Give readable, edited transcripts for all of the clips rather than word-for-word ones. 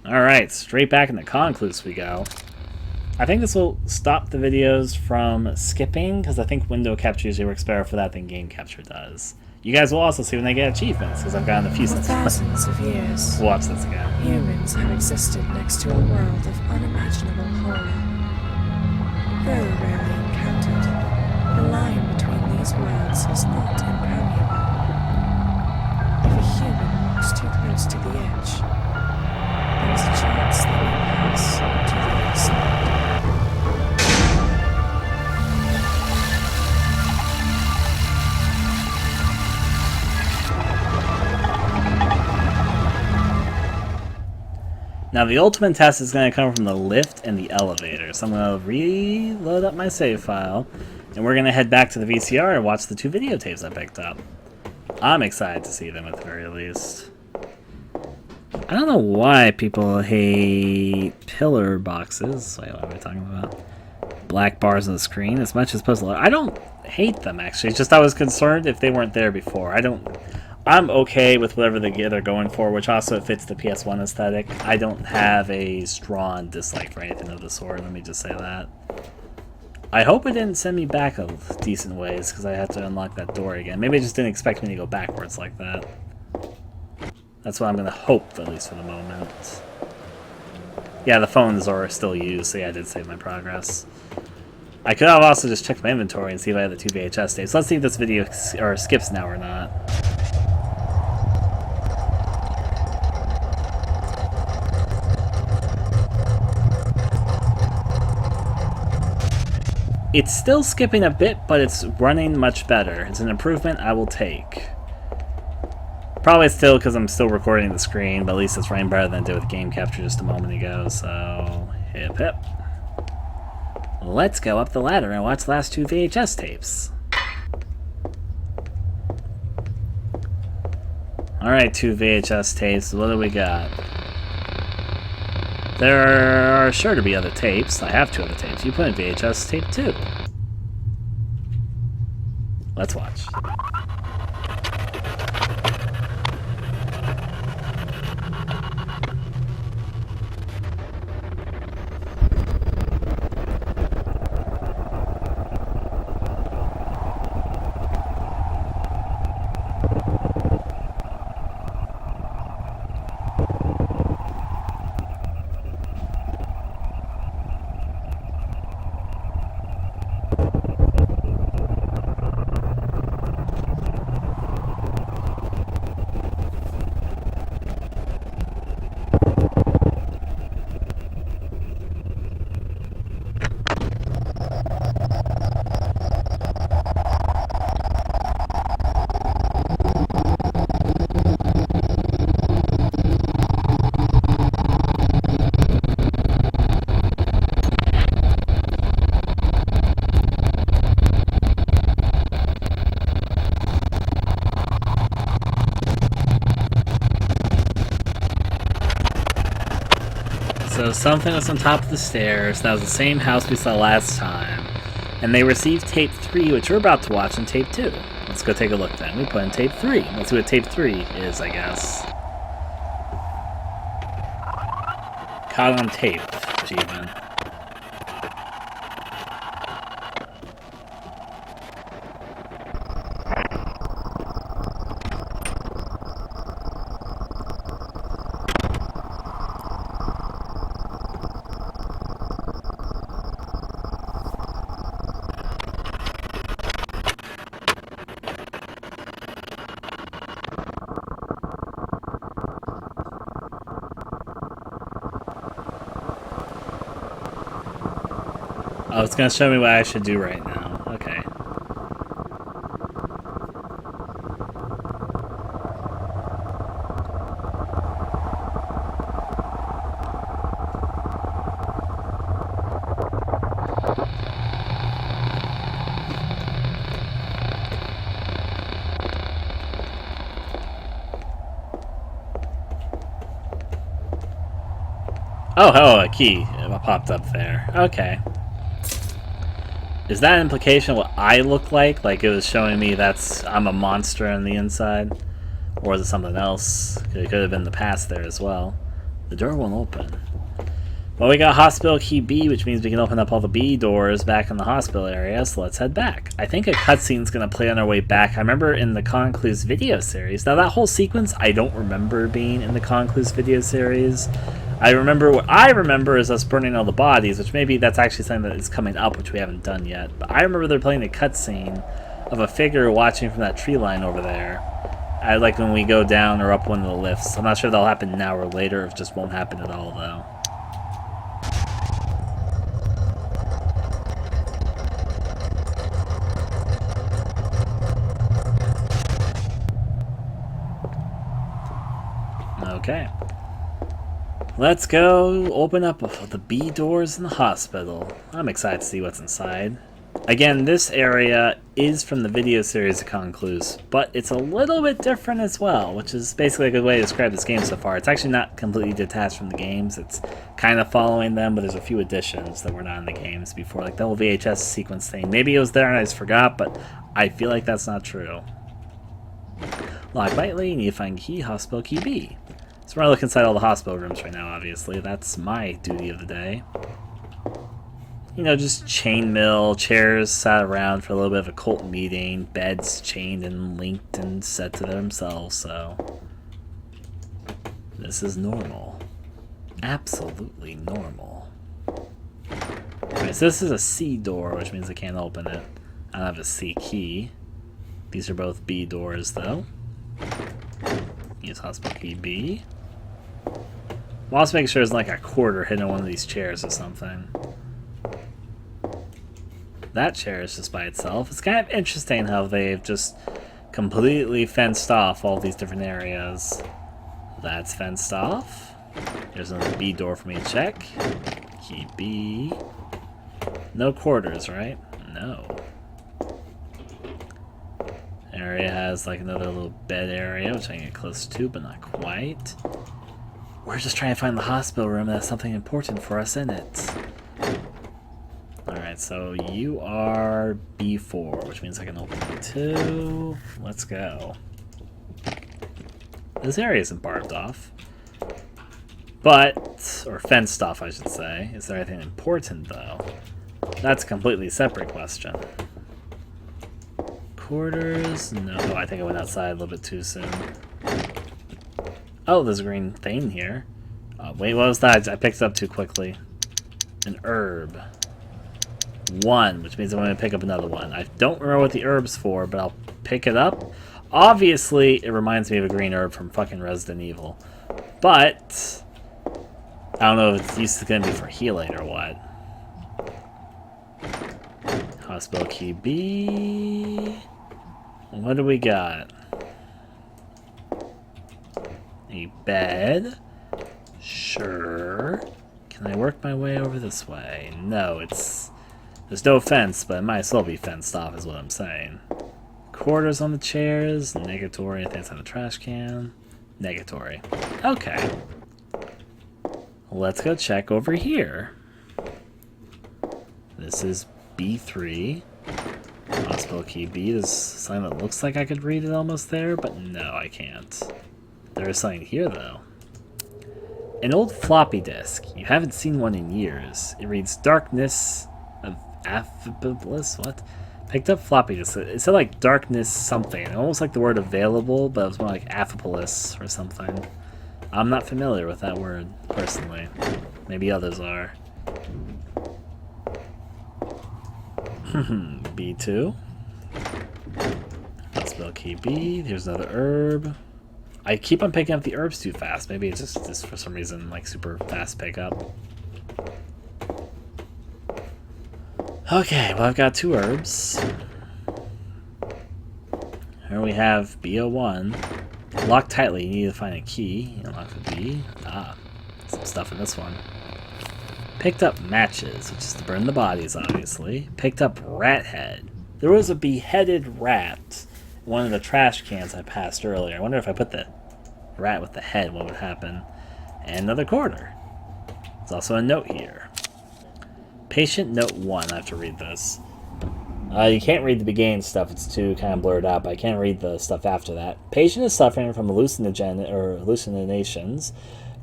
Alright, straight back into Concluse we go. I think this will stop the videos from skipping, because I think window capture usually works better for that than game capture does. You guys will also see when they get achievements, because I've gotten a few since. For thousands of years, We'll watch this again. humans have existed next to a world of unimaginable horror. Though rarely encountered, the line between these worlds is not impermeable. If a human walks too close to the edge, there is a chance they may pass to the other side. Now the ultimate test is going to come from the lift and the elevator, so I'm going to reload up my save file, and we're going to head back to the VCR and watch the 2 videotapes I picked up. I'm excited to see them at the very least. I don't know why people hate pillar boxes. Wait, what are we talking about? Black bars on the screen as much as possible. I don't hate them, actually. It's just I was concerned if they weren't there before. I'm okay with whatever they're going for, which also fits the PS1 aesthetic. I don't have a strong dislike for anything of the sort, let me just say that. I hope it didn't send me back a decent ways, because I had to unlock that door again. Maybe it just didn't expect me to go backwards like that. That's what I'm going to hope, at least for the moment. Yeah, the phones are still used, so yeah, I did save my progress. I could have also just checked my inventory and see if I had the 2 VHS tapes. Let's see if this video skips now or not. It's still skipping a bit, but it's running much better. It's an improvement I will take. Probably still because I'm still recording the screen, but at least it's running better than it did with game capture just a moment ago, so hip hip. Let's go up the ladder and watch the last 2 VHS tapes. Alright, 2 VHS tapes, what do we got? There are sure to be other tapes. I have 2 other tapes. You put in VHS tape 2. Let's watch. So something was on top of the stairs. That was the same house we saw last time. And they received tape 3, which we're about to watch, in tape 2. Let's go take a look then. We put in tape 3. Let's see what tape 3 is, I guess. Caught on tape achievement. Oh, it's going to show me what I should do right now. Okay. Oh, a key popped up there. Okay. Is that an implication of what I look like? Like it was showing me I'm a monster on the inside? Or is it something else? It could have been the past there as well. The door won't open. Well, we got hospital key B, which means we can open up all the B doors back in the hospital area, so let's head back. I think a cutscene's going to play on our way back. I remember in the Concluse video series. Now, that whole sequence, I don't remember being in the Concluse video series. What I remember is us burning all the bodies, which maybe that's actually something that is coming up, which we haven't done yet. But I remember they're playing a cutscene of a figure watching from that tree line over there. I like when we go down or up one of the lifts. I'm not sure if that'll happen now or later, or if it just won't happen at all, though. Okay. Let's go open up the B doors in the hospital. I'm excited to see what's inside. Again, this area is from the video series of Concluse, but it's a little bit different as well, which is basically a good way to describe this game so far. It's actually not completely detached from the games. It's kind of following them, but there's a few additions that were not in the games before, like the whole VHS sequence thing. Maybe it was there and I just forgot, but I feel like that's not true. Lock lightly, you need to find key, hospital key B. So we're going to look inside all the hospital rooms right now, obviously. That's my duty of the day. You know, just chainmail, chairs sat around for a little bit of a cult meeting, beds chained and linked and set to themselves, so... This is normal. Absolutely normal. Alright, so this is a C door, which means I can't open it. I don't have a C key. These are both B doors, though. Use hospital key B. We'll also make sure there's like a quarter hidden in one of these chairs or something. That chair is just by itself. It's kind of interesting how they've just completely fenced off all these different areas. That's fenced off. There's another B door for me to check. Key B. No quarters, right? No. Area has like another little bed area, which I can get close to, but not quite. We're just trying to find the hospital room that has something important for us in it. Alright, so you are B4, which means I can open B2. Let's go. This area isn't barbed off. But, or fenced off, I should say. Is there anything important, though? That's a completely separate question. Quarters? No, I think I went outside a little bit too soon. Oh, there's a green thing here. Wait, what was that? I picked it up too quickly. An herb. 1, which means I'm going to pick up another one. I don't remember what the herb's for, but I'll pick it up. Obviously, it reminds me of a green herb from fucking Resident Evil. But I don't know if it's going to be for healing or what. Hospital key B. What do we got? A bed? Sure. Can I work my way over this way? No, there's no fence, but it might as well be fenced off is what I'm saying. Quarters on the chairs, negatory, I think it's on the trash can. Negatory. Okay. Let's go check over here. This is B3. Hospital key B. There's something that looks like I could read it almost there, but no, I can't. There is something here, though. An old floppy disk. You haven't seen one in years. It reads Darkness of Affabilis. What? Picked up floppy disk. It said like Darkness something. Almost like the word available, but it was more like Affabilis or something. I'm not familiar with that word, personally. Maybe others are. B2. Hospital key B. Here's another herb. I keep on picking up the herbs too fast. Maybe it's just for some reason like super fast pickup. Okay, well I've got 2 herbs. Here we have B01. Lock tightly, you need to find a key. Unlock the B. Ah, some stuff in this one. Picked up matches, which is to burn the bodies, obviously. Picked up rat head. There was a beheaded rat in one of the trash cans I passed earlier. I wonder if I put the rat with the head, what would happen? And another quarter. There's also a note here. Patient note 1. I have to read this. You can't read the beginning stuff. It's too kind of blurred out, but I can't read the stuff after that. Patient is suffering from hallucinations.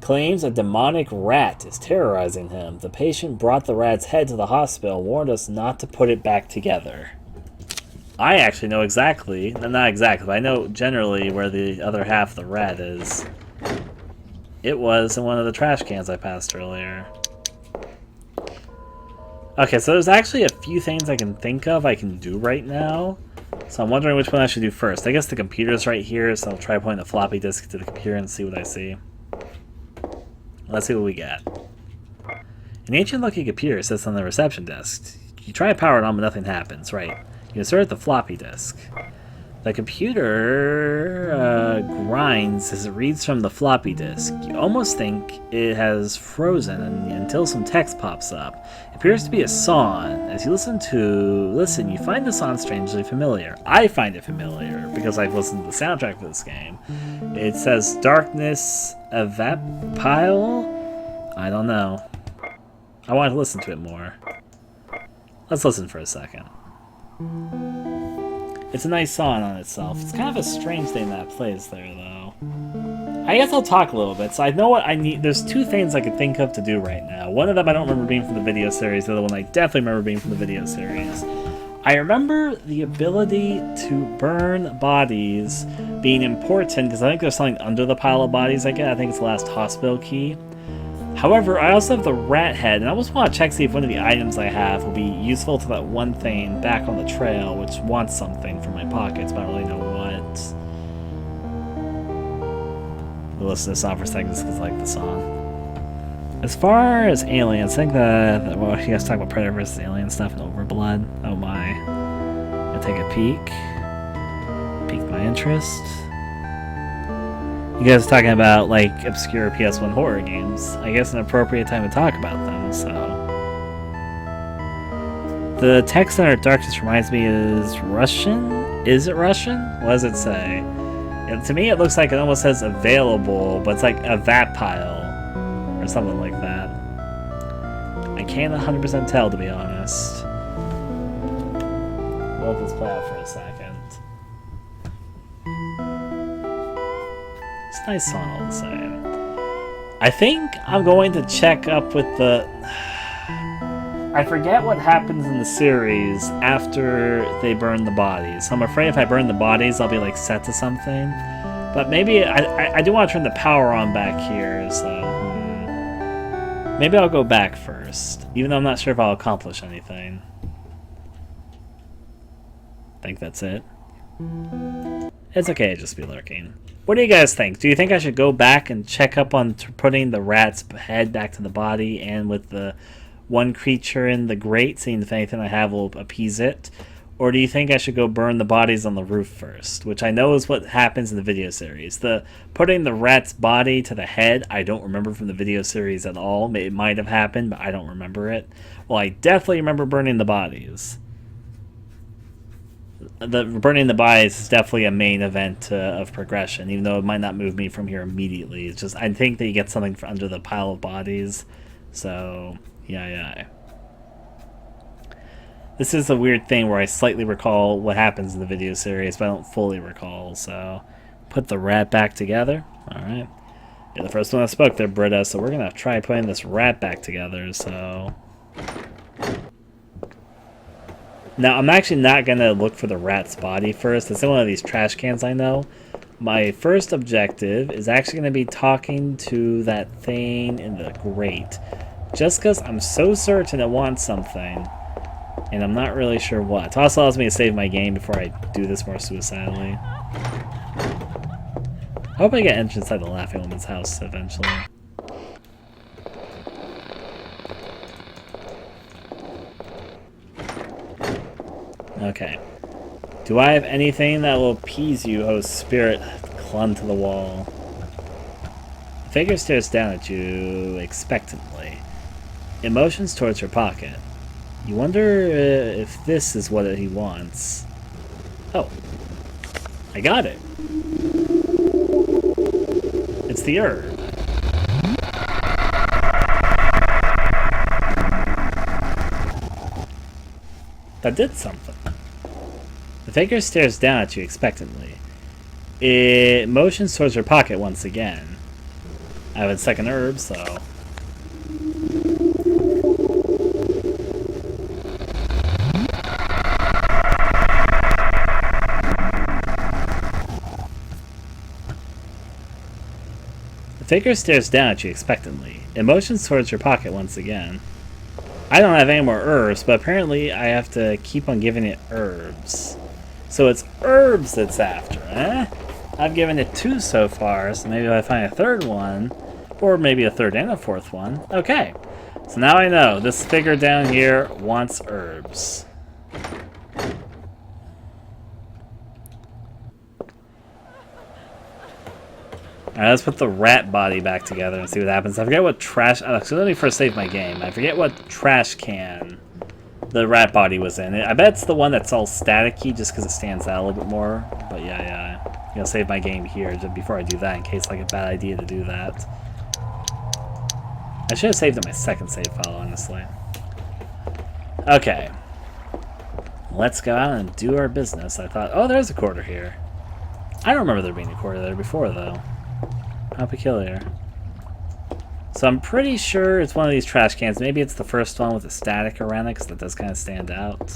claims a demonic rat is terrorizing him. The patient brought the rat's head to the hospital and warned us not to put it back together. I actually know exactly, not exactly, but I know generally where the other half of the rat is. It was in one of the trash cans I passed earlier. Okay, so there's actually a few things I can think of I can do right now. So I'm wondering which one I should do first. I guess the computer's right here, so I'll try pointing the floppy disk to the computer and see what I see. Let's see what we got. An ancient-looking computer sits on the reception desk. You try to power it on, but nothing happens. Right. You insert the floppy disk. The computer grinds as it reads from the floppy disk. You almost think it has frozen until some text pops up. It appears to be a song. As you listen, you find the song strangely familiar. I find it familiar because I've listened to the soundtrack for this game. It says Darkness Evapile? I don't know. I want to listen to it more. Let's listen for a second. It's a nice song on itself. It's kind of a strange thing that plays there, though. I guess I'll talk a little bit. So I know what I need. There's two things I could think of to do right now. One of them I don't remember being from the video series. The other one I definitely remember being from the video series. I remember the ability to burn bodies being important, because I think there's something under the pile of bodies I get. I think it's the last hospital key. However, I also have the rat head, and I almost want to check see if one of the items I have will be useful to that one thing back on the trail, which wants something from my pockets, but I don't really know what. We'll listen to this song for a second just because I like the song. As far as aliens, I think that well, you guys talk about Predator versus Alien stuff and Overblood. Oh my. I'll take a peek. Piqued my interest. You guys are talking about, like, obscure PS1 horror games. I guess an appropriate time to talk about them, so... The text under Darkness reminds me is Russian? Is it Russian? What does it say? And to me, it looks like it almost says available, but it's like a vat pile, or something like that. I can't 100% tell, to be honest. We'll let this play out for a second. It's a nice song all the same. I think I'm going to check up with the... I forget what happens in the series after they burn the bodies. So I'm afraid if I burn the bodies, I'll be like set to something. But maybe I do want to turn the power on back here, so... Maybe I'll go back first, even though I'm not sure if I'll accomplish anything. I think that's it. It's okay to just be lurking. What do you guys think? Do you think I should go back and check up on putting the rat's head back to the body and with the one creature in the grate, seeing if anything I have will appease it? Or do you think I should go burn the bodies on the roof first? Which I know is what happens in the video series. The putting the rat's body to the head, I don't remember from the video series at all. It might have happened, but I don't remember it. Well, I definitely remember burning the bodies. The burning the bodies is definitely a main event of progression, even though it might not move me from here immediately. It's just, I think that you get something from under the pile of bodies. So, yeah. This is a weird thing where I slightly recall what happens in the video series, but I don't fully recall, so... Put the rat back together. Alright. You're the first one that spoke there, Britta, so we're gonna try putting this rat back together, so... Now, I'm actually not gonna look for the rat's body first. It's in one of these trash cans I know. My first objective is actually gonna be talking to that thing in the grate. Just because I'm so certain it wants something. And I'm not really sure what. It also allows me to save my game before I do this more suicidally. I hope I get entrance inside the Laughing Woman's house eventually. Okay. Do I have anything that will appease you, host spirit? Clung to the wall. The figure stares down at you expectantly. It motions towards her pocket. You wonder if this is what he wants. Oh. I got it. It's the herb. That did something. The figure stares down at you expectantly. It motions towards her pocket once again. I have a second herb, so... The figure stares down at you expectantly. It motions towards your pocket once again. I don't have any more herbs, but apparently I have to keep on giving it herbs. So it's herbs it's after, eh? I've given it 2 so far, so maybe if I find a third one, or maybe a third and a fourth one. Okay, so now I know this figure down here wants herbs. Alright, let's put the rat body back together and see what happens. I forget what trash... so let me first save my game. I forget what trash can the rat body was in. I bet it's the one that's all staticky just because it stands out a little bit more. But yeah. I'm going to save my game here just before I do that in case like a bad idea to do that. I should have saved it my second save file, honestly. Okay. Let's go out and do our business. I thought, oh, there's a quarter here. I don't remember there being a quarter there before, though. How peculiar. So I'm pretty sure it's one of these trash cans. Maybe it's the first one with the static around it, because that does kind of stand out.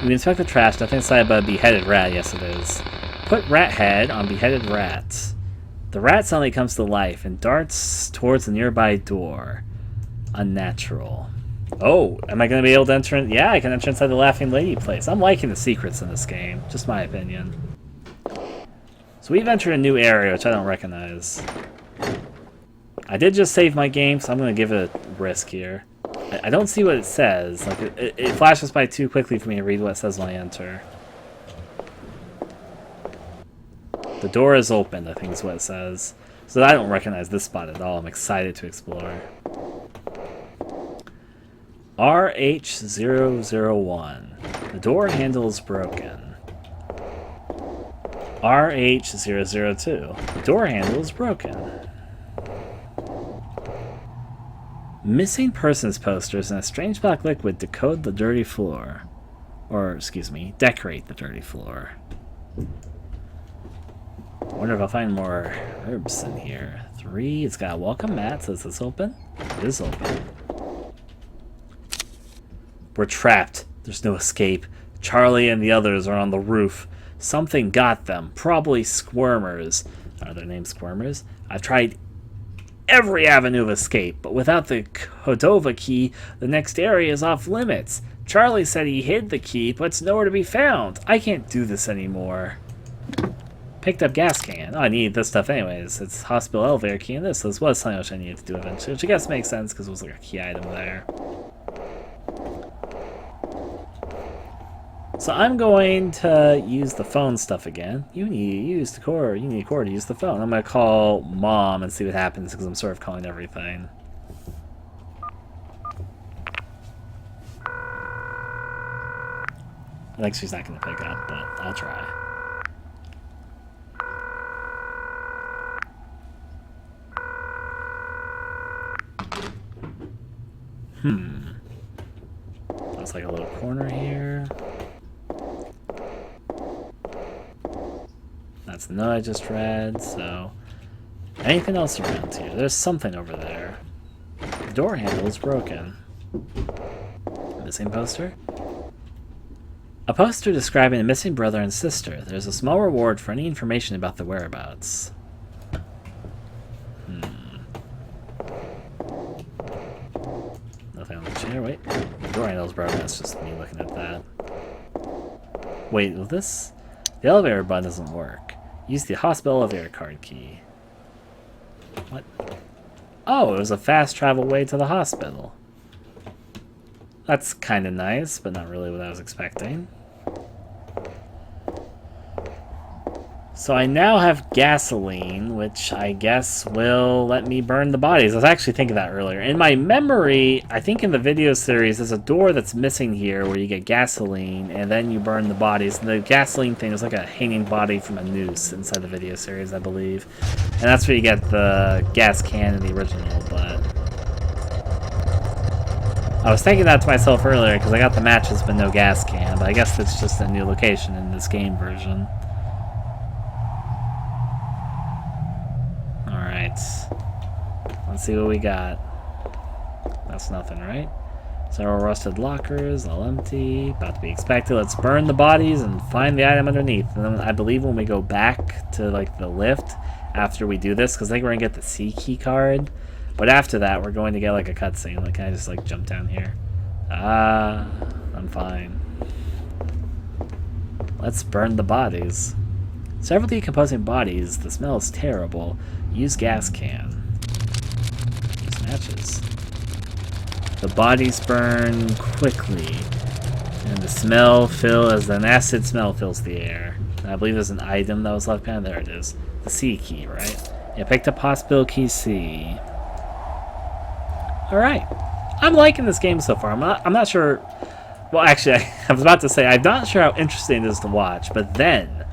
We inspect the trash. Nothing inside but a beheaded rat. Yes, it is. Put rat head on beheaded rat. The rat suddenly comes to life and darts towards the nearby door. Unnatural. Oh, am I going to be able to enter in? Yeah, I can enter inside the Laughing Lady place. I'm liking the secrets in this game. Just my opinion. So we've entered a new area, which I don't recognize. I did just save my game, so I'm going to give it a risk here. I don't see what it says. Like it flashes by too quickly for me to read what it says when I enter. The door is open, I think is what it says. So I don't recognize this spot at all. I'm excited to explore. RH001. The door handle is broken. RH002. The door handle is broken. Missing persons posters and a strange black liquid decode the dirty floor. Or, excuse me, decorate the dirty floor. I wonder if I'll find more herbs in here. 3, it's got a welcome mat, so is this open? It is open. We're trapped. There's no escape. Charlie and the others are on the roof. Something got them. Probably squirmers. Are their names squirmers? I've tried every avenue of escape, but without the Cordova key, the next area is off limits. Charlie said he hid the key, but it's nowhere to be found. I can't do this anymore. Picked up gas can. Oh, I need this stuff anyways. It's hospital elevator key and this. So this was something which I needed to do eventually, which I guess makes sense because it was like a key item there. So I'm going to use the phone stuff again. You need to use the cord. You need a cord to use the phone. I'm going to call Mom and see what happens because I'm sort of calling everything. I think she's not going to pick up, but I'll try. That's like a little corner here. That's the note I just read, so... Anything else around here? There's something over there. The door handle is broken. Missing poster? A poster describing a missing brother and sister. There's a small reward for any information about the whereabouts. Nothing on the chair. Wait. The door handle's broken. That's just me looking at that. Wait, will this... The elevator button doesn't work. Use the hospital elevator card key. What? Oh, it was a fast travel way to the hospital. That's kind of nice, but not really what I was expecting. So I now have gasoline, which I guess will let me burn the bodies. I was actually thinking that earlier. In my memory, I think in the video series, there's a door that's missing here where you get gasoline, and then you burn the bodies. And the gasoline thing is like a hanging body from a noose inside the video series, I believe. And that's where you get the gas can in the original, but... I was thinking that to myself earlier, because I got the matches but no gas can, but I guess that's just a new location in this game version. Let's see what we got. That's nothing, right? Several rusted lockers, all empty. About to be expected. Let's burn the bodies and find the item underneath. And then I believe when we go back to like the lift after we do this, because I think we're gonna get the C key card. But after that, we're going to get like a cutscene. Like, can I just like jump down here? I'm fine. Let's burn the bodies. Several decomposing bodies. The smell is terrible. Use gas can. Use matches. The bodies burn quickly, and the smell as an acid smell fills the air. And I believe there's an item that was left behind. There it is. The C key, right? Yeah, picked up hospital key C. Alright. I'm liking this game so far. I'm not sure... Well, actually, I was about to say, I'm not sure how interesting it is to watch, but then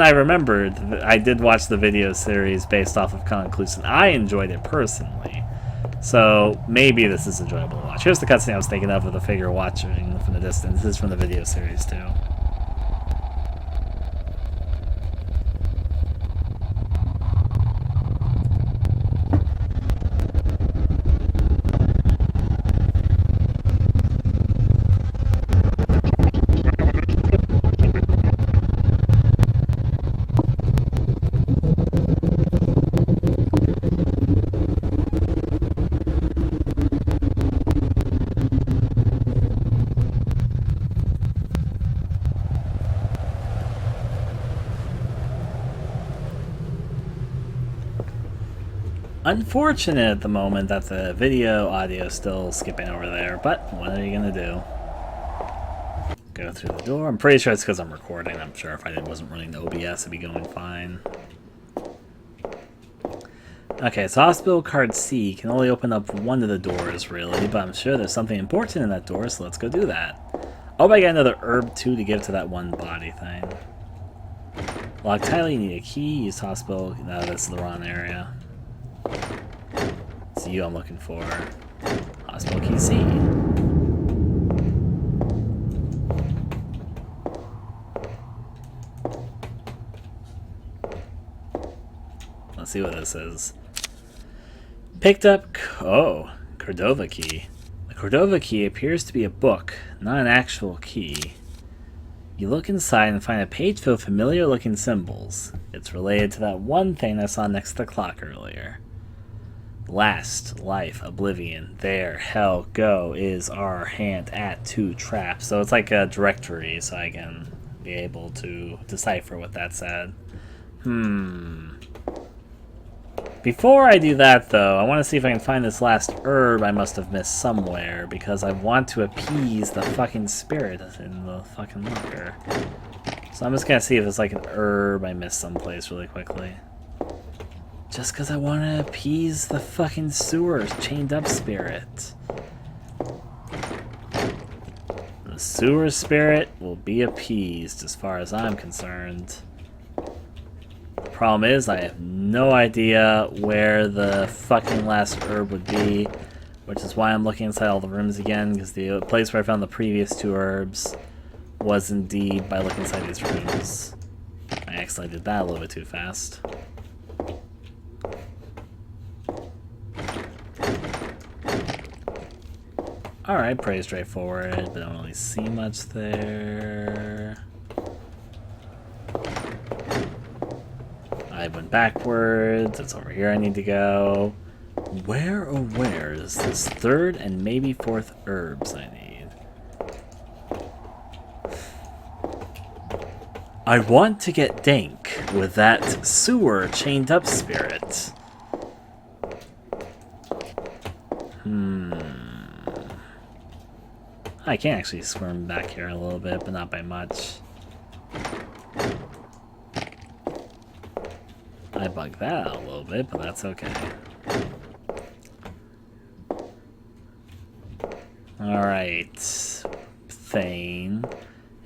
I remembered that I did watch the video series based off of Concluse, and I enjoyed it personally. So, maybe this is enjoyable to watch. Here's the cutscene I was thinking of the figure watching from the distance. This is from the video series, too. Unfortunate at the moment that the video audio is still skipping over there, but what are you gonna do? Go through the door. I'm pretty sure it's because I'm recording. I'm sure if I wasn't running the OBS, it'd be going fine. Okay, so hospital card C can only open up one of the doors, really, but I'm sure there's something important in that door, so let's go do that. Oh, I got another herb, too, to give to that one body thing. Lock tightly, you need a key. Use hospital. No, this is the wrong area. It's you I'm looking for. Hospital key C. Let's see what this is. Picked up... Oh, Cordova key. The Cordova key appears to be a book, not an actual key. You look inside and find a page filled with familiar looking symbols. It's related to that one thing I saw next to the clock earlier. Last, life, oblivion, there, hell, go, is, are, hand, at, to, trap. So it's like a directory, so I can be able to decipher what that said. Before I do that, though, I want to see if I can find this last herb I must have missed somewhere, because I want to appease the fucking spirit in the fucking locker. So I'm just gonna see if it's like an herb I missed someplace really quickly. Just because I want to appease the fucking sewer chained up spirit. The sewer spirit will be appeased as far as I'm concerned. The problem is I have no idea where the fucking last herb would be, which is why I'm looking inside all the rooms again, because the place where I found the previous two herbs was indeed by looking inside these rooms. I accidentally did that a little bit too fast. Alright, pretty straightforward, but I don't really see much there. I went backwards, it's over here I need to go. Where oh where is this third and maybe fourth herbs I need? I want to get dank with that sewer chained up spirit. I can actually squirm back here a little bit, but not by much. I bugged that out a little bit, but that's okay. Alright. Thane.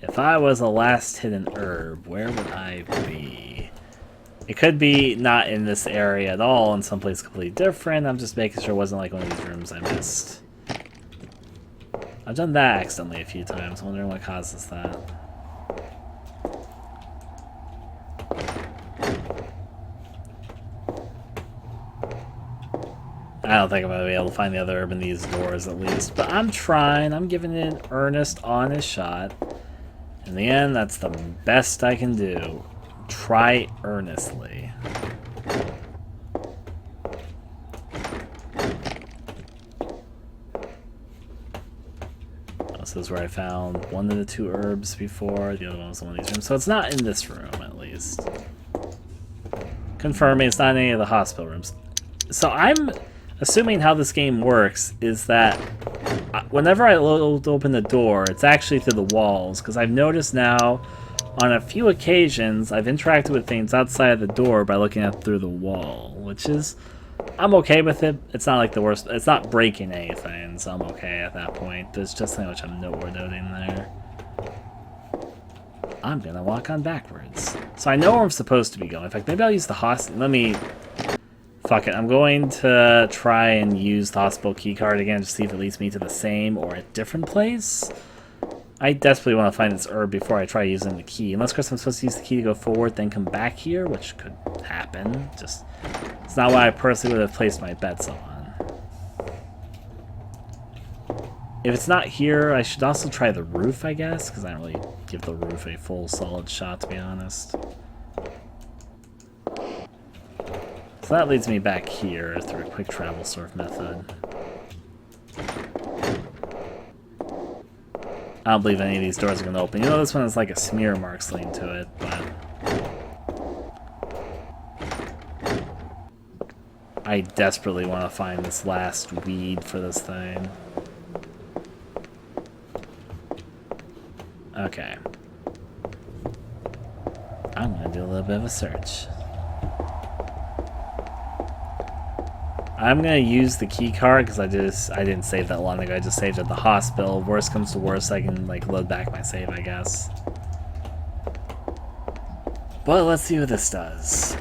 If I was a last hidden herb, where would I be? It could be not in this area at all, in someplace completely different. I'm just making sure it wasn't like one of these rooms I missed. I've done that accidentally a few times. I'm wondering what causes that. I don't think I'm gonna be able to find the other herb in these doors at least, but I'm trying. I'm giving it an earnest, honest shot. In the end, that's the best I can do. Try earnestly. This is where I found one of the 2 herbs before. The other one was in one of these rooms. So it's not in this room, at least. Confirming it's not in any of the hospital rooms. So I'm assuming how this game works is that whenever I open the door, it's actually through the walls. Because I've noticed now, on a few occasions, I've interacted with things outside the door by looking at through the wall. Which is... I'm okay with it. It's not like the worst. It's not breaking anything, so I'm okay at that point. There's just something which I'm noting there. I'm gonna walk on backwards. So I know where I'm supposed to be going. In fact, maybe I'll use the hospital. Let me... Fuck it. I'm going to try and use the hospital keycard again to see if it leads me to the same or a different place. I desperately want to find this herb before I try using the key. Unless, of course, I'm supposed to use the key to go forward, then come back here, which could happen. Just... It's not what I personally would have placed my bets on. If it's not here, I should also try the roof, I guess, because I don't really give the roof a full solid shot, to be honest. So that leads me back here through a quick travel sort of method. I don't believe any of these doors are going to open. You know, this one has like a smear marks leading to it, but... I desperately want to find this last weed for this thing. Okay. I'm going to do a little bit of a search. I'm going to use the key card because I didn't save that long ago. I just saved at the hospital. Worst comes to worst, I can like load back my save, I guess. But let's see what this does.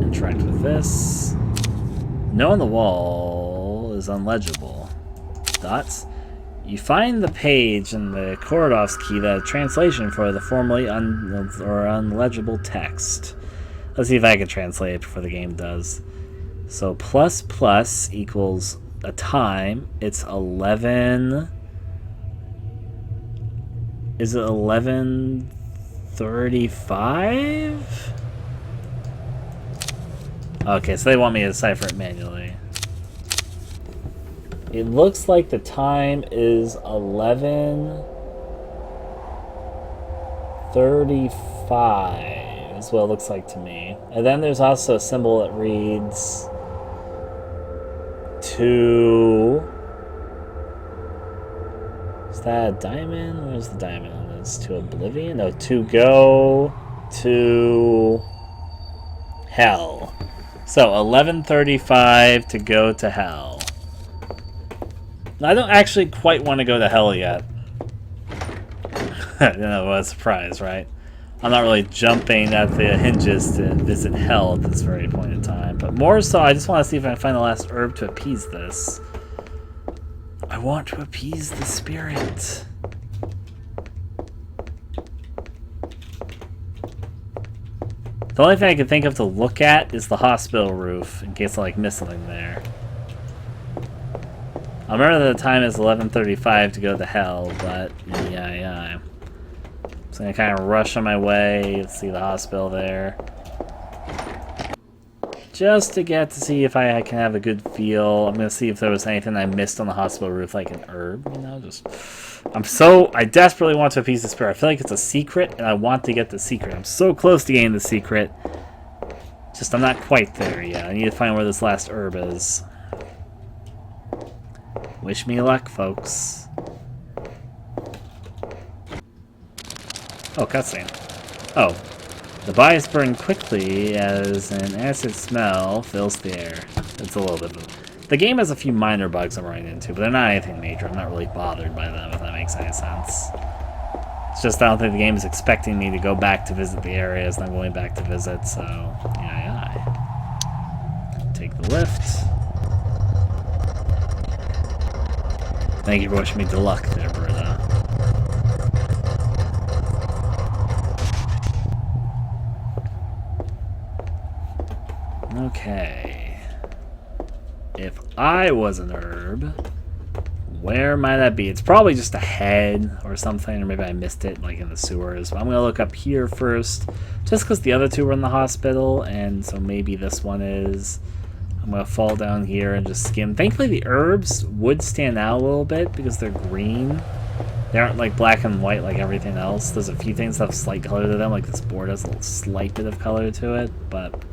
Interact with this. No on the wall is unlegible. Dots. You find the page in the Kordov's key that a translation for the formerly unlegible text. Let's see if I can translate it before the game does. So plus plus equals a time. It's 11. Is it 11:35? Okay, so they want me to decipher it manually. It looks like the time is 11:35 is what it looks like to me. And then there's also a symbol that reads to... Is that a diamond? Where's the diamond on this? To oblivion? No, to go to hell. So 11:35 to go to hell. I don't actually quite want to go to hell yet. You know, what a surprise, right? I'm not really jumping at the hinges to visit hell at this very point in time. But more so, I just want to see if I can find the last herb to appease this. I want to appease the spirit. The only thing I can think of to look at is the hospital roof, in case I like miss something there. I remember that the time is 11:35 to go to hell, but yeah. So I'm gonna kind of rush on my way. Let's see the hospital there. Just to get to see if I can have a good feel. I'm gonna see if there was anything I missed on the hospital roof, like an herb, you know, just... I desperately want to appease the spirit. I feel like it's a secret, and I want to get the secret. I'm so close to getting the secret. Just, I'm not quite there yet. I need to find where this last herb is. Wish me luck, folks. Oh, cutscene. Oh. The bodies burn quickly as an acid smell fills the air. It's a little bit of... The game has a few minor bugs I'm running into, but they're not anything major. I'm not really bothered by them, if that makes any sense. It's just I don't think the game is expecting me to go back to visit the areas that I'm going back to visit, so... Yeah. Take the lift. Thank you for wishing me good luck there, Britta. Okay. if I was an herb, where might that be? It's probably just a head or something, or maybe I missed it like in the sewers. But I'm gonna look up here first, just because the other two were in the hospital, and so maybe this one is. I'm gonna fall down here and just skim. Thankfully the herbs would stand out a little bit because they're green. They aren't like black and white like everything else. There's a few things that have slight color to them, like this board has a little slight bit of color to it, but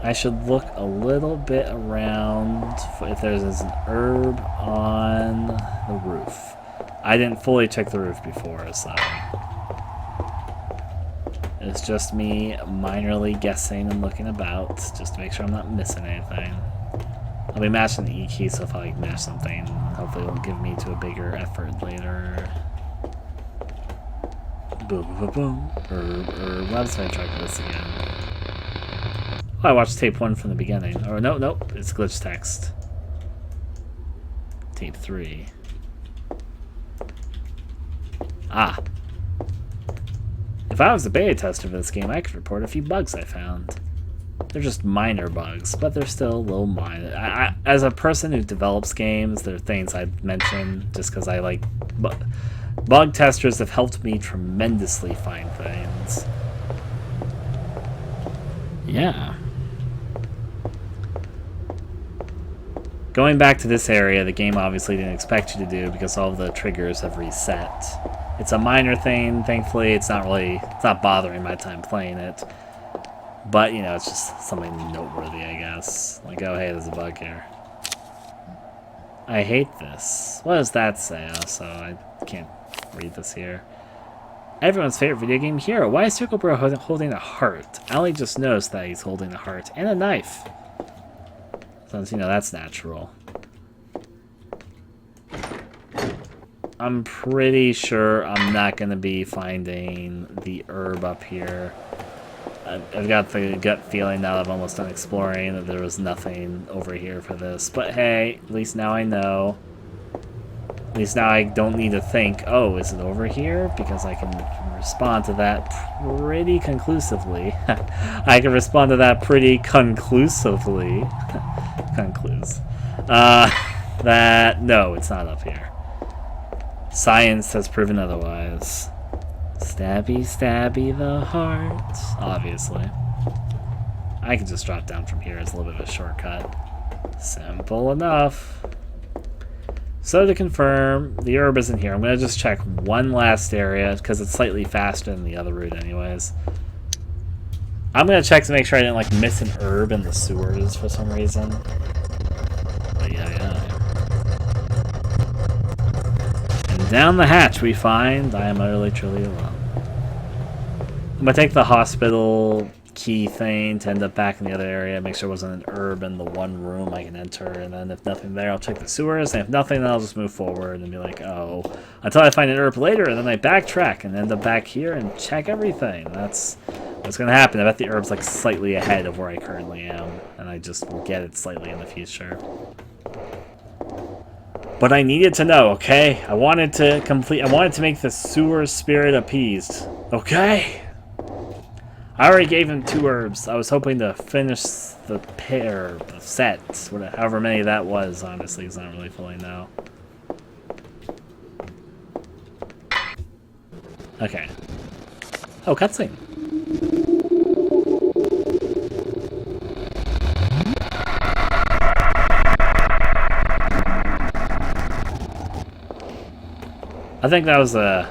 I should look a little bit around if there's an herb on the roof. I didn't fully check the roof before, so it's just me minorly guessing and looking about, just to make sure I'm not missing anything. I'll be mashing the E key, so if I mash something, hopefully it'll give me to a bigger effort later. Boom, boom, boom. Herb. Why did I try this again? Oh, I watched tape 1 from the beginning. Or nope, it's glitch text. Tape 3. Ah. If I was the beta tester for this game, I could report a few bugs I found. They're just minor bugs, but they're still a little minor. As a person who develops games, there are things I'd mention just because I like... Bug testers have helped me tremendously find things. Yeah. Going back to this area, the game obviously didn't expect you to do because all of the triggers have reset. It's a minor thing, thankfully. It's not bothering my time playing it. But, you know, it's just something noteworthy, I guess. Like, oh, hey, there's a bug here. I hate this. What does that say? Also, I can't read this here. Everyone's favorite video game hero. Why is Circle Bro holding a heart? Ali just noticed that he's holding a heart and a knife. Since, you know, that's natural. I'm pretty sure I'm not going to be finding the herb up here. I've got the gut feeling now that I'm almost done exploring that there was nothing over here for this. But hey, at least now I know. At least now I don't need to think, oh, is it over here? Because I can respond to that pretty conclusively. I can respond to that pretty conclusively. Concluse. That, no, it's not up here. Science has proven otherwise. Stabby, stabby the heart. Obviously. I can just drop down from here as a little bit of a shortcut. Simple enough. So to confirm, the herb isn't here. I'm going to just check one last area because it's slightly faster than the other route anyways. I'm going to check to make sure I didn't like miss an herb in the sewers for some reason. But yeah. And down the hatch we find I am utterly truly alone. I'm going to take the hospital key thing to end up back in the other area, make sure there wasn't an herb in the one room I can enter, and then if nothing there, I'll check the sewers, and if nothing, then I'll just move forward and be like, oh, until I find an herb later, and then I backtrack and end up back here and check everything. That's what's going to happen. I bet the herb's like slightly ahead of where I currently am, and I just will get it slightly in the future. But I needed to know, okay? I wanted to make the sewer spirit appeased, okay? I already gave him 2 herbs. I was hoping to finish the pair, the set, however many that was, honestly, because I don't really fully know. Okay. Oh, cutscene. I think that was a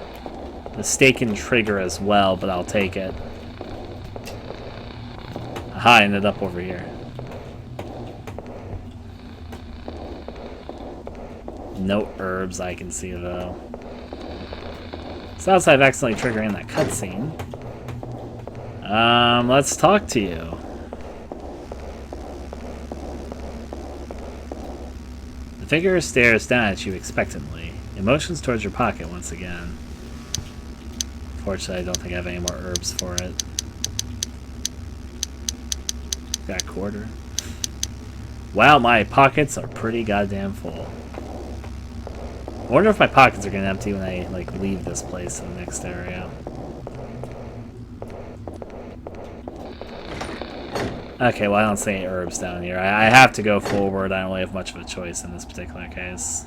mistaken trigger as well, but I'll take it. Aha, I ended up over here. No herbs I can see, though. So outside of accidentally triggering that cutscene. Let's talk to you. The figure stares down at you expectantly. Emotions towards your pocket once again. Fortunately, I don't think I have any more herbs for it. Got a quarter. Wow, my pockets are pretty goddamn full. I wonder if my pockets are gonna empty when I like leave this place in the next area. Okay, well I don't see any herbs down here. I have to go forward. I don't really have much of a choice in this particular case.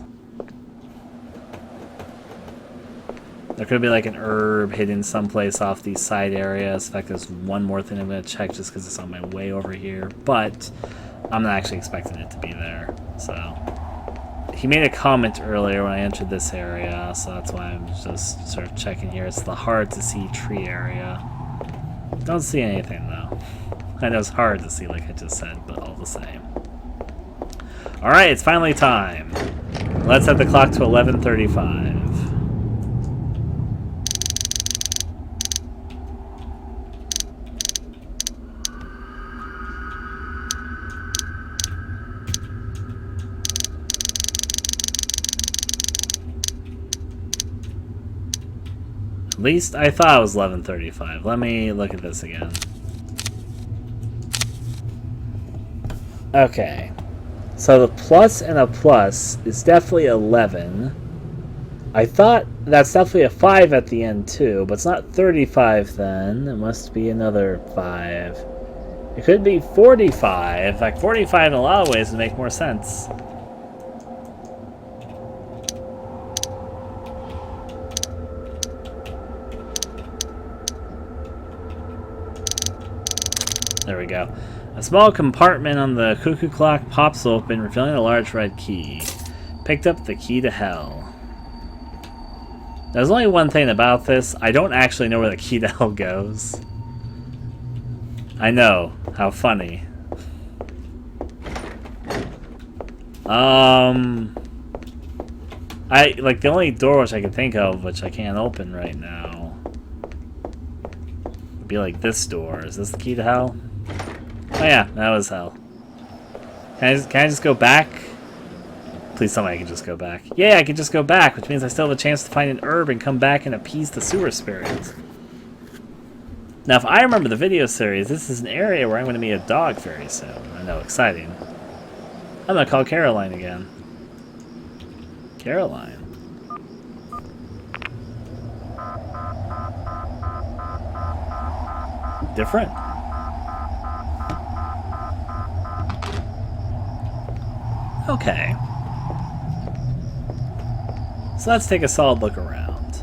There could be like an herb hidden someplace off these side areas. In fact, there's one more thing I'm going to check just because it's on my way over here. But I'm not actually expecting it to be there. So he made a comment earlier when I entered this area, so that's why I'm just sort of checking here. It's the hard to see tree area. Don't see anything though. I know it's hard to see like I just said, but all the same. Alright, it's finally time. Let's set the clock to 11:35. At least I thought it was 11:35. Let me look at this again. Okay. So the plus and a plus is definitely 11. I thought that's definitely a 5 at the end too, but it's not 35 then. It must be another 5. It could be 45. Like 45 in a lot of ways would make more sense. There we go. A small compartment on the cuckoo clock pops open, revealing a large red key. Picked up the key to hell. There's only one thing about this. I don't actually know where the key to hell goes. I know. How funny. Like, the only door which I can think of, which I can't open right now, would be like this door. Is this the key to hell? Oh yeah, that was hell. Can I just go back? Please tell me I can just go back. Yeah, I can just go back, which means I still have a chance to find an herb and come back and appease the sewer spirits. Now, if I remember the video series, this is an area where I'm going to meet a dog very soon. I know, exciting. I'm going to call Caroline again. Caroline. Different. Okay. So let's take a solid look around.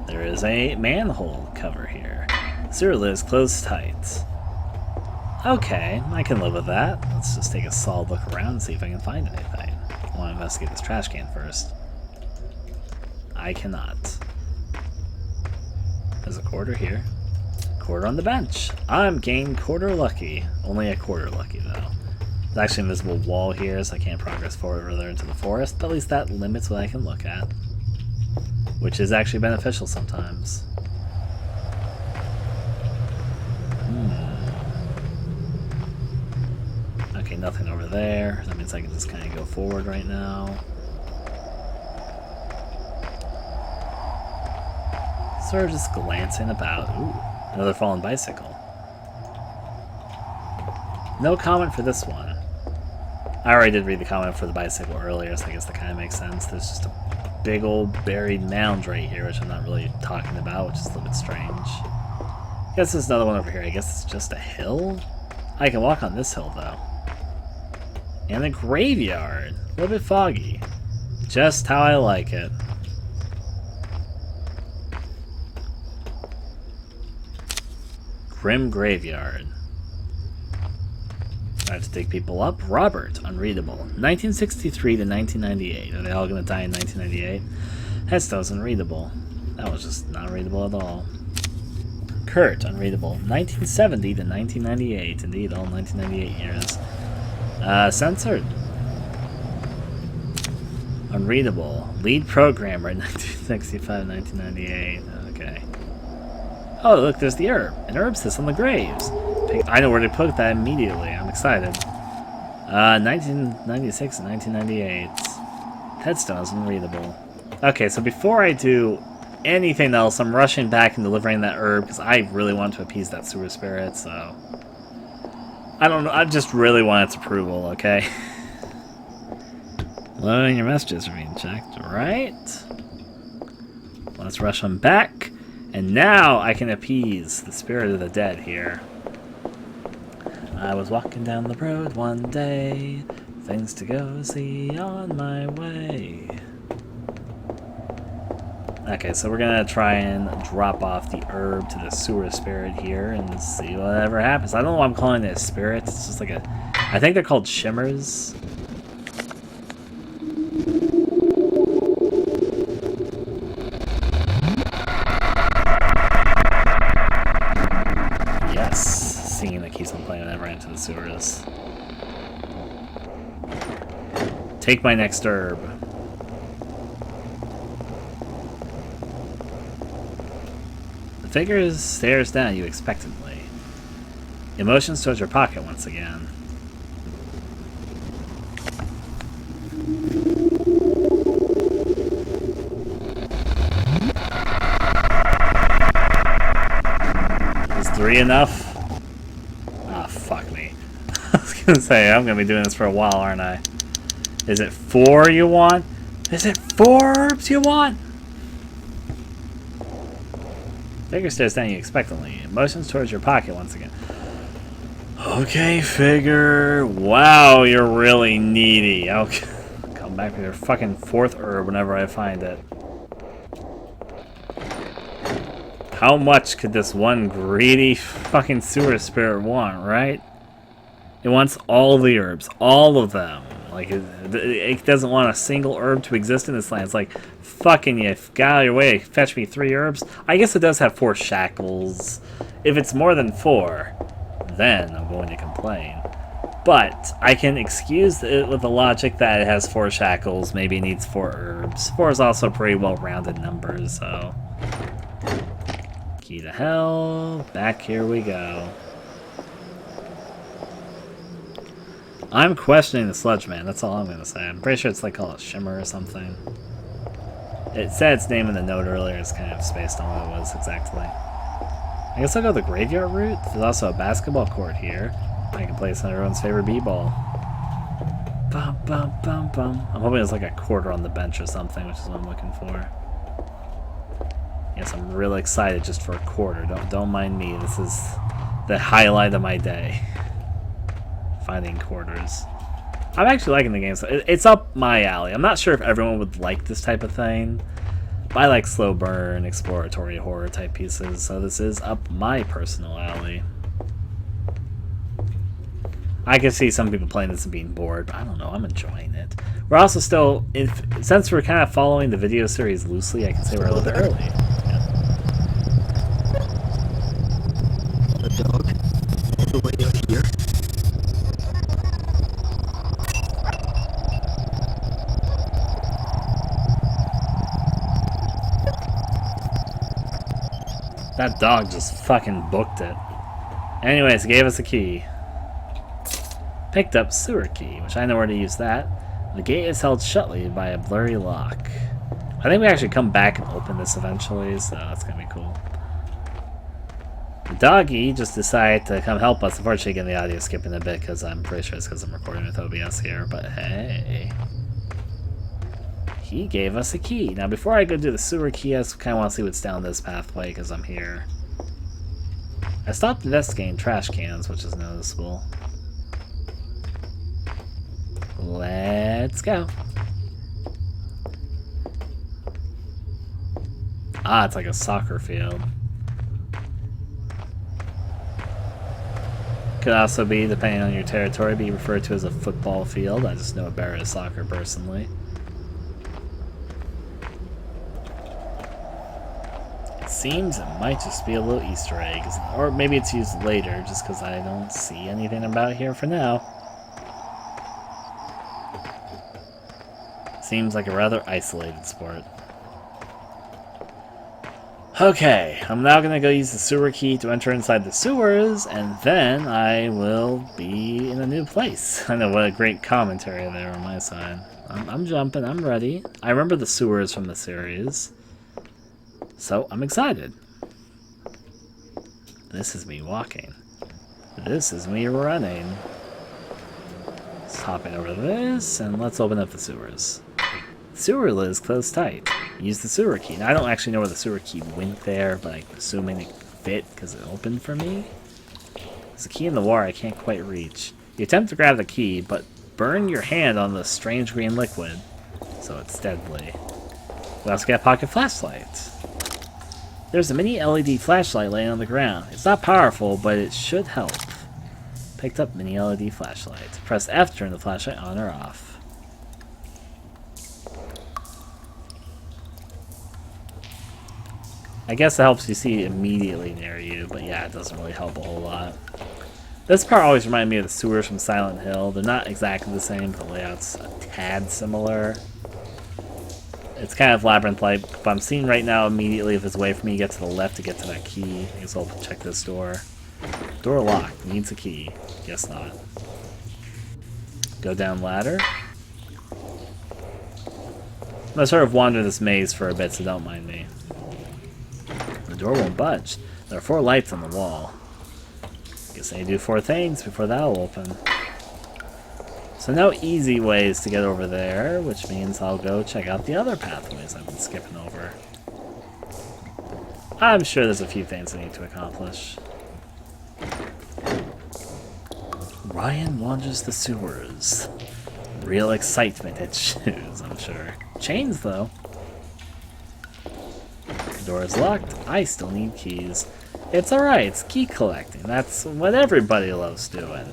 There is a manhole cover here. Sewer lid is closed tight. Okay, I can live with that. Let's just take a solid look around and see if I can find anything. I want to investigate this trash can first. I cannot. There's a quarter here. Quarter on the bench. I'm gained quarter lucky. Only a quarter lucky though. There's actually an invisible wall here, so I can't progress forward further into the forest, but at least that limits what I can look at. Which is actually beneficial sometimes. Okay, nothing over there. That means I can just kind of go forward right now. Sort of just glancing about. Ooh, another fallen bicycle. No comment for this one. I already did read the comment for the bicycle earlier, so I guess that kind of makes sense. There's just a big old buried mound right here, which I'm not really talking about, which is a little bit strange. I guess there's another one over here. I guess it's just a hill? I can walk on this hill, though. And a graveyard. A little bit foggy. Just how I like it. Grim Graveyard. I have to dig people up. Robert, unreadable. 1963 to 1998. Are they all going to die in 1998? Headstone's unreadable. That was just not readable at all. Kurt, unreadable. 1970 to 1998. Indeed, all 1998 years. Censored. Unreadable. Lead programmer, 1965 1998. Okay. Oh, look, there's the herb. An herb sits on the graves. I know where to put that immediately. I'm excited. 1996 and 1998. Headstone is unreadable. Okay, so before I do anything else, I'm rushing back and delivering that herb because I really want to appease that sewer spirit, so... I don't know, I just really want its approval, okay? Loading your messages are being checked, right? Let's rush on back. And now I can appease the spirit of the dead here. I was walking down the road one day, things to go see on my way. Okay, so we're gonna try and drop off the herb to the sewer spirit here and see whatever happens. I don't know why I'm calling it a spirit. It's just like a... I think they're called shimmers. Yes, scene that keeps on playing whenever I enter the sewers. Take my next herb. The figure stares down at you expectantly. Emotions towards your pocket once again. Is 3 enough? Ah, fuck me. I was gonna say, I'm gonna be doing this for a while, aren't I? Is it 4 you want? Is it 4 herbs you want? Figure stares down at you expectantly. Emotions towards your pocket once again. Okay, figure. Wow, you're really needy. Okay. Come back with your fucking 4th herb whenever I find it. How much could this one greedy fucking sewer spirit want, right? It wants all the herbs. All of them. Like, it doesn't want a single herb to exist in this land. It's like, fucking you, get out of your way, fetch me 3 herbs. I guess it does have 4 shackles. If it's more than 4, then I'm going to complain. But I can excuse it with the logic that it has 4 shackles, maybe it needs 4 herbs. 4 is also pretty well-rounded numbers, so... Key to hell, back here we go. I'm questioning the sludge man, that's all I'm gonna say. I'm pretty sure it's like called a shimmer or something. It said its name in the note earlier, it's kind of spaced on what it was exactly. I guess I'll go the graveyard route. There's also a basketball court here. I can play some of everyone's favorite b-ball. Bum, bum, bum, bum. I'm hoping there's like a quarter on the bench or something, which is what I'm looking for. Yes, I'm really excited just for a quarter. Don't mind me. This is the highlight of my day. Finding quarters. I'm actually liking the game. So it's up my alley. I'm not sure if everyone would like this type of thing. But I like slow burn, exploratory horror type pieces. So this is up my personal alley. I can see some people playing this and being bored, but I don't know. I'm enjoying it. We're also still, since we're kind of following the video series loosely, I can say we're a little bit early. The dog, all the way out here. That dog just fucking booked it. Anyways, it gave us a key. Picked up sewer key, which I know where to use that. The gate is held shutly by a blurry lock. I think we actually come back and open this eventually, so that's gonna be cool. The doggy just decided to come help us. Unfortunately, getting the audio skipping a bit because I'm pretty sure it's because I'm recording with OBS here, but hey. He gave us a key. Now, before I go do the sewer key, I just kind of want to see what's down this pathway because I'm here. I stopped investigating trash cans, which is noticeable. Let's go. Ah, it's like a soccer field. Could also be, depending on your territory, be referred to as a football field. I just know it better as soccer personally. It seems it might just be a little Easter egg, or maybe it's used later just because I don't see anything about it here for now. Seems like a rather isolated sport. Okay, I'm now going to go use the sewer key to enter inside the sewers, and then I will be in a new place. I know, what a great commentary there on my side. I'm jumping, I'm ready. I remember the sewers from the series, so I'm excited. This is me walking. This is me running. Let's hop in over this, and let's open up the sewers. Sewer lid is closed tight. Use the sewer key. Now, I don't actually know where the sewer key went there, but I'm assuming it fit because it opened for me. There's a key in the water I can't quite reach. You attempt to grab the key, but burn your hand on the strange green liquid, so it's deadly. We also get a pocket flashlight. There's a mini LED flashlight laying on the ground. It's not powerful, but it should help. Picked up mini LED flashlight. Press F to turn the flashlight on or off. I guess it helps you see immediately near you, but yeah, it doesn't really help a whole lot. This part always reminded me of the sewers from Silent Hill. They're not exactly the same, but the layout's a tad similar. It's kind of labyrinth-like, but I'm seeing right now immediately if it's away from me, get to the left to get to that key. I guess I'll check this door. Door locked. Needs a key. Guess not. Go down ladder. I'm gonna sort of wander this maze for a bit, so don't mind me. The door won't budge. There are 4 lights on the wall. Guess I need to do 4 things before that'll open. So no easy ways to get over there, which means I'll go check out the other pathways I've been skipping over. I'm sure there's a few things I need to accomplish. Ryan wanders the sewers. Real excitement it shows, I'm sure. Chains, though. The door is locked. I still need keys. It's alright, it's key collecting. That's what everybody loves doing.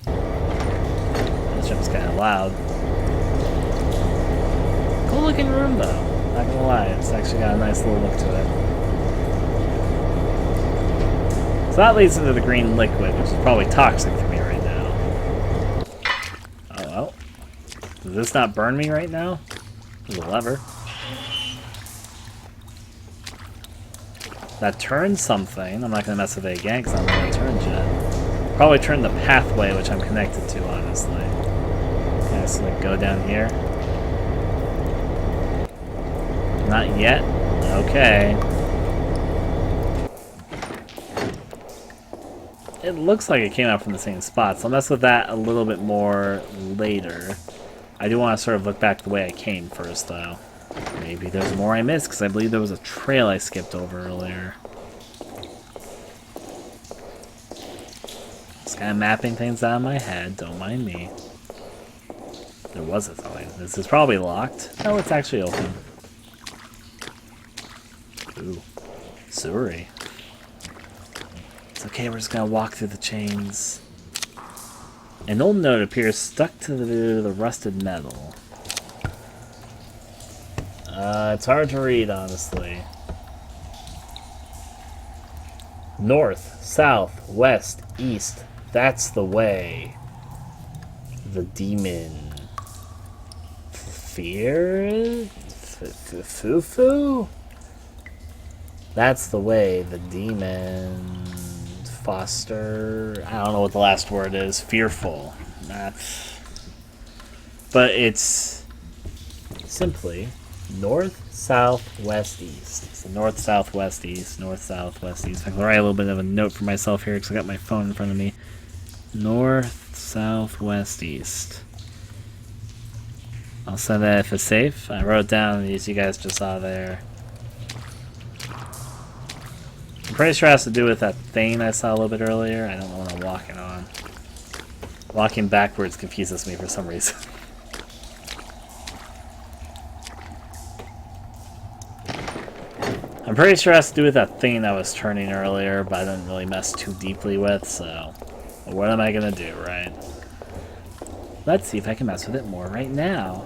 This ship's kind of loud. Cool looking room, though. Not gonna lie, it's actually got a nice little look to it. So that leads into the green liquid, which is probably toxic for me right now. Oh well. Does this not burn me right now? There's a lever. That turns something. I'm not going to mess with it again because I don't know what it turns yet. Probably turn the pathway which I'm connected to, honestly. Okay, so like go down here. Not yet. Okay. It looks like it came out from the same spot, so I'll mess with that a little bit more later. I do want to sort of look back the way I came first, though. Maybe there's more I missed, because I believe there was a trail I skipped over earlier. Just kind of mapping things out in my head, don't mind me. There was a sign. This is probably locked. No, it's actually open. Ooh. Sewery. It's okay, we're just gonna walk through the chains. An old note appears stuck to the rusted metal. It's hard to read, honestly. North, south, west, east. That's the way. The demon. Fear? Foo-foo? That's the way. The demon. Foster. I don't know what the last word is. Fearful. That's. But it's simply north, south, west, east. So north, south, west, east. North, south, west, east. I can write a little bit of a note for myself here because I got my phone in front of me. North, south, west, east. I'll send that if it's safe. I wrote down these you guys just saw there. I'm pretty sure it has to do with that thing I saw a little bit earlier. I don't know what I'm walking on. Walking backwards confuses me for some reason. I'm pretty sure it has to do with that thing I was turning earlier, but I didn't really mess too deeply with, so what am I gonna do, right? Let's see if I can mess with it more right now.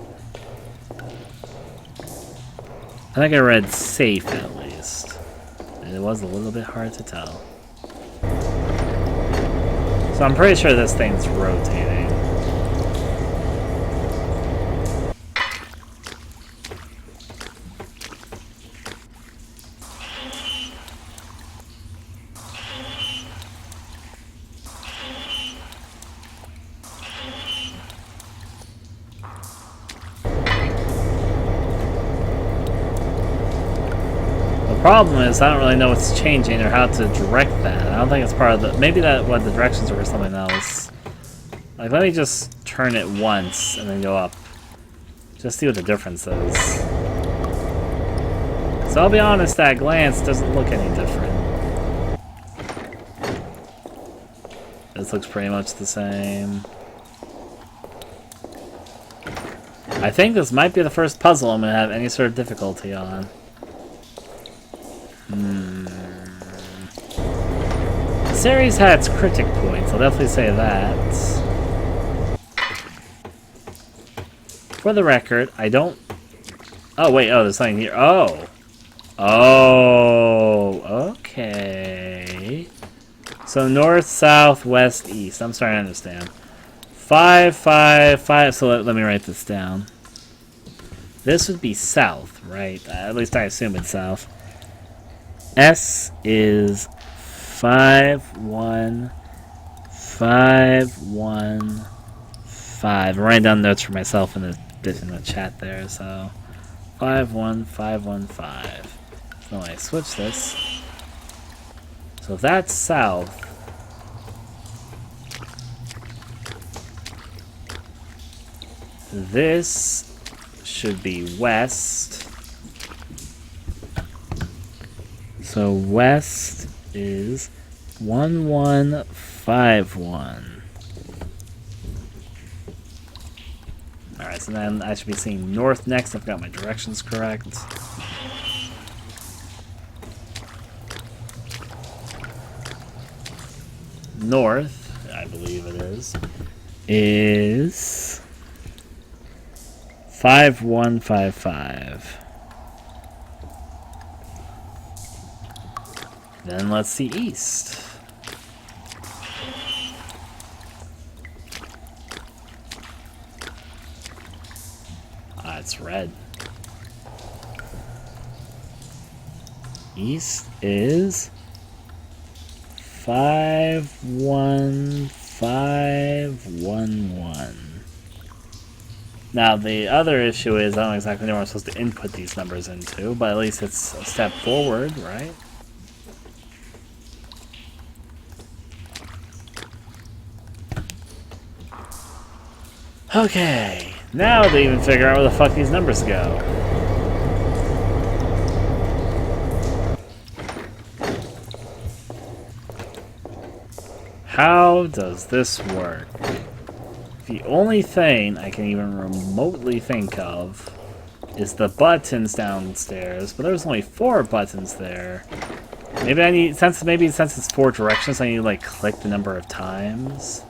I think I read safe at least. And it was a little bit hard to tell. So I'm pretty sure this thing's rotating. The problem is I don't really know what's changing or how to direct that. I don't think it's part of the... Maybe that what the directions are for something else. Like, let me just turn it once and then go up. Just see what the difference is. So I'll be honest, at a glance, it doesn't look any different. distance looks pretty much the same. I think this might be the first puzzle I'm going to have any sort of difficulty on. The series had its critic points, I'll definitely say that. For the record, I don't... Oh, wait, oh, there's something here. Oh! Oh, okay. So north, south, west, east. I'm starting to understand. 5, 5, 5. So let me write this down. This would be south, right? At least I assume it's south. S is 5, 1, 5, 1, 5. I'm writing down notes for myself in the chat there. So 5, 1, 5, 1, 5. So I switch this. So if that's south. This should be west. So west is 1, 1, 5, 1. Alright, so then I should be seeing north next if I've got my directions correct. North, I believe it is 5, 1, 5, 5. Then let's see east. It's red. East is 5, 1, 5, 1, 1. Now the other issue is I don't exactly know where I'm supposed to input these numbers into, but at least it's a step forward, right? Okay, now they even figure out where the fuck these numbers go. How does this work? The only thing I can even remotely think of is the buttons downstairs, but there's only 4 buttons there. Maybe I need, since it's 4 directions, I need to like click the number of times.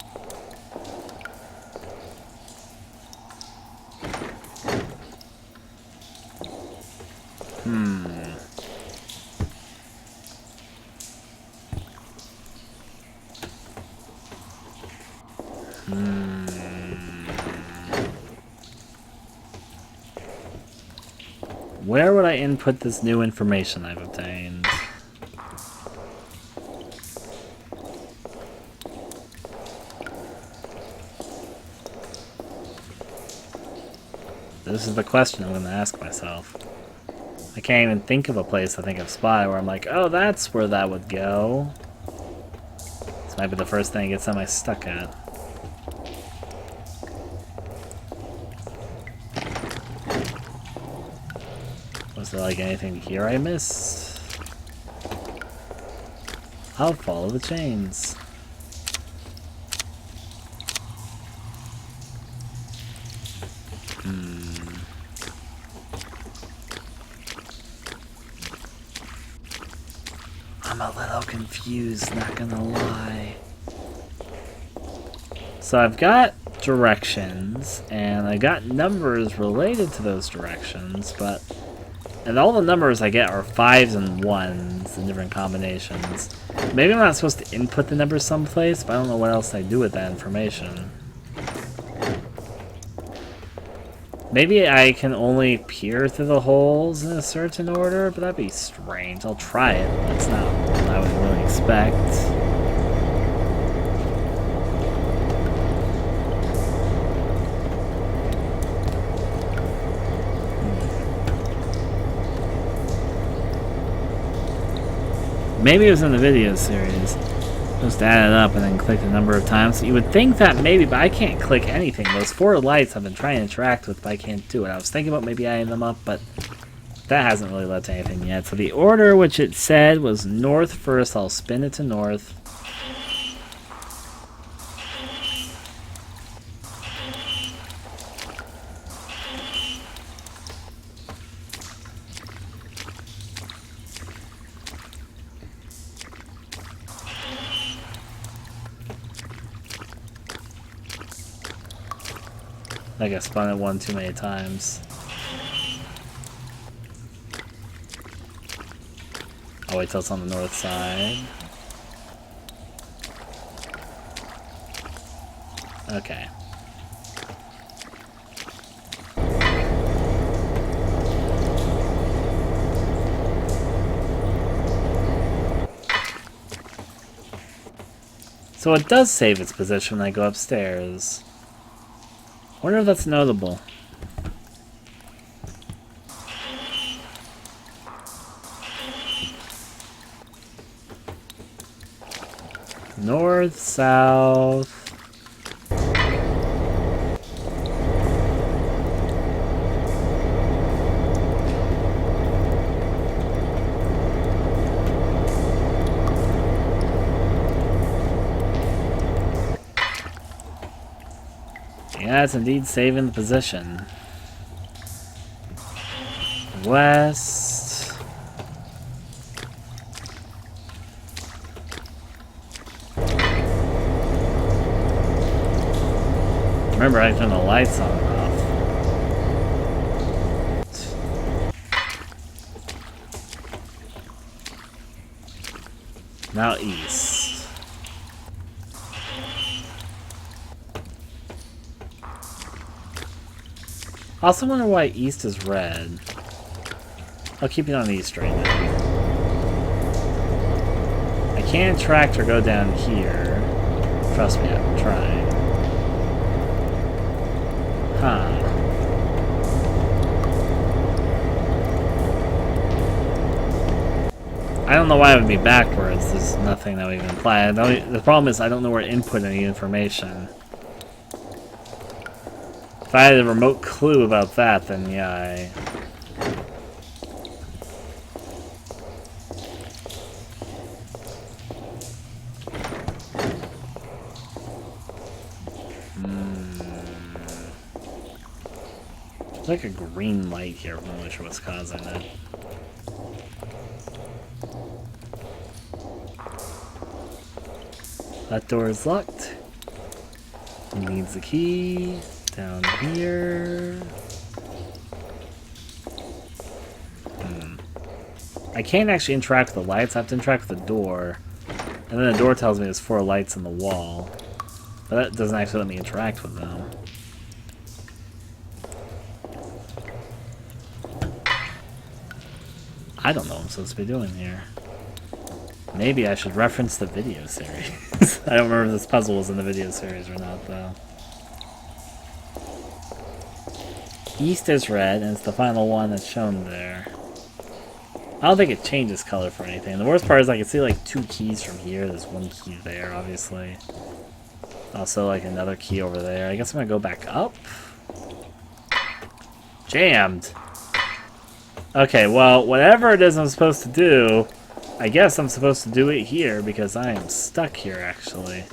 Where would I input this new information I've obtained? This is the question I'm going to ask myself. I can't even think of a place I think I've spotted where I'm like, oh, that's where that would go. This might be the first thing it gets semi stuck at. Was there like anything here I missed? I'll follow the chains. I'm a little confused, not gonna lie. So I've got directions, and I got numbers related to those directions, but... And all the numbers I get are 5s and 1s in different combinations. Maybe I'm not supposed to input the numbers someplace, but I don't know what else I do with that information. Maybe I can only peer through the holes in a certain order, but that'd be strange. I'll try it. That's not what I would really expect. Maybe it was in the video series. Just add it up and then click the number of times. You would think that maybe, but I can't click anything. Those 4 lights I've been trying to interact with, but I can't do it. I was thinking about maybe adding them up, but that hasn't really led to anything yet. So the order which it said was north first. I'll spin it to north. Like I spun it one too many times. I'll wait till it's on the north side. Okay. So it does save its position when I go upstairs. I wonder if that's notable. North, south. Yeah, it's indeed saving the position. West. Remember, I turned the lights on and off. Now east. I also wonder why east is red. I'll keep it on east right now. I can track or go down here. Trust me, I'm trying. Huh. I don't know why it would be backwards. There's nothing that would even apply. The problem is I don't know where to input any information. If I had a remote clue about that, then yeah, There's like a green light here. I'm not really sure what's causing it. That door is locked. Needs a key. Down here. I can't actually interact with the lights. I have to interact with the door. And then the door tells me there's 4 lights on the wall. But that doesn't actually let me interact with them. I don't know what I'm supposed to be doing here. Maybe I should reference the video series. I don't remember if this puzzle was in the video series or not, though. East is red, and it's the final one that's shown there. I don't think it changes color for anything. The worst part is I can see like 2 keys from here. There's 1 key there, obviously. Also like another key over there. I guess I'm gonna go back up. Jammed. Okay, well, whatever it is I'm supposed to do, I guess I'm supposed to do it here because I am stuck here, actually.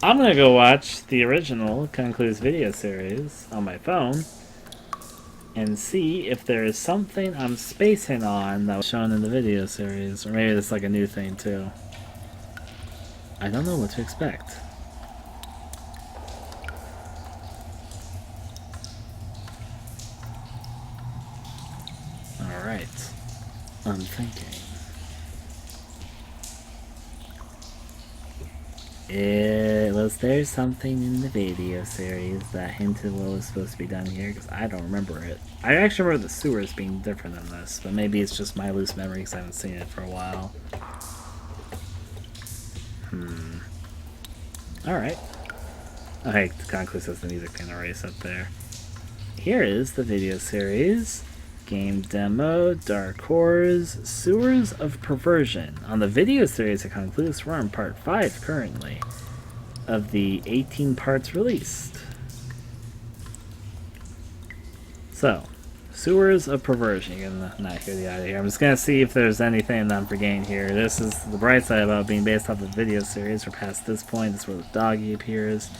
I'm gonna go watch the original Concluse video series on my phone and see if there is something I'm spacing on that was shown in the video series, or maybe it's like a new thing too. I don't know what to expect. Alright. I'm thinking. Was there something in the video series that hinted what was supposed to be done here? Because I don't remember it. I actually remember the sewers being different than this, but maybe it's just my loose memory because I haven't seen it for a while. Alright. Okay, Concluse has the music thing already set there. Here is the video series. Game demo, Dark Horrors, Sewers of Perversion. On the video series of Concluse, we're on part 5 currently of the 18 parts released. So, Sewers of Perversion. You're gonna not hear the audio here. I'm just gonna see if there's anything that I'm forgetting here. This is the bright side about being based off the video series. We're past this point. This is where the doggy appears.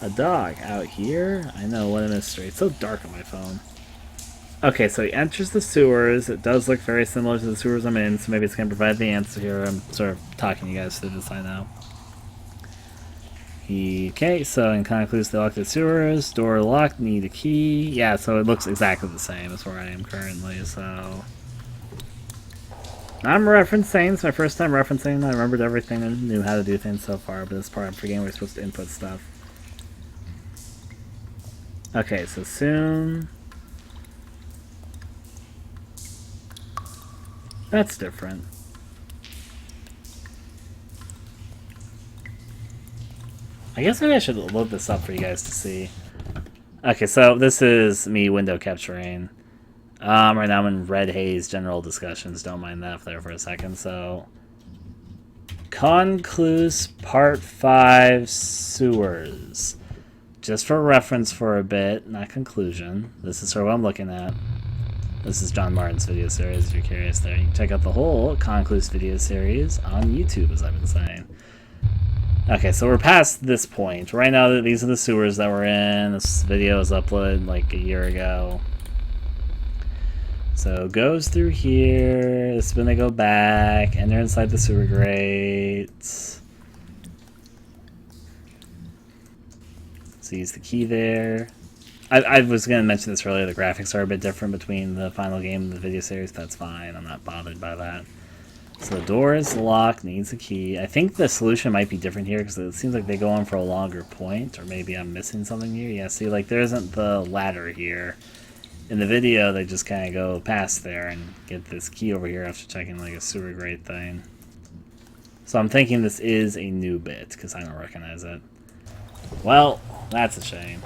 A dog out here? I know, what a mystery. It's so dark on my phone. Okay, so he enters the sewers. It does look very similar to the sewers I'm in, so maybe it's going to provide the answer here. I'm sort of talking you guys through this, I know. Okay, so in Concluse, they locked the sewers. Door locked, need a key. Yeah, so it looks exactly the same as where I am currently, so... I'm referencing, it's my first time referencing. I remembered everything and knew how to do things so far, but this part I'm forgetting we're supposed to input stuff. Okay, so soon... That's different. I guess maybe I should load this up for you guys to see. Okay, so this is me window capturing. Right now I'm in red haze general discussions. Don't mind that there for a second. So, Concluse Part 5 Sewers. Just for reference for a bit, not conclusion. This is sort of what I'm looking at. This is John Martin's video series, if you're curious there. You can check out the whole Concluse video series on YouTube, as I've been saying. Okay, so we're past this point. Right now, these are the sewers that we're in. This video was uploaded like a year ago. So, goes through here. This is when they go back. Enter inside the sewer grates. So, use the key there. I was going to mention this earlier. The graphics are a bit different between the final game and the video series. That's fine. I'm not bothered by that. So the door is locked, needs a key. I think the solution might be different here because it seems like they go on for a longer point, or maybe I'm missing something here. Yeah, see, like there isn't the ladder here. In the video, they just kind of go past there and get this key over here after checking like a sewer grate thing. So I'm thinking this is a new bit because I don't recognize it. Well, that's a shame.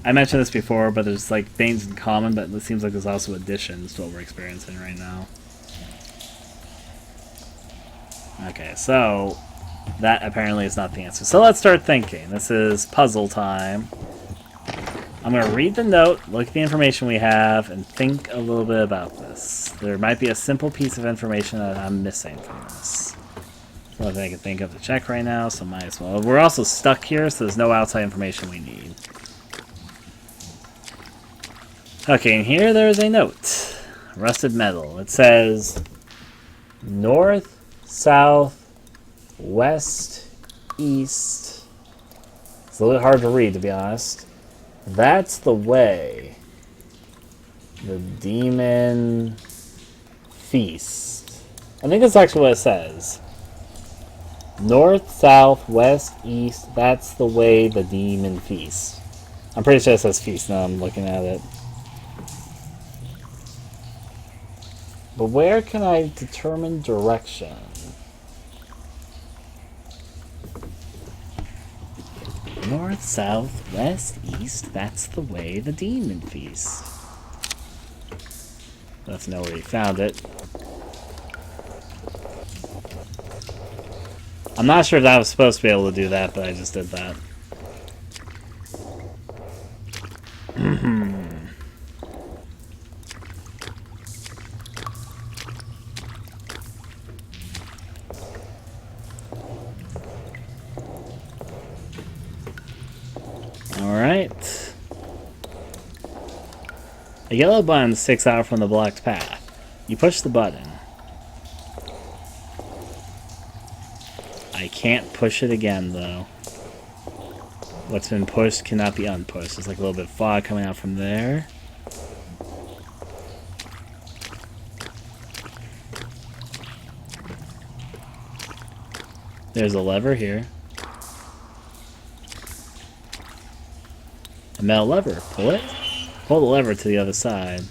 I mentioned this before, but there's like things in common, but it seems like there's also additions to what we're experiencing right now. Okay, so that apparently is not the answer. So let's start thinking. This is puzzle time. I'm going to read the note, look at the information we have, and think a little bit about this. There might be a simple piece of information that I'm missing from this. Nothing I can think of to check right now, so might as well. We're also stuck here, so there's no outside information we need. Okay, and here there's a note. Rusted metal. It says north, south, west, east. It's a little bit hard to read, to be honest. That's the way the demon feast. I think that's actually what it says. North, south, west, east. That's the way the demon feast. I'm pretty sure it says feast now I'm looking at it. But where can I determine direction? North, south, west, east. That's the way the demon feasts. Let's know where he found it. I'm not sure if I was supposed to be able to do that, but I just did that. Alright. A yellow button sticks out from the blocked path. You push the button. I can't push it again, though. What's been pushed cannot be unpushed. There's like a little bit of fog coming out from there. There's a lever here. A metal lever. Pull it. Pull the lever to the other side.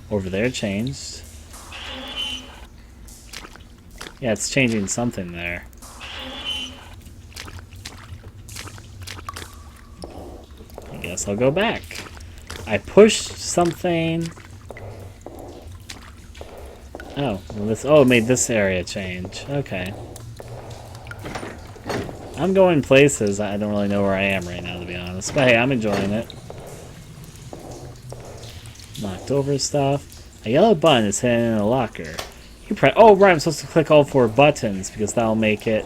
Over there changed. Yeah, it's changing something there. I guess I'll go back. I pushed something. Oh, well this. Oh, it made this area change. Okay. I'm going places. I don't really know where I am right now, to be honest. But hey, I'm enjoying it. Knocked over stuff. A yellow button is hidden in a locker. You press. Oh, right. I'm supposed to click all 4 buttons because that'll make it.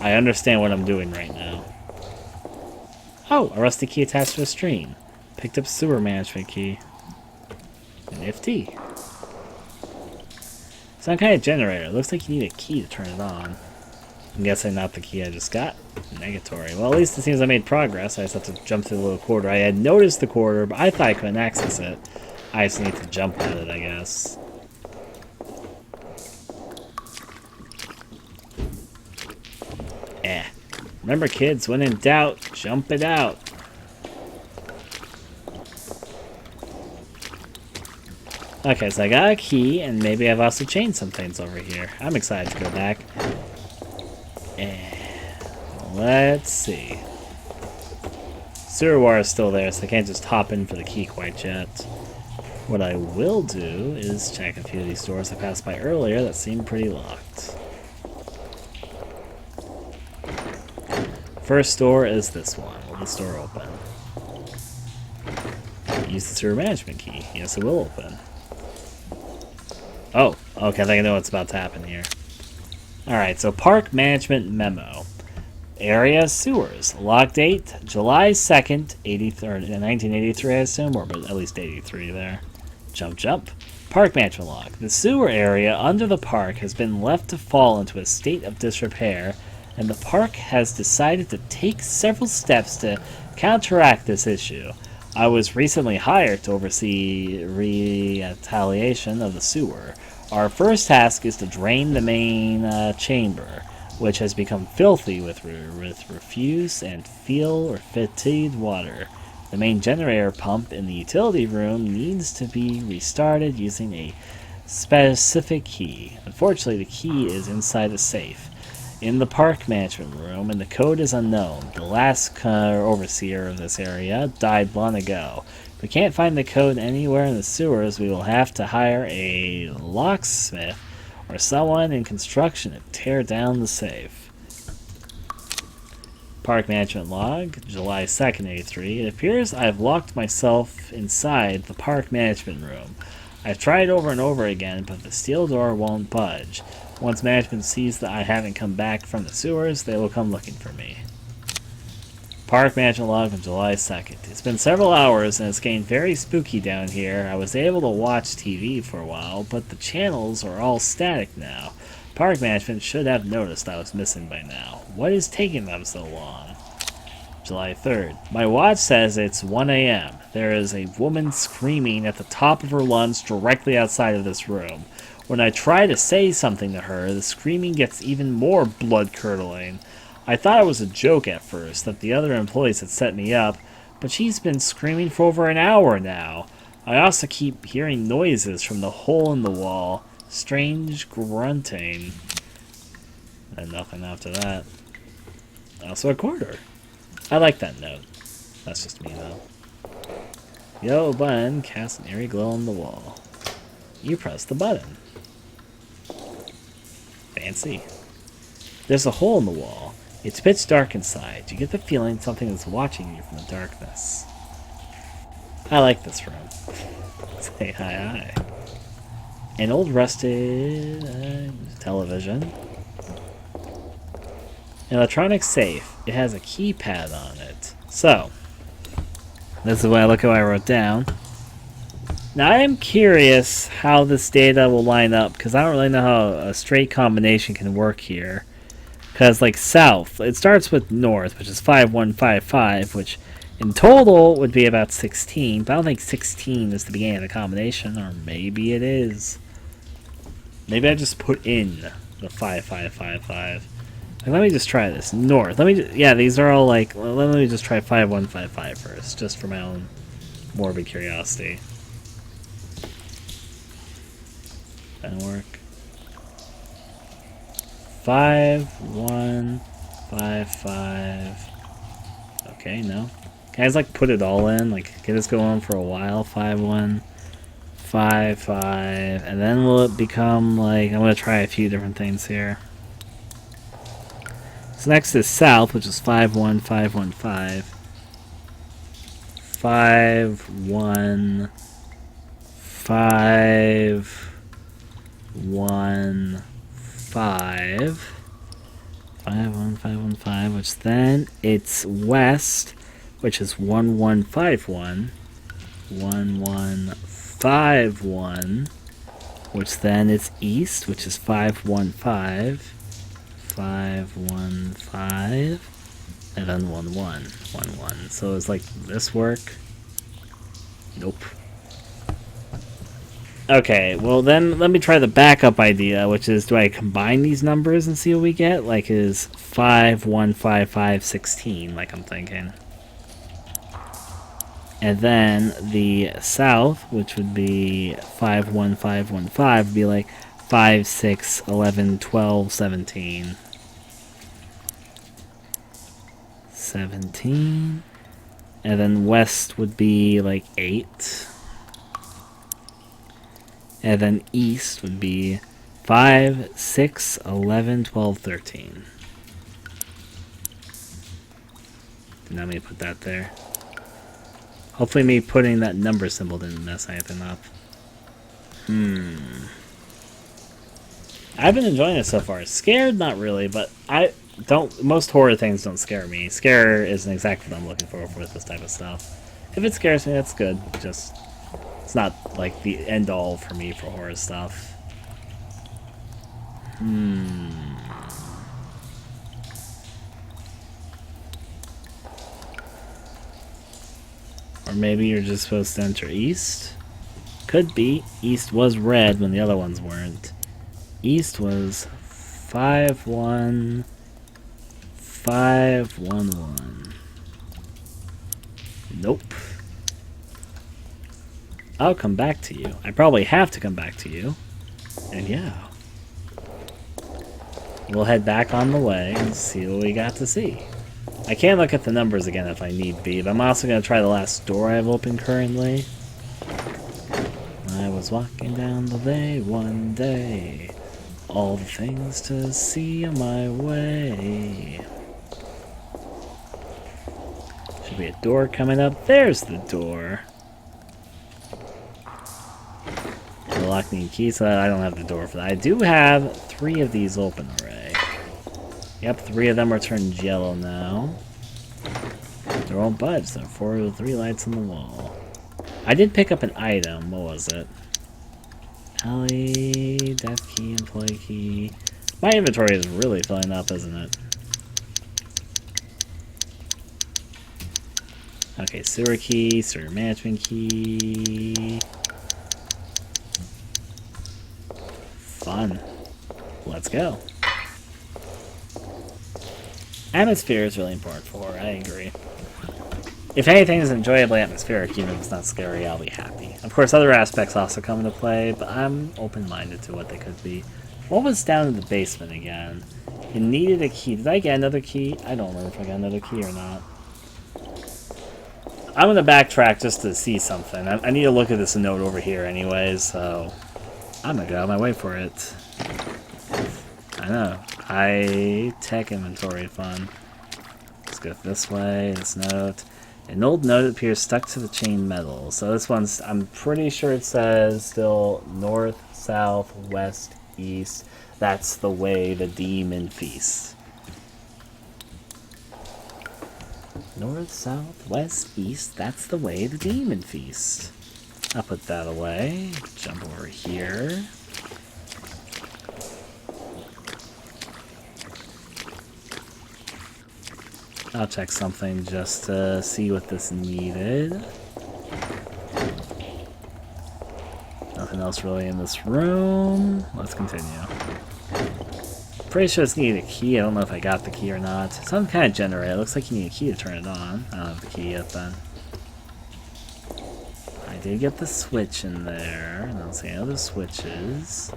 I understand what I'm doing right now. Oh, a rusty key attached to a string. Picked up sewer management key. An FT. Some kind of generator. Looks like you need a key to turn it on. I'm guessing not the key I just got. Negatory. Well, at least it seems I made progress. I just have to jump through the little corridor. I had noticed the corridor, but I thought I couldn't access it. I just need to jump at it, I guess. Remember, kids, when in doubt, jump it out. Okay, so I got a key, and maybe I've also changed some things over here. I'm excited to go back. And let's see. Sewer wire is still there, so I can't just hop in for the key quite yet. What I will do is check a few of these doors I passed by earlier that seem pretty locked. First door is this one. Will this door open? Use the sewer management key. Yes, it will open. Oh, okay, I think I know what's about to happen here. Alright, so park management memo. Area sewers. Log date, July 2nd, 1983, I assume, or but at least 83 there. Jump, jump. Park management log. The sewer area under the park has been left to fall into a state of disrepair, and the park has decided to take several steps to counteract this issue. I was recently hired to oversee retaliation of the sewer. Our first task is to drain the main chamber, which has become filthy with refuse and fuel or fatigued water. The main generator pump in the utility room needs to be restarted using a specific key. Unfortunately, the key is inside a safe in the park management room, and the code is unknown. The last overseer of this area died long ago. If we can't find the code anywhere in the sewers, we will have to hire a locksmith or someone in construction to tear down the safe. Park management log, July 2nd, 83. It appears I've locked myself inside the park management room. I've tried over and over again, but the steel door won't budge. Once management sees that I haven't come back from the sewers, they will come looking for me. Park management log on July 2nd. It's been several hours and it's getting very spooky down here. I was able to watch TV for a while, but the channels are all static now. Park management should have noticed I was missing by now. What is taking them so long? July 3rd. My watch says it's 1 a.m. There is a woman screaming at the top of her lungs directly outside of this room. When I try to say something to her, the screaming gets even more blood-curdling. I thought it was a joke at first, that the other employees had set me up, but she's been screaming for over an hour now. I also keep hearing noises from the hole in the wall. Strange grunting. And nothing after that. Also a quarter. I like that note. That's just me, though. Yellow button casts an eerie glow on the wall. You press the button. Fancy. There's a hole in the wall. It's pitch dark inside. You get the feeling something is watching you from the darkness. I like this room. Say hi hi. An old rusted television. An electronic safe. It has a keypad on it. So, this is what I look at what I wrote down. Now I am curious how this data will line up, because I don't really know how a straight combination can work here. Because like south, it starts with north, which is 5155, which in total would be about 16, but I don't think 16 is the beginning of the combination, or maybe it is. Maybe I just put in the 5555. Like, let me just try this. North. Yeah, these are all like, let me just try 5155 first, just for my own morbid curiosity. That'll work. 5155. Okay, no. Can I just like put it all in? Like, can this go on for a while? 5155, and then will it become like, I'm gonna try a few different things here. So next is south, which is 51515. 51515. 51515, which then it's west, which is 1151. 1151, which then it's east, which is 515. 5, 1, 5. And then 1, 1, 1, 1. So it's like this work? Nope. Okay, well then let me try the backup idea, which is do I combine these numbers and see what we get? Like is 5, 1, 5, 5, 16, like I'm thinking. And then the south, which would be 5, 1, 5, 1, 5, would be like 5, 6, 11, 12, 17. 17. And then west would be like 8. And then east would be 5, 6, 11, 12, 13. Did not mean to put that there. Hopefully me putting that number symbol didn't mess anything up. I've been enjoying it so far. Scared? Not really, but most horror things don't scare me. Scare isn't exactly what I'm looking for with this type of stuff. If it scares me, that's good. Just it's not like the end all for me for horror stuff. Or maybe you're just supposed to enter east? Could be. East was red when the other ones weren't. East was 5, 1, 5, 1, 1. Nope. I'll come back to you. I probably have to come back to you. And yeah. We'll head back on the way and see what we got to see. I can look at the numbers again if I need be, but I'm also going to try the last door I have open currently. I was walking down the way one day. All the things to see on my way. Should be a door coming up. There's the door. The lock need key, so I don't have the door for that. I do have 3 of these open already. Yep, 3 of them are turned yellow now. They won't budge. There are 4 of the 3 lights on the wall. I did pick up an item. What was it? Alley, death key, employee key. My inventory is really filling up, isn't it? Okay, sewer key, sewer management key. Fun. Let's go. Atmosphere is really important for horror, I agree. If anything is enjoyably atmospheric, even if it's not scary, I'll be happy. Of course, other aspects also come into play, but I'm open-minded to what they could be. What was down in the basement again? It needed a key. Did I get another key? I don't remember if I got another key or not. I'm going to backtrack just to see something. I need to look at this note over here anyways, so I'm going to go out of my way for it. I know. High-tech inventory fun. Let's go this way, this note. An old note appears stuck to the chain metal. So this one's, I'm pretty sure it says still north, south, west, east. That's the way the demon feasts. North, south, west, east. That's the way the demon feasts. I'll put that away. Jump over here. I'll check something just to see what this needed. Nothing else really in this room. Let's continue. Pretty sure this needed a key. I don't know if I got the key or not. Some kind of generator. It looks like you need a key to turn it on. I don't have the key yet then. I did get the switch in there. I don't see any other switches.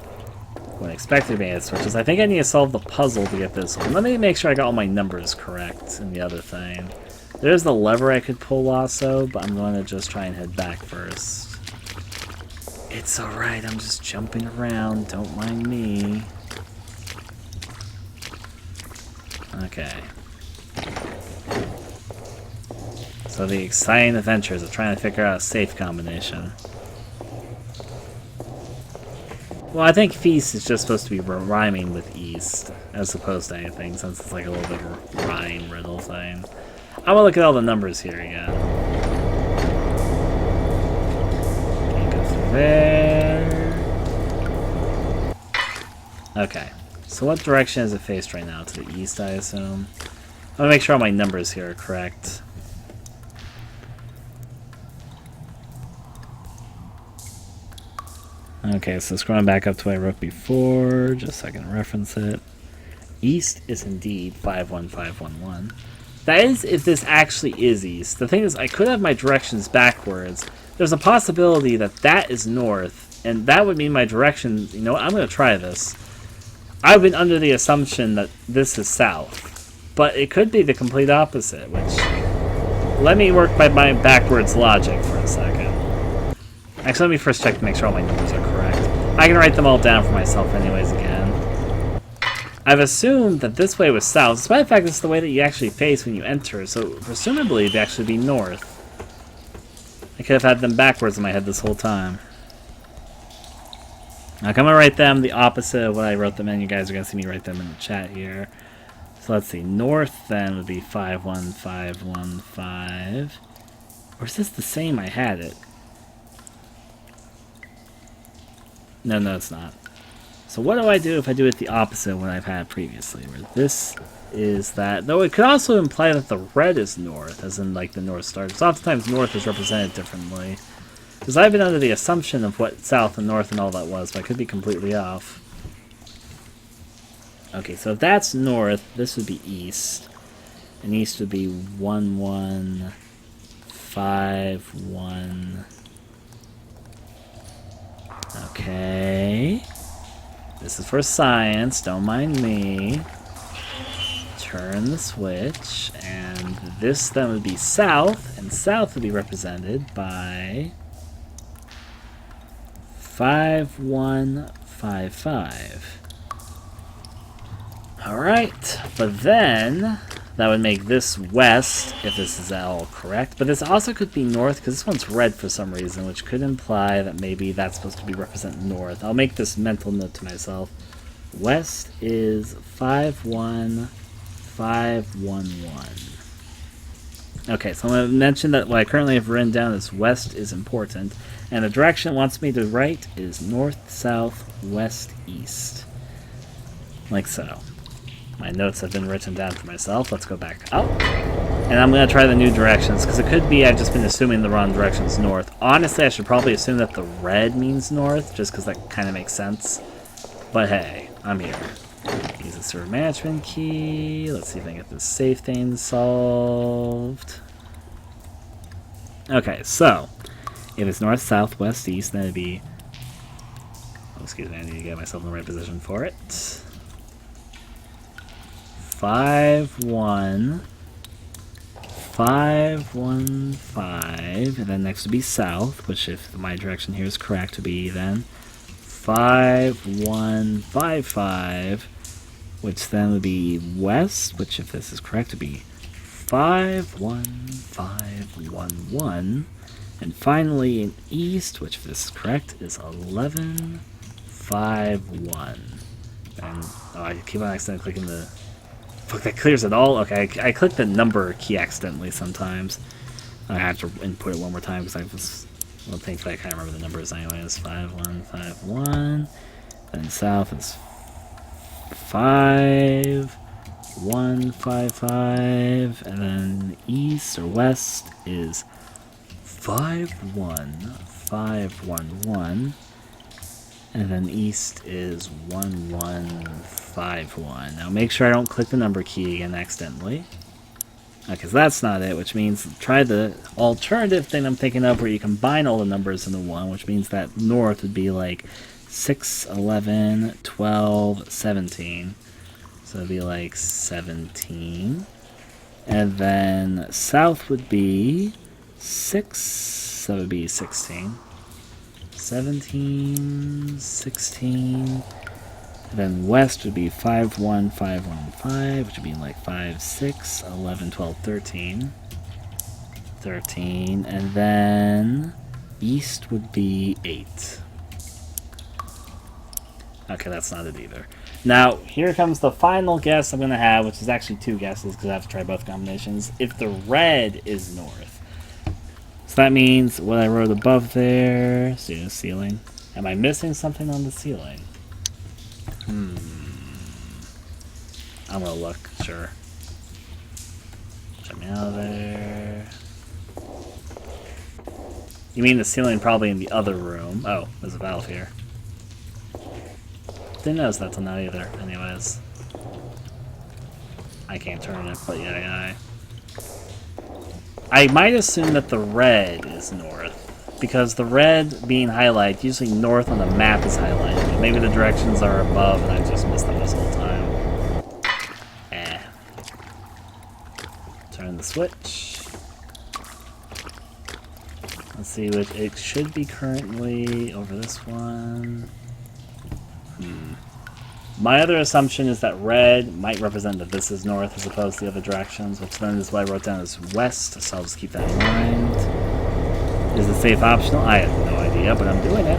What I expected to be any switches. I think I need to solve the puzzle to get this one. Let me make sure I got all my numbers correct in the other thing. There's the lever I could pull also, but I'm going to just try and head back first. It's alright, I'm just jumping around. Don't mind me. Okay. So the exciting adventures of trying to figure out a safe combination. Well, I think feast is just supposed to be rhyming with east, as opposed to anything, since it's like a little bit of a rhyme riddle thing. I'm gonna look at all the numbers here again. Okay, go through there. Okay. So what direction is it faced right now? To the east, I assume. I want to make sure all my numbers here are correct. Okay, so scrolling back up to what I wrote before, just so I can reference it. East is indeed 51511. That is if this actually is east. The thing is, I could have my directions backwards. There's a possibility that that is north, and that would mean my direction... You know what? I'm going to try this. I've been under the assumption that this is south, but it could be the complete opposite, which... Let me work by my backwards logic for a second. Actually, let me first check to make sure all my numbers are correct. I can write them all down for myself anyways again. I've assumed that this way was south, despite the fact this is the way that you actually face when you enter, so presumably it'd actually be north. I could have had them backwards in my head this whole time. Now, I'm going to write them the opposite of what I wrote them in. You guys are going to see me write them in the chat here. So let's see. North then would be 51515. Or is this the same I had it? No, it's not. So what do I do if I do it the opposite of what I've had previously? Where this is that... Though it could also imply that the red is north, as in like the North Star. Because oftentimes north is represented differently. Because I've been under the assumption of what south and north and all that was, but I could be completely off. Okay, so if that's north, this would be east. And east would be 1151... Okay. This is for science, don't mind me. Turn the switch, and this then would be south, and south would be represented by 5155. Alright, but then that would make this west, if this is all correct. But this also could be north, because this one's red for some reason, which could imply that maybe that's supposed to be represent north. I'll make this mental note to myself. West is 51511. Okay, so I'm going to mention that what I currently have written down is west is important, and the direction it wants me to write is north, south, west, east. Like so. My notes have been written down for myself. Let's go back up. And I'm going to try the new directions, because it could be I've just been assuming the wrong direction's north. Honestly, I should probably assume that the red means north, just because that kind of makes sense. But hey, I'm here. Use the server management key. Let's see if I can get this safe thing solved. Okay, so if it's north, south, west, east, then it'd be... Oh, excuse me, I need to get myself in the right position for it. 51515, and then next would be south, which if my direction here is correct would be then 5155, which then would be west, which if this is correct would be 51511, and finally in east, which if this is correct is 1151. And oh, I keep on accidentally clicking the... Fuck, that clears it all? Okay, I clicked the number key accidentally sometimes. I have to input it one more time because I was... Well, thankfully I can't remember the numbers anyway. It's 5151. Then south is 5155. And then east or west is 51511. And then east is 1151. Now make sure I don't click the number key again accidentally. Because that's not it, which means try the alternative thing I'm thinking of where you combine all the numbers into one, which means that north would be like 6, 11, 12, 17. So it'd be like 17. And then south would be 6, so it would be 16. 17, 16, and then west would be 51515, which would be like 5, 6, 11, 12, 13, 13, and then east would be 8. Okay, that's not it either. Now, here comes the final guess I'm going to have, which is actually 2 guesses because I have to try both combinations. If the red is north. So that means what I wrote above there, see the ceiling. Am I missing something on the ceiling? I'm gonna look, sure. Check me out of there. You mean the ceiling probably in the other room? Oh, there's a valve here. Didn't notice that till now either, anyways. I can't turn it, but yeah. I might assume that the red is north, because the red being highlighted, usually north on the map is highlighted. Maybe the directions are above and I just missed them this whole time. Turn the switch. Let's see which it should be currently over this one. My other assumption is that red might represent that this is north as opposed to the other directions, which then is what I wrote down as west, so I'll just keep that in mind. Is the safe optional? I have no idea, but I'm doing it.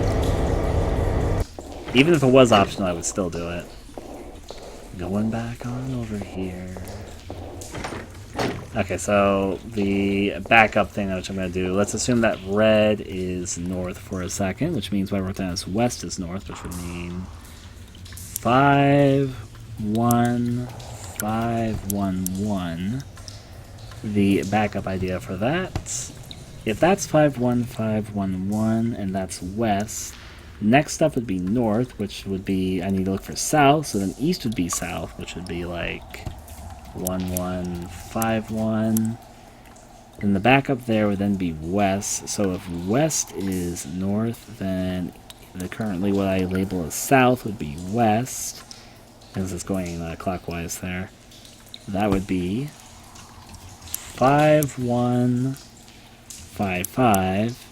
Even if it was optional, I would still do it. Going back on over here. Okay, so the backup thing which I'm going to do, let's assume that red is north for a second, which means what I wrote down as west is north, which would mean 5, 1, 5, 1, 1. The backup idea for that. If that's 5, 1, 5, 1, 1, and that's west, next up would be north, which would be, I need to look for south, so then east would be south, which would be like 1, 1, 5, 1. And the backup there would then be west, so if west is north, then currently what I label as south would be west, as it's going clockwise there. That would be 5, 1, 5, 5.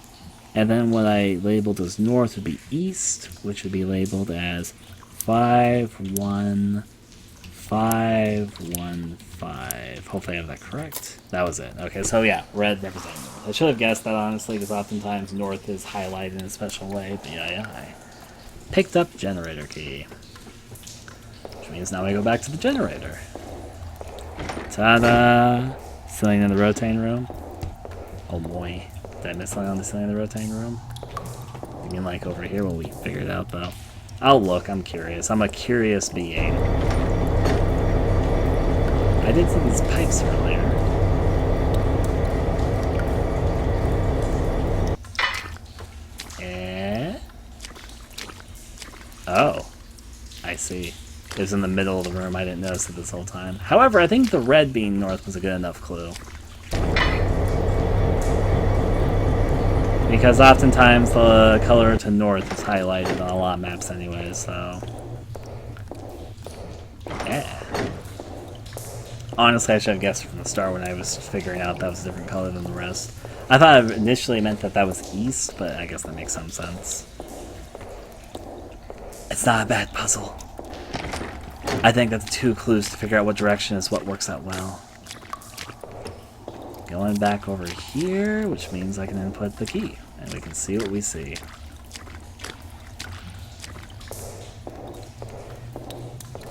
And then what I labeled as north would be east, which would be labeled as 5, 1, 5, 1, 5. Hopefully I have that correct. That was it. Okay, so yeah, red representing north. I should have guessed that, honestly, because oftentimes north is highlighted in a special way. But yeah, I picked up generator key. Which means now we go back to the generator. Ta-da! Ceiling in the rotating room. Oh boy. Did I miss something on the ceiling in the rotating room? You mean like over here? Well, we figured it out, though. I'll look. I'm curious. I'm a curious being. I did see these pipes earlier. Oh, I see. It was in the middle of the room. I didn't notice it this whole time. However, I think the red being north was a good enough clue. Because oftentimes the color to north is highlighted on a lot of maps anyway, so... yeah. Honestly, I should have guessed from the start when I was figuring out that was a different color than the rest. I thought it initially meant that that was east, but I guess that makes some sense. It's not a bad puzzle. I think that the 2 clues to figure out what direction is what works out well. Going back over here, which means I can input the key, and we can see what we see.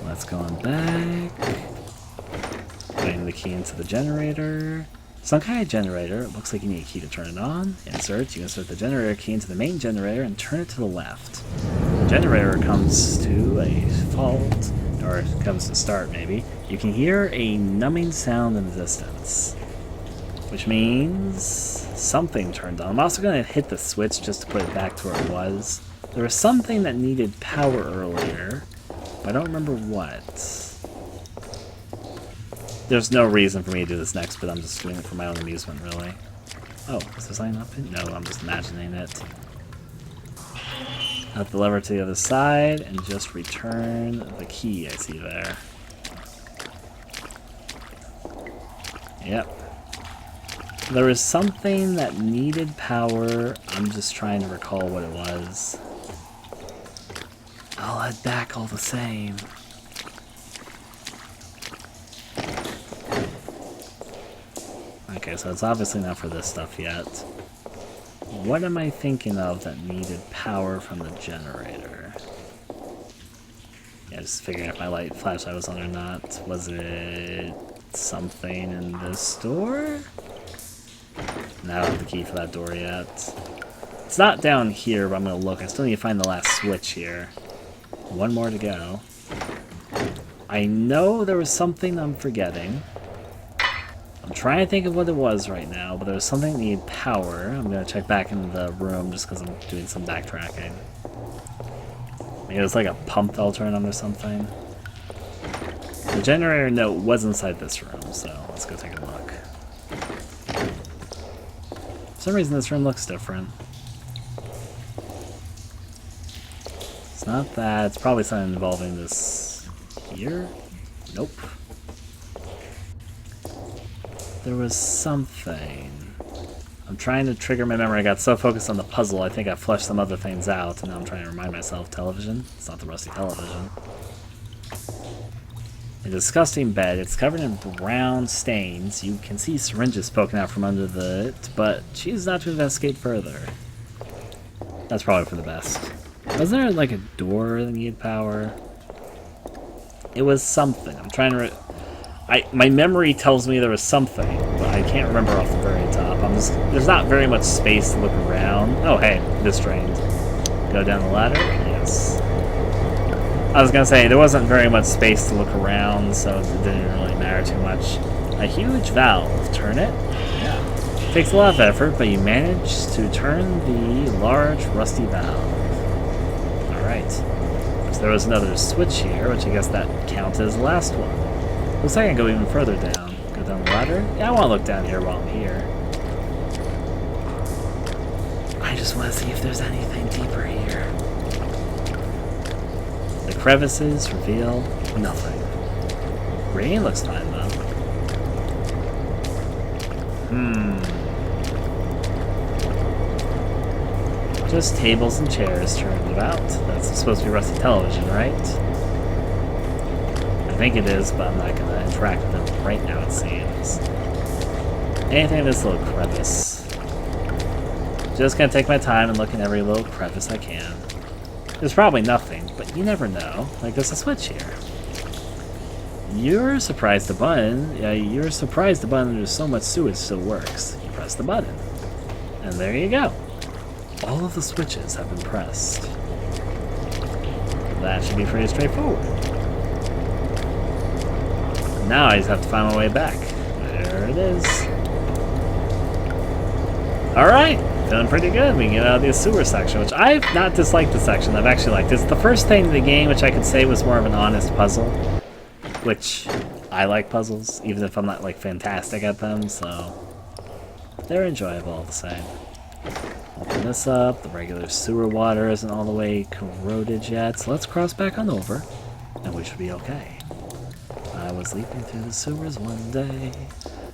Let's go on back. Putting the key into the generator. Some kind of generator. It looks like you need a key to turn it on. Insert. You insert the generator key into the main generator and turn it to the left. The generator comes to a fault, or it comes to start maybe. You can hear a numbing sound in the distance, which means something turned on. I'm also going to hit the switch just to put it back to where it was. There was something that needed power earlier, but I don't remember what. There's no reason for me to do this next, but I'm just doing it for my own amusement, really. Oh, is there something up here? No, I'm just imagining it. Out the lever to the other side, and just return the key I see there. Yep. There was something that needed power. I'm just trying to recall what it was. I'll head back all the same. Okay, so it's obviously not for this stuff yet. What am I thinking of that needed power from the generator? Yeah, just figuring if my flashlight was on or not. Was it something in this door? No, I don't have the key for that door yet. It's not down here, but I'm going to look. I still need to find the last switch here. One more to go. I know there was something I'm forgetting. I'm trying to think of what it was right now, but there was something that needed power. I'm going to check back in the room just because I'm doing some backtracking. Maybe it was like a pump that'll turn on or something. The generator note was inside this room, so let's go take a look. For some reason this room looks different. It's not that. It's probably something involving this here. Nope. There was something. I'm trying to trigger my memory. I got so focused on the puzzle, I think I flushed some other things out, and now I'm trying to remind myself. Television? It's not the rusty television. A disgusting bed. It's covered in brown stains. You can see syringes poking out from under it, but choose not to investigate further. That's probably for the best. Wasn't there like a door that needed power? It was something. I'm trying to... my memory tells me there was something, but I can't remember off the very top. There's not very much space to look around. Oh, hey, this drained. Go down the ladder? Yes. I was gonna say, there wasn't very much space to look around, so it didn't really matter too much. A huge valve. Turn it? Yeah. Takes a lot of effort, but you managed to turn the large, rusty valve. Alright. So there was another switch here, which I guess that counts as the last one. Looks like I can go even further down. Go down the ladder? Yeah, I want to look down here while I'm here. I just want to see if there's anything deeper here. The crevices reveal nothing. Rain looks fine, though. Just tables and chairs turned about. That's supposed to be rusty television, right? I think it is, but I'm not going to interact with them right now, it seems. Anything in this little crevice. Just going to take my time and look in every little crevice I can. There's probably nothing, but you never know. Like, there's a switch here. You're surprised the button. Yeah, you're surprised the button there's so much sewage still works. You press the button. And there you go. All of the switches have been pressed. That should be pretty straightforward. Now I just have to find my way back. There it is. Alright, feeling pretty good. We can get out of the sewer section, which I've not disliked the section. I've actually liked it. It's the first thing in the game which I could say was more of an honest puzzle. Which, I like puzzles, even if I'm not, like, fantastic at them, so... they're enjoyable all the same. Open this up. The regular sewer water isn't all the way corroded yet, so let's cross back on over, and we should be okay. I was leaping through the sewers one day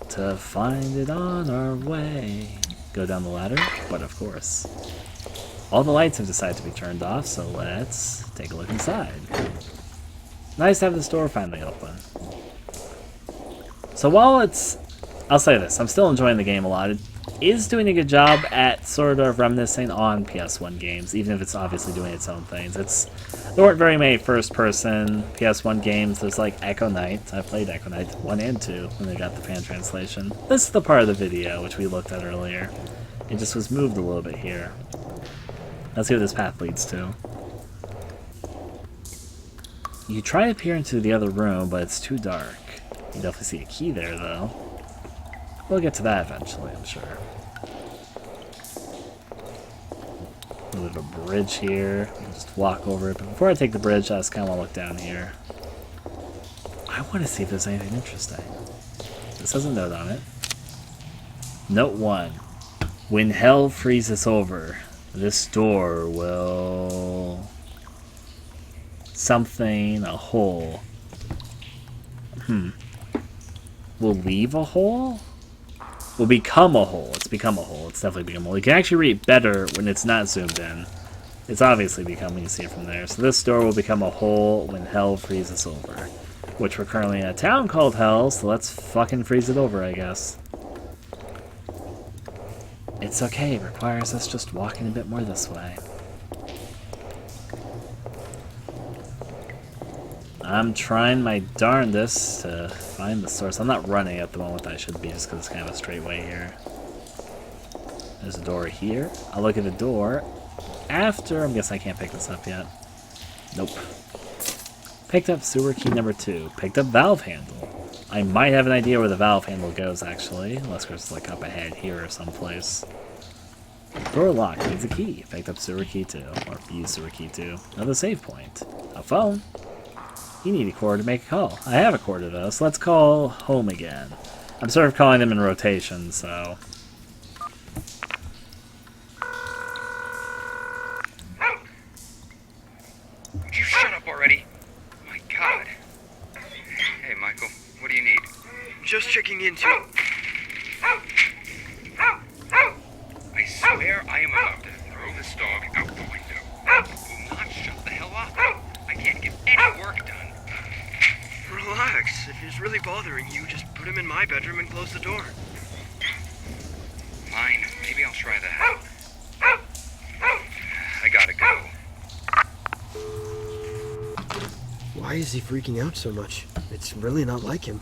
to find it on our way. Go down the ladder? But of course. All the lights have decided to be turned off, so let's take a look inside. Nice to have this door finally open. So while it's... I'll say this, I'm still enjoying the game a lot. It is doing a good job at sort of reminiscing on PS1 games, even if it's obviously doing its own things. There weren't very many first-person PS1 games. There's like Echo Knight. I played Echo Knight 1 and 2 when they got the fan translation. This is the part of the video which we looked at earlier. It just was moved a little bit here. Let's see what this path leads to. You try to peer into the other room, but it's too dark. You definitely see a key there, though. We'll get to that eventually, I'm sure. A little bit of a bridge here. We can just walk over it. But before I take the bridge, I just kind of want to look down here. I want to see if there's anything interesting. This has a note on it. Note 1. When hell freezes over, this door will... something, a hole. Will leave a hole? Will become a hole. It's become a hole. It's definitely become a hole. You can actually read better when it's not zoomed in. It's obviously become when you see it from there. So this door will become a hole when hell freezes over. Which we're currently in a town called Hell, so let's fucking freeze it over, I guess. It's okay. It requires us just walking a bit more this way. I'm trying my darndest to find the source. I'm not running at the moment. I should be, just because it's kind of a straight way here. There's a door here. I'll look at the door after. I guess I can't pick this up yet. Nope. Picked up sewer key number 2. Picked up valve handle. I might have an idea where the valve handle goes, actually. Unless it's like up ahead here or someplace. Door lock needs a key. Picked up sewer key 2. Or used sewer key 2. Another save point. A phone. You need a cord to make a call. I have a cord of those, so let's call home again. I'm sort of calling them in rotation, so... Would you shut up already? My God. Hey, Michael, what do you need? Just checking in too. I swear I am about to throw this dog out the window. Will not shut the hell up. I can't get any work done. Relax. If he's really bothering you, just put him in my bedroom and close the door. Fine, maybe I'll try that. I gotta go. Why is he freaking out so much? It's really not like him.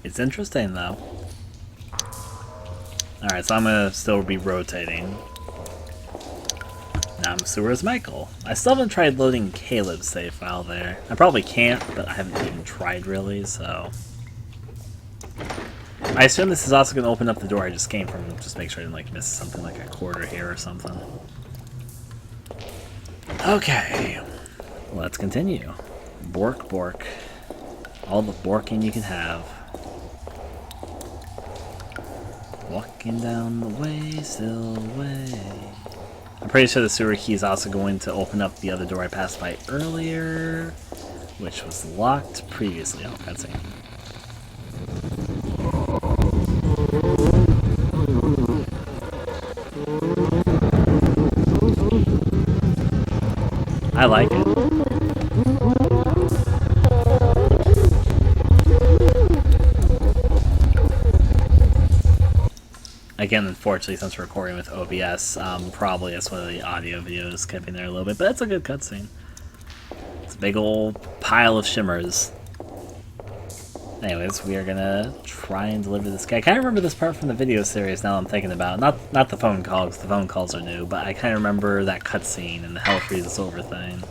It's interesting, though. Alright, so I'm gonna still be rotating. Now I'm sewer as Michael. I still haven't tried loading Caleb's save file there. I probably can't, but I haven't even tried really, so... I assume this is also going to open up the door I just came from, just make sure I didn't like miss something like a quarter here or something. Okay, let's continue. Bork, bork. All the borking you can have. Walking down the way, still way. I'm pretty sure the sewer key is also going to open up the other door I passed by earlier, which was locked previously. Oh, cutscene. I like it. Again, unfortunately, since we're recording with OBS, probably that's one of the audio videos skipping there a little bit, but it's a good cutscene. It's a big old pile of shimmers. Anyways, we are gonna try and deliver this guy. I kind of remember this part from the video series now I'm thinking about. Not the phone call, because the phone calls are new, but I kind of remember that cutscene and the hell freezes over thing.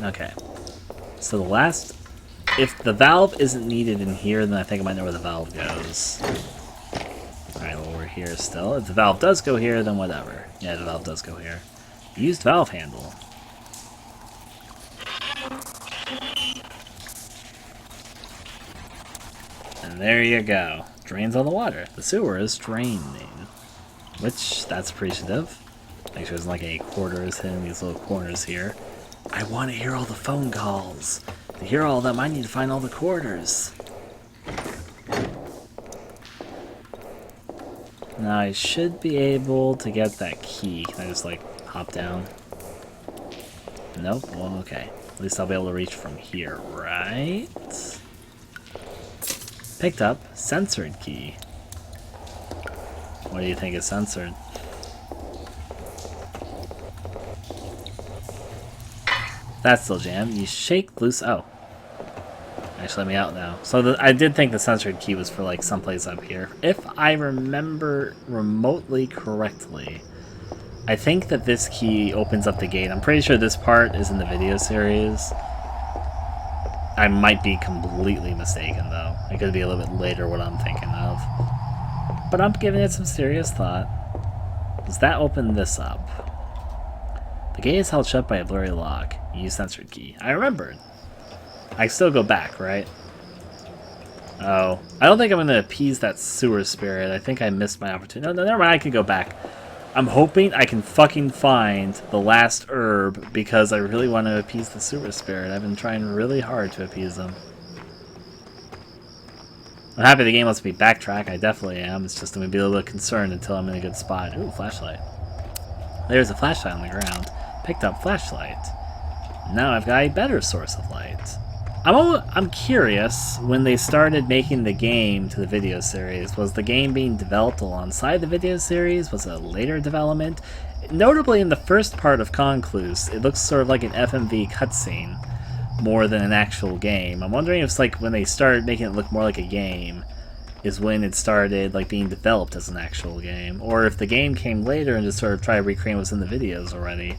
Okay. So the last... If the valve isn't needed in here, then I think I might know where the valve goes. Alright, well, we're here still. If the valve does go here, then whatever. Yeah, the valve does go here. Used valve handle. And there you go. Drains all the water. The sewer is draining. Which, that's appreciative. Make sure there's like any quarters hitting these little corners here. I want to hear all the phone calls. To hear all of them, I need to find all the quarters. Now I should be able to get that key. Can I just like hop down? Nope. Well, okay. At least I'll be able to reach from here, right? Picked up censored key. What do you think is censored? That's still jammed. You shake loose. Oh. Actually, let me out now. So I did think the censored key was for like someplace up here. If I remember remotely correctly, I think that this key opens up the gate. I'm pretty sure this part is in the video series. I might be completely mistaken though. It could be a little bit later what I'm thinking of. But I'm giving it some serious thought. Does that open this up? The gate is held shut by a blurry lock. Use censored key. I remembered. I still go back, right? Oh. I don't think I'm going to appease that sewer spirit. I think I missed my opportunity. No, never mind. I can go back. I'm hoping I can fucking find the last herb because I really want to appease the sewer spirit. I've been trying really hard to appease them. I'm happy the game lets me backtrack. I definitely am. It's just I'm going to be a little bit concerned until I'm in a good spot. Ooh, flashlight. There's a flashlight on the ground. Picked up flashlight. Now I've got a better source of light. I'm curious, when they started making the game to the video series, was the game being developed alongside the video series? Was it a later development? Notably in the first part of Concluse, it looks sort of like an FMV cutscene more than an actual game. I'm wondering if it's like when they started making it look more like a game, is when it started like being developed as an actual game, or if the game came later and just sort of tried to recreate what's in the videos already.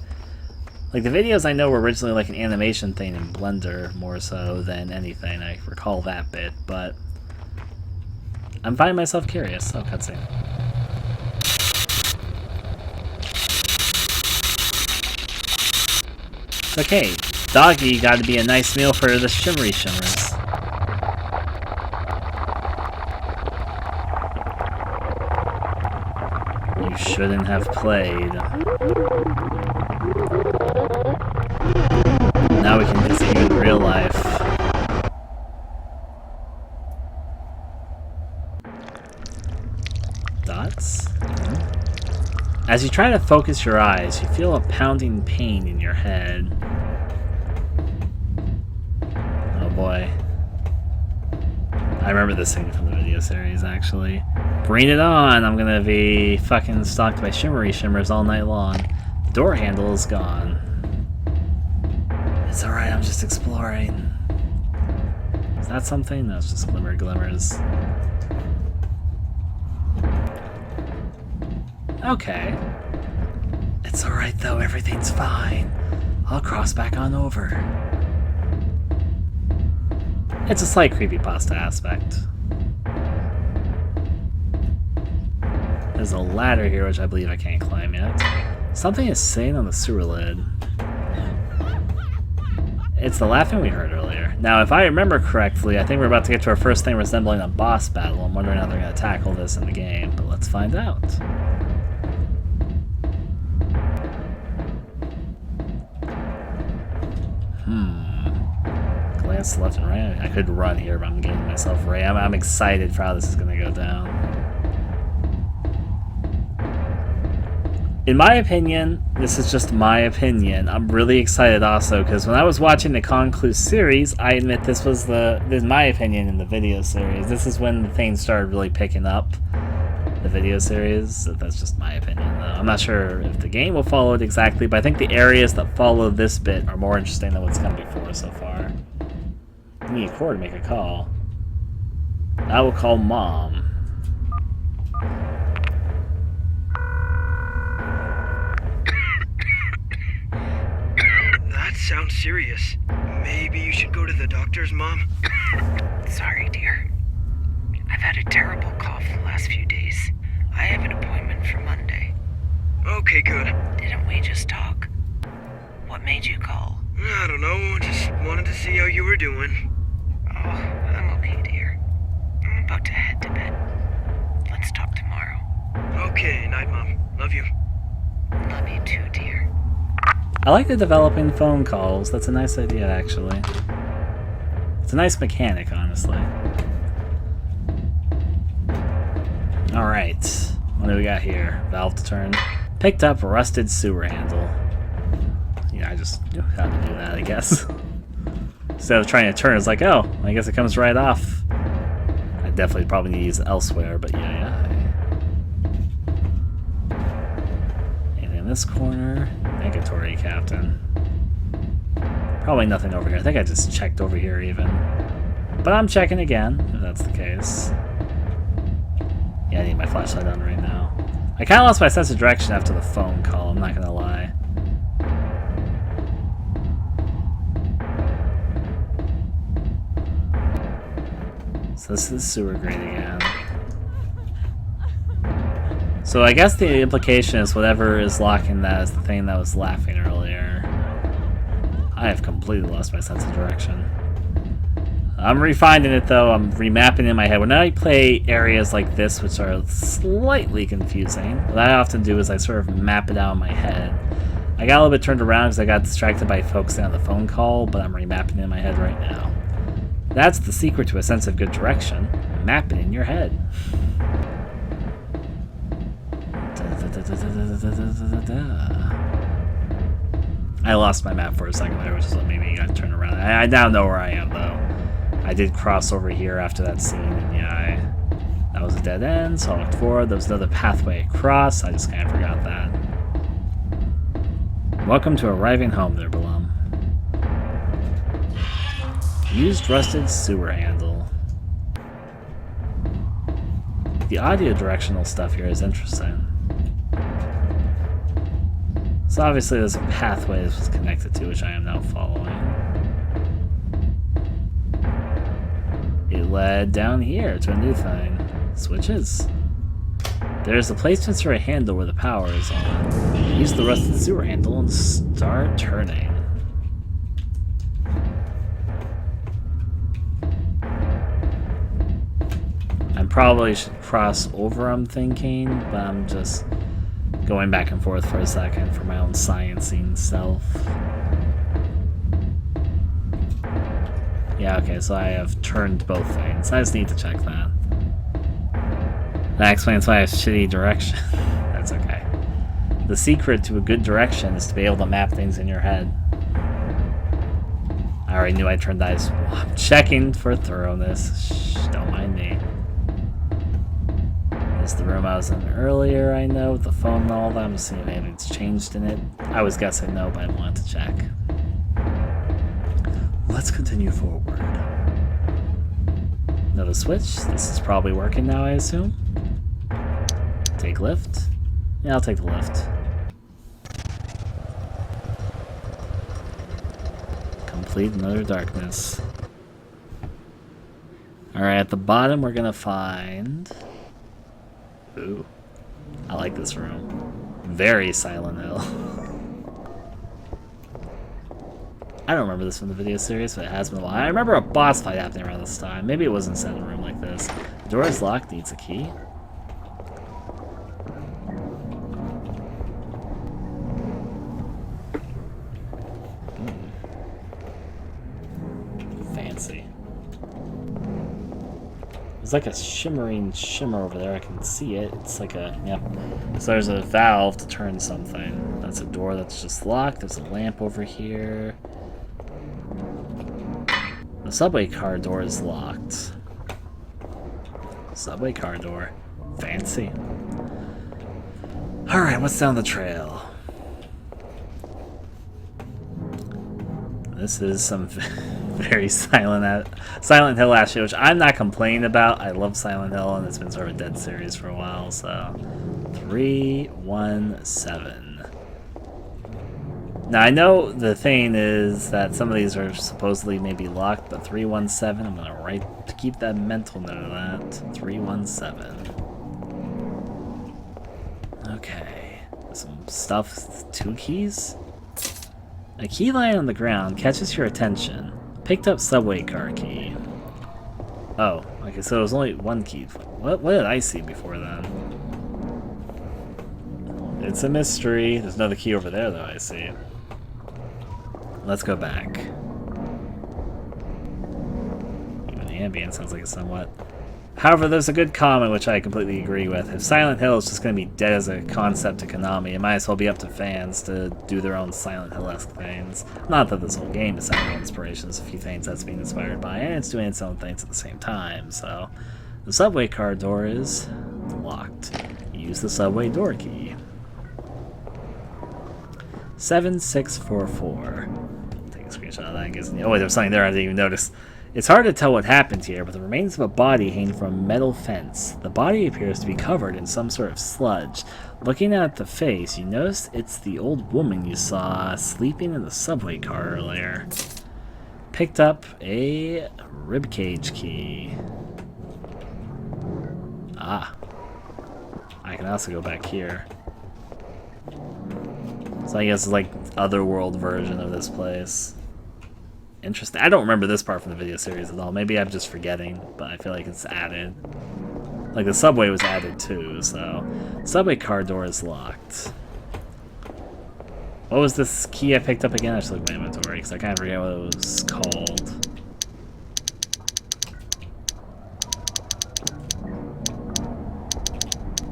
Like the videos I know were originally like an animation thing in Blender more so than anything. I recall that bit, but I'm finding myself curious. Oh, cutscene. Okay, doggy got to be a nice meal for the shimmery shimmers. You shouldn't have played. Now we can visit you in real life. Dots? As you try to focus your eyes, you feel a pounding pain in your head. Oh boy. I remember this scene from the video series, actually. Bring it on! I'm gonna be fucking stalked by shimmery shimmers all night long. The door handle is gone. It's alright, I'm just exploring. Is that something? No, it's just glimmers. Okay. It's alright though, everything's fine. I'll cross back on over. It's a slight creepypasta aspect. There's a ladder here which I believe I can't climb yet. Something is saying on the sewer lid. It's the laughing we heard earlier. Now, if I remember correctly, I think we're about to get to our first thing resembling a boss battle. I'm wondering how they're going to tackle this in the game, but let's find out. Glance left and right. I could run here, but I'm getting myself right. I'm excited for how this is going to go down. In my opinion, this is just my opinion, I'm really excited also, because when I was watching the Concluse series, I admit this was in my opinion, in the video series, this is when the things started really picking up, the video series. That's just my opinion, though. I'm not sure if the game will follow it exactly, but I think the areas that follow this bit are more interesting than what's come before so far. I need a cord to make a call. I will call Mom. That sounds serious. Maybe you should go to the doctor's, Mom? Sorry, dear. I've had a terrible cough the last few days. I have an appointment for Monday. Okay, good. Didn't we just talk? What made you call? I don't know, just wanted to see how you were doing. Oh, I'm okay, dear. I'm about to head to bed. Let's talk tomorrow. Okay, night, Mom. Love you. Love you too, dear. I like the developing phone calls. That's a nice idea, actually. It's a nice mechanic, honestly. Alright. What do we got here? Valve to turn. Picked up rusted sewer handle. Yeah, I just knew how to do that, I guess. Instead of trying to turn, it's like, oh, I guess it comes right off. I definitely probably need to use it elsewhere, but yeah. And in this corner, negatory captain. Probably nothing over here. I think I just checked over here even. But I'm checking again, if that's the case. Yeah, I need my flashlight on right now. I kind of lost my sense of direction after the phone call, I'm not gonna lie. So this is sewer grate again. So I guess the implication is whatever is locking that is the thing that was laughing earlier. I have completely lost my sense of direction. I'm refining it though, I'm remapping in my head. When I play areas like this, which are slightly confusing, what I often do is I sort of map it out in my head. I got a little bit turned around because I got distracted by focusing on the phone call, but I'm remapping it in my head right now. That's the secret to a sense of good direction. Map it in your head. I lost my map for a second there, which is what made me turn around. I now know where I am, though. I did cross over here after that scene, and yeah, that was a dead end, so I looked forward. There was another pathway across. I just kind of forgot that. Welcome to arriving home there, Balum. Used rusted sewer handle. The audio directional stuff here is interesting. So obviously there's a pathway this was connected to, which I am now following. It led down here to a new thing. Switches. There's the placements for a handle where the power is on. Use the rusted sewer handle and start turning. I probably should cross over, I'm thinking, but I'm just going back and forth for a second for my own sciencing self. Yeah, okay, so I have turned both things. I just need to check that. That explains why I have shitty direction. That's okay. The secret to a good direction is to be able to map things in your head. I already knew I turned eyes. Well, I'm checking for thoroughness. Shh, don't mind me. This is the room I was in earlier, I know, with the phone and all that. I'm seeing if anything's changed in it. I was guessing no, but I wanted to check. Let's continue forward. Another switch. This is probably working now, I assume. Take lift. Yeah, I'll take the lift. Complete another darkness. Alright, at the bottom we're gonna find... Ooh. I like this room. Very Silent Hill. I don't remember this from the video series, but it has been a while. I remember a boss fight happening around this time. Maybe it wasn't set in a room like this. The door is locked, needs a key. Fancy. There's like a shimmering shimmer over there. I can see it. It's like a, yep. So there's a valve to turn something. That's a door that's just locked. There's a lamp over here. The subway car door is locked. Subway car door. Fancy. Alright, what's down the trail? This is some very Silent Hill ass shit, which I'm not complaining about. I love Silent Hill, and it's been sort of a dead series for a while, so... 317. Now, I know the thing is that some of these are supposedly maybe locked, but 317, I'm gonna write to keep that mental note of that. 317. Okay. Some stuff, 2 keys? A key lying on the ground catches your attention. Picked up subway car key. Oh, okay, so it was only 1 key. What did I see before then? It's a mystery. There's another key over there, though, I see. Let's go back. Even the ambient sounds like it's somewhat... However, there's a good comment which I completely agree with. If Silent Hill is just going to be dead as a concept to Konami, it might as well be up to fans to do their own Silent Hill-esque things. Not that this whole game is Silent Hill inspiration, there's a few things that's being inspired by, and it's doing its own things at the same time, so... The subway car door is locked. Use the subway door key. 7644. Take a screenshot of that and get some... Oh wait, there was something there I didn't even notice. It's hard to tell what happened here, but the remains of a body hang from a metal fence. The body appears to be covered in some sort of sludge. Looking at the face, you notice it's the old woman you saw sleeping in the subway car earlier. Picked up a ribcage key. Ah. I can also go back here. So I guess it's like otherworld version of this place. Interesting. I don't remember this part from the video series at all. Maybe I'm just forgetting, but I feel like it's added. Like the subway was added too, so... Subway car door is locked. What was this key I picked up again? I should look at my inventory, because I kind of forget what it was called.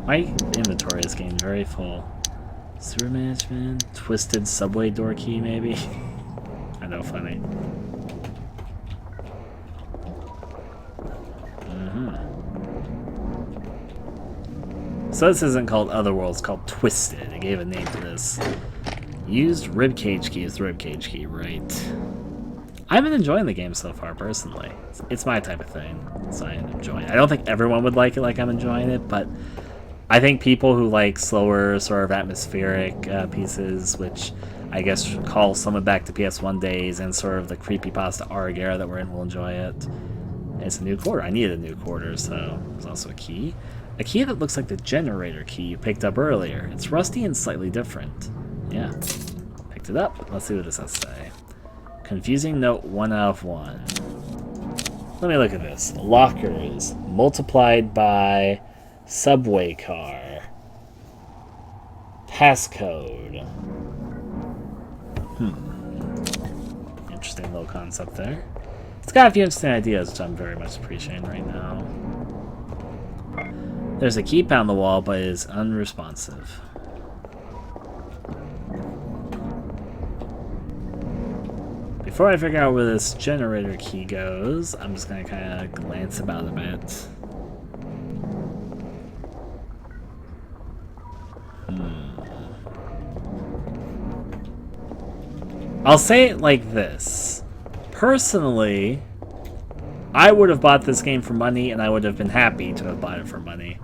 My inventory is getting very full. Sewer management, twisted subway door key, maybe? I know, funny. So this isn't called Otherworld, it's called Twisted. It gave a name to this. Used ribcage key is the ribcage key, right? I've been enjoying the game so far, personally. It's my type of thing, so I'm enjoying it. I don't think everyone would like it like I'm enjoying it, but I think people who like slower, sort of atmospheric pieces, which I guess call someone back to PS1 days and sort of the creepypasta ARG era that we're in, will enjoy it. It's a new quarter. I needed a new quarter, so there's also a key. A key that looks like the generator key you picked up earlier. It's rusty and slightly different. Yeah. Picked it up. Let's see what this has to say. Confusing note 1 out of 1. Let me look at this. Lockers multiplied by subway car. Passcode. Interesting little concept there. It's got a few interesting ideas, which I'm very much appreciating right now. There's a key on the wall, but it is unresponsive. Before I figure out where this generator key goes, I'm just going to kind of glance about a bit. I'll say it like this. Personally, I would have bought this game for money, and I would have been happy to have bought it for money.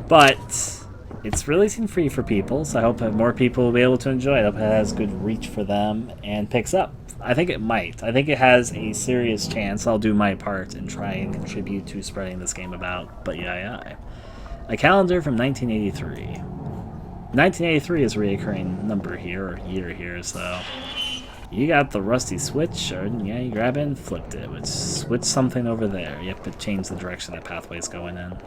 But it's releasing free for people, so I hope that more people will be able to enjoy it. I hope it has good reach for them and picks up. I think it might. I think it has a serious chance. I'll do my part and try and contribute to spreading this game about. But yeah. A calendar from 1983. 1983 is a reoccurring number here, or year here, so... You got the rusty switch, or yeah, you grab it and flipped it. Which switch something over there. You have to change the direction that pathway's going in.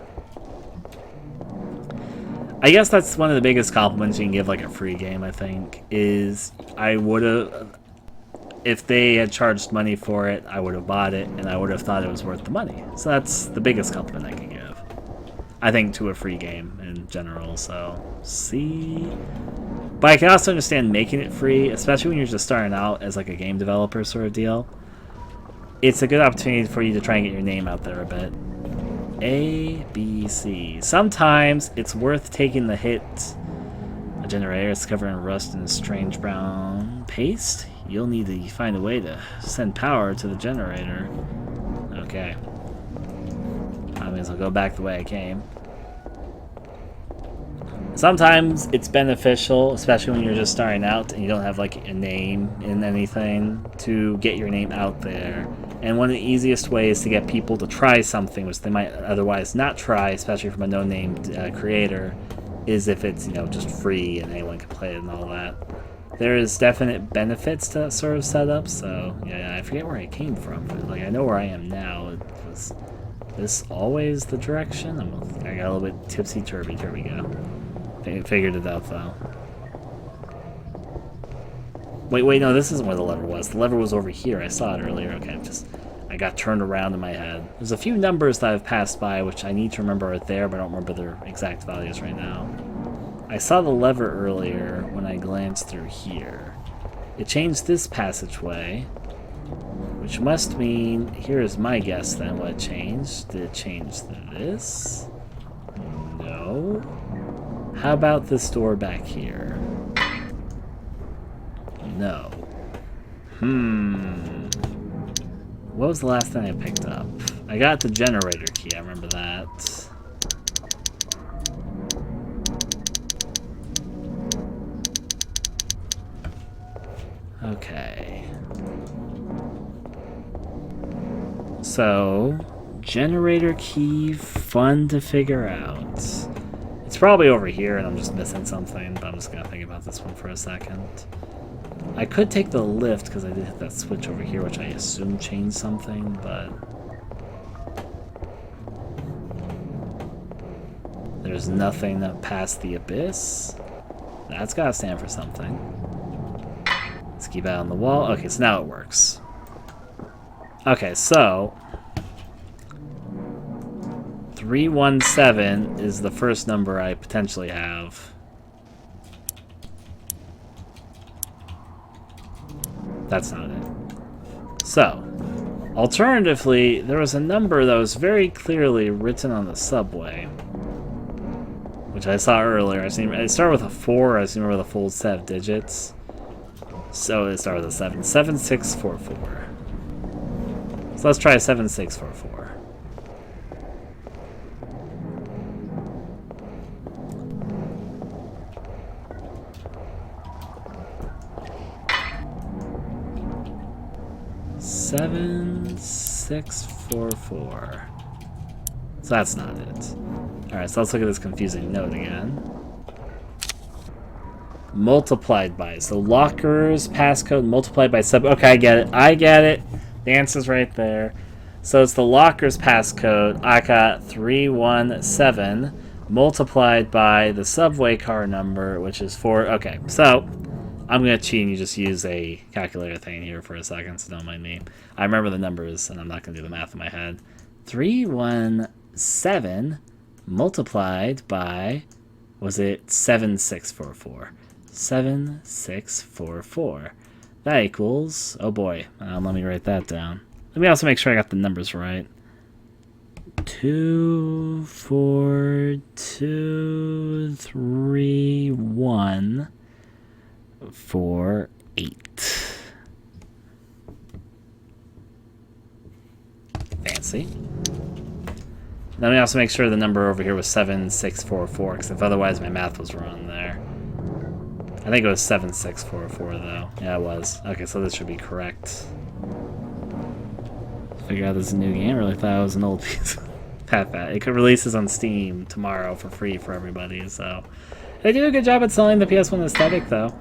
I guess that's one of the biggest compliments you can give like a free game, I think, is I would have... If they had charged money for it, I would have bought it, and I would have thought it was worth the money. So that's the biggest compliment I can give. I think to a free game in general, so... See... But I can also understand making it free, especially when you're just starting out as like a game developer sort of deal. It's a good opportunity for you to try and get your name out there a bit. A, B, C. Sometimes it's worth taking the hit. A generator is covered in rust and strange brown paste. You'll need to find a way to send power to the generator. Okay. I mean, I'll go back the way I came. Sometimes it's beneficial, especially when you're just starting out and you don't have like a name in anything, to get your name out there. And one of the easiest ways to get people to try something which they might otherwise not try, especially from a no-name creator, is if it's, you know, just free and anyone can play it and all that. There is definite benefits to that sort of setup, so yeah, I forget where I came from, but like I know where I am now. It was this always the direction? I got a little bit tipsy-turvy. Here we go. Figured it out, though. Wait, no, this isn't where the lever was. The lever was over here. I saw it earlier. Okay, I got turned around in my head. There's a few numbers that I've passed by, which I need to remember are there, but I don't remember their exact values right now. I saw the lever earlier when I glanced through here. It changed this passageway, which must mean, here is my guess then what it changed. Did it change this? No. How about this door back here? No. What was the last thing I picked up? I got the generator key, I remember that. Okay. So, generator key, fun to figure out. It's probably over here and I'm just missing something, but I'm just going to think about this one for a second. I could take the lift because I did hit that switch over here, which I assume changed something, but... There's nothing past the abyss. That's got to stand for something. Let's keep that on the wall. Okay, so now it works. Okay, so... 317 is the first number I potentially have. That's not it. So, alternatively, there was a number that was very clearly written on the subway, which I saw earlier. It started with a 4, I just remember the full set of digits. So it started with a 7. 7644. So let's try 7644. Seven, 644. So that's not it. Alright, so let's look at this confusing note again. Multiplied by. So lockers, passcode, multiplied by sub. Okay, I get it. I get it. The answer's right there. So it's the lockers passcode. I got 317 multiplied by the subway car number, which is 4. Okay, so I'm going to cheat and you just use a calculator thing here for a second, so don't mind me. I remember the numbers, and I'm not going to do the math in my head. 317 multiplied by, was it 7644? 7644. That equals, oh boy, let me write that down. Let me also make sure I got the numbers right. 2423148. Fancy. Let me also make sure the number over here was 7644, because if otherwise my math was wrong there. I think it was 7644 though. Yeah, it was. Okay, so this should be correct. Figure out this is a new game. I really thought it was an old piece. It could releases on Steam tomorrow for free for everybody, so they do a good job at selling the PS1 aesthetic though.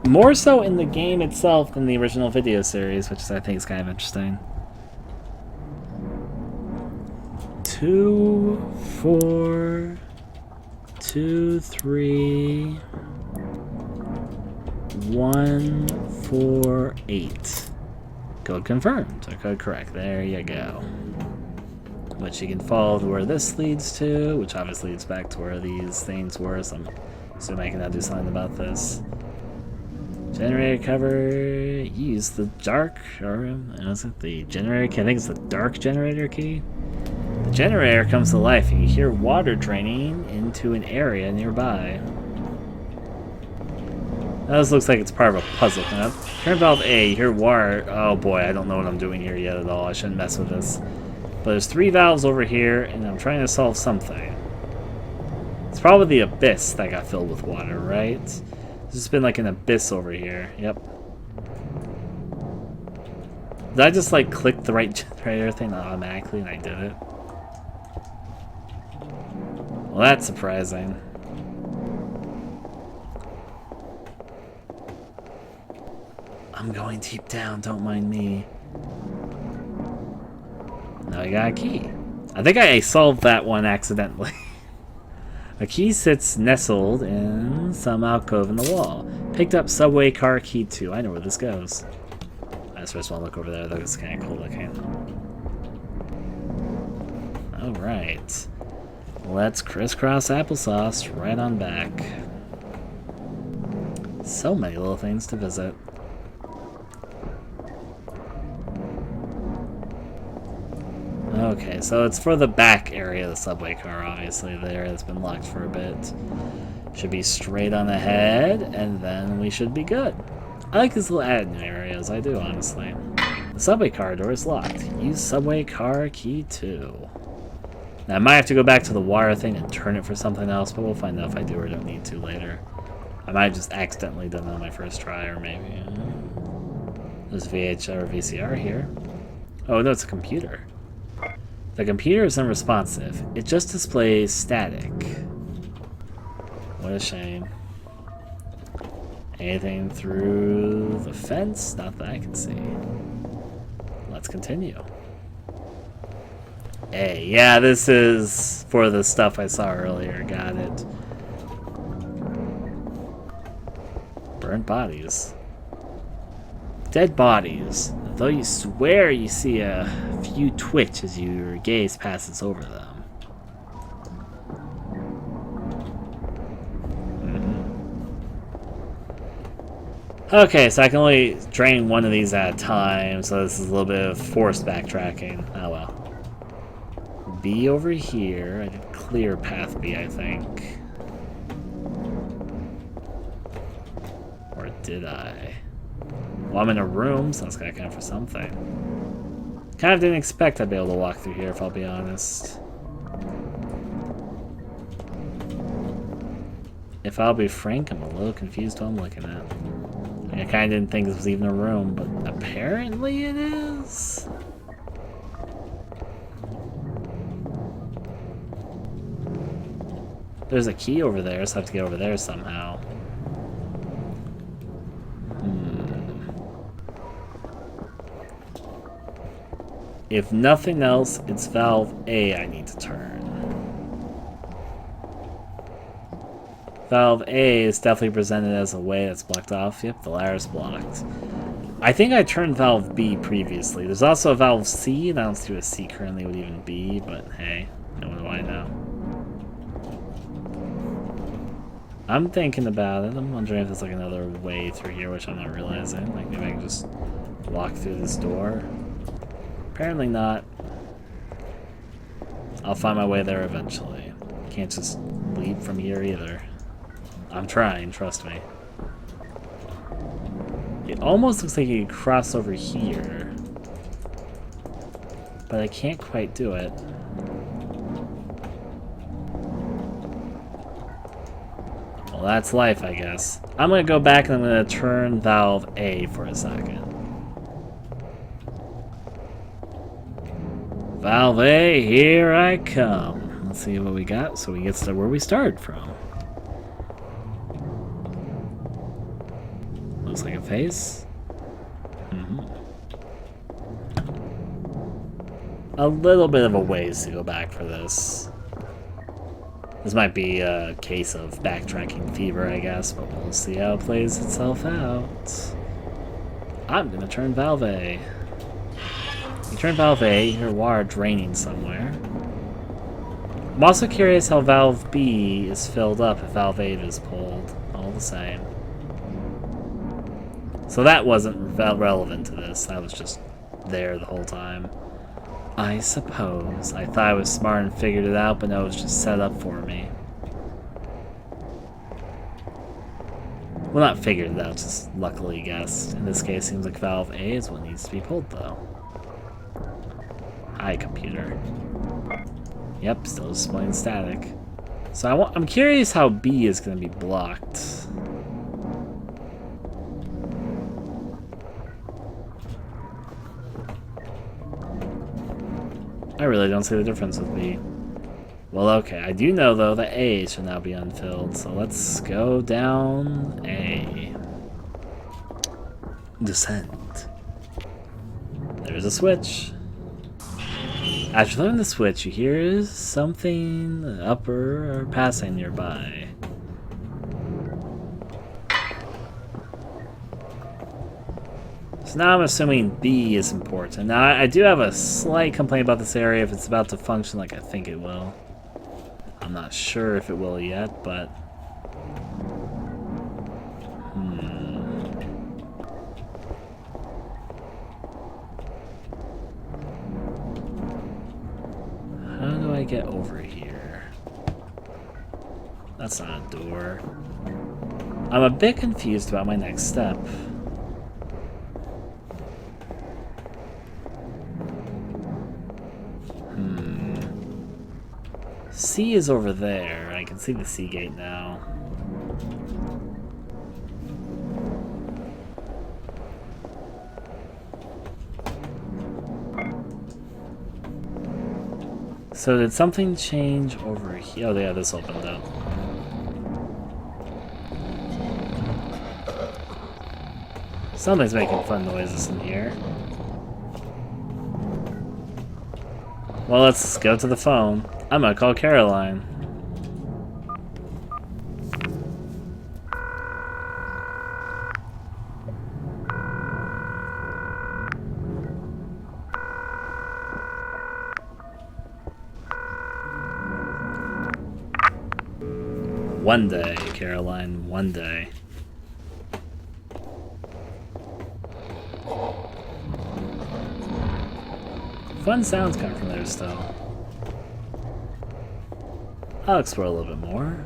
More so in the game itself than the original video series, which I think is kind of interesting. 2, 4, 2, 3, 1, 4, 8. Code confirmed, or code correct. There you go. Which you can follow to where this leads to, which obviously leads back to where these things were, so I'm assuming I can now do something about this. Generator cover, use the dark, or is it the generator key? I think it's the dark generator key. The generator comes to life and you hear water draining into an area nearby. This looks like it's part of a puzzle. Turn valve A, you hear water. Oh boy, I don't know what I'm doing here yet at all. I shouldn't mess with this. But there's 3 valves over here, and I'm trying to solve something. It's probably the abyss that got filled with water, right? There's just been like an abyss over here. Yep. Did I just like click the right generator thing automatically and I did it? Well, that's surprising. I'm going deep down, don't mind me. Now I got a key. I think I solved that one accidentally. A key sits nestled in some alcove in the wall. Picked up subway car key 2. I know where this goes. I just want to look over there. That was kind of cool looking. Alright. Let's crisscross applesauce right on back. So many little things to visit. Okay, so it's for the back area of the subway car, obviously, there. It's been locked for a bit. Should be straight on ahead, and then we should be good. I like these little added new areas, I do, honestly. The subway car door is locked. Use subway car key 2. Now, I might have to go back to the wire thing and turn it for something else, but we'll find out if I do or don't need to later. I might have just accidentally done it on my first try, or maybe... There's VHR or VCR here. Oh, no, it's a computer. The computer is unresponsive. It just displays static. What a shame. Anything through the fence? Not that I can see. Let's continue. Hey, yeah, this is for the stuff I saw earlier. Got it. Burnt bodies. Dead bodies. Though you swear you see a few twitch as your gaze passes over them. Okay, so I can only drain one of these at a time, so this is a little bit of forced backtracking. Oh well. B over here. I did clear path B, I think. Or did I? Well, I'm in a room, so that's gotta count for something. Kind of didn't expect I'd be able to walk through here, if I'll be honest. If I'll be frank, I'm a little confused what I'm looking at. Like, I kind of didn't think this was even a room, but apparently it is. There's a key over there, so I have to get over there somehow. If nothing else, it's valve A I need to turn. Valve A is definitely presented as a way that's blocked off. Yep, the ladder's blocked. I think I turned valve B previously. There's also a valve C, and I don't see what a C currently would even be, but hey, what do I know? I'm thinking about it. I'm wondering if there's like another way through here, which I'm not realizing. Like maybe I can just walk through this door. Apparently not. I'll find my way there eventually. Can't just leave from here either. I'm trying, trust me. It almost looks like you could cross over here. But I can't quite do it. Well, that's life, I guess. I'm gonna go back and I'm gonna turn valve A for a second. Valve A, here I come. Let's see what we got so we get to where we started from. Looks like a face. A little bit of a ways to go back for this. This might be a case of backtracking fever, I guess, but we'll see how it plays itself out. I'm gonna turn valve A. You turn valve A, you hear water draining somewhere. I'm also curious how valve B is filled up if valve A is pulled. All the same. So that wasn't relevant to this. That was just there the whole time. I suppose. I thought I was smart and figured it out, but no, it was just set up for me. Well, not figured it out, just luckily guessed. In this case, it seems like valve A is what needs to be pulled, though. Hi, computer. Yep, still displaying static. So I'm curious how B is going to be blocked. I really don't see the difference with B. Well, okay, I do know, though, that A should now be unfilled, so let's go down A. Descend. There's a switch. After flipping the switch, you hear something upper or passing nearby. So now I'm assuming B is important. Now I do have a slight complaint about this area if it's about to function like I think it will. I'm not sure if it will yet, but... How do I get over here? That's not a door. I'm a bit confused about my next step. C is over there. I can see the C gate now. So did something change over here? Oh yeah, this opened up. Something's making fun noises in here. Well, let's go to the phone. I'm gonna call Caroline. One day, Caroline, one day. Fun sounds come from there still. I'll explore a little bit more.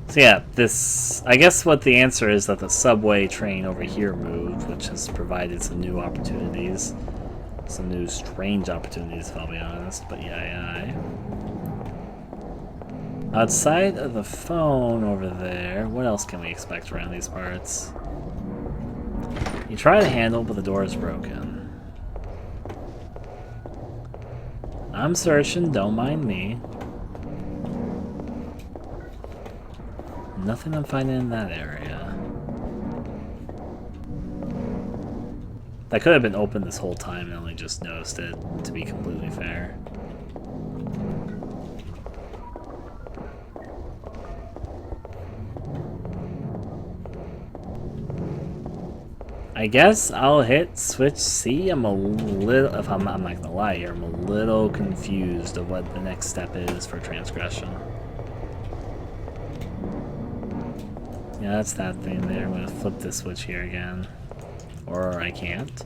So yeah, this... I guess what the answer is that the subway train over here moved, which has provided some new opportunities. Some new strange opportunities, if I'll be honest. But yeah. Outside of the phone over there, what else can we expect around these parts? You try the handle, but the door is broken. I'm searching, don't mind me. Nothing I'm finding in that area. That could have been open this whole time and I only just noticed it, to be completely fair. I guess I'll hit switch C. I'm a little, if I'm not gonna lie here, I'm a little confused of what the next step is for transgression. Yeah, that's that thing there. I'm gonna flip this switch here again. Or I can't.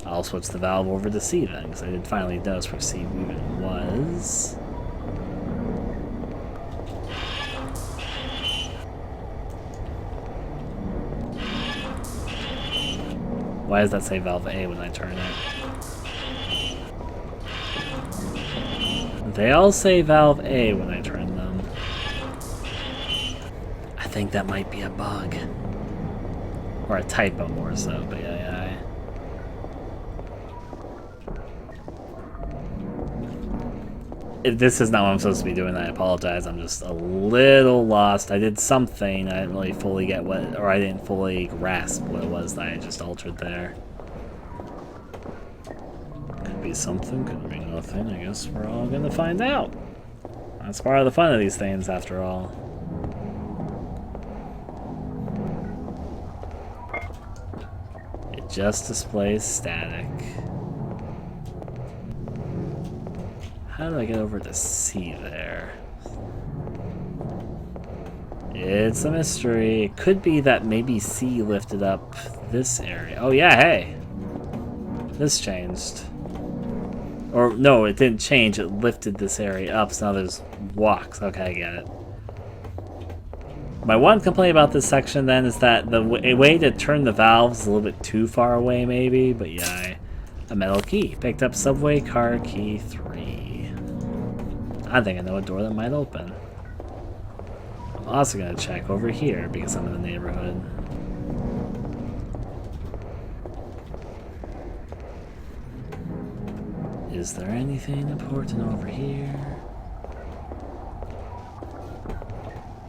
I'll switch the valve over to C then, because I did finally notice where C even was. Why does that say valve A when I turn it? They all say valve A when I turn them. I think that might be a bug. Or a typo more so, but yeah. If this is not what I'm supposed to be doing, I apologize. I'm just a little lost. I did something. I didn't really fully get what, or I didn't fully grasp what it was that I just altered there. Could be something, could be nothing. I guess we're all gonna find out. That's part of the fun of these things, after all. It just displays static. How do I get over to C there? It's a mystery. It could be that maybe C lifted up this area. Oh yeah, hey! This changed. Or no, it didn't change. It lifted this area up, so now there's walks. Okay, I get it. My one complaint about this section then is that the way to turn the valves is a little bit too far away maybe, but yeah, a metal key. Picked up subway car key 3. I think I know a door that might open. I'm also going to check over here because I'm in the neighborhood. Is there anything important over here?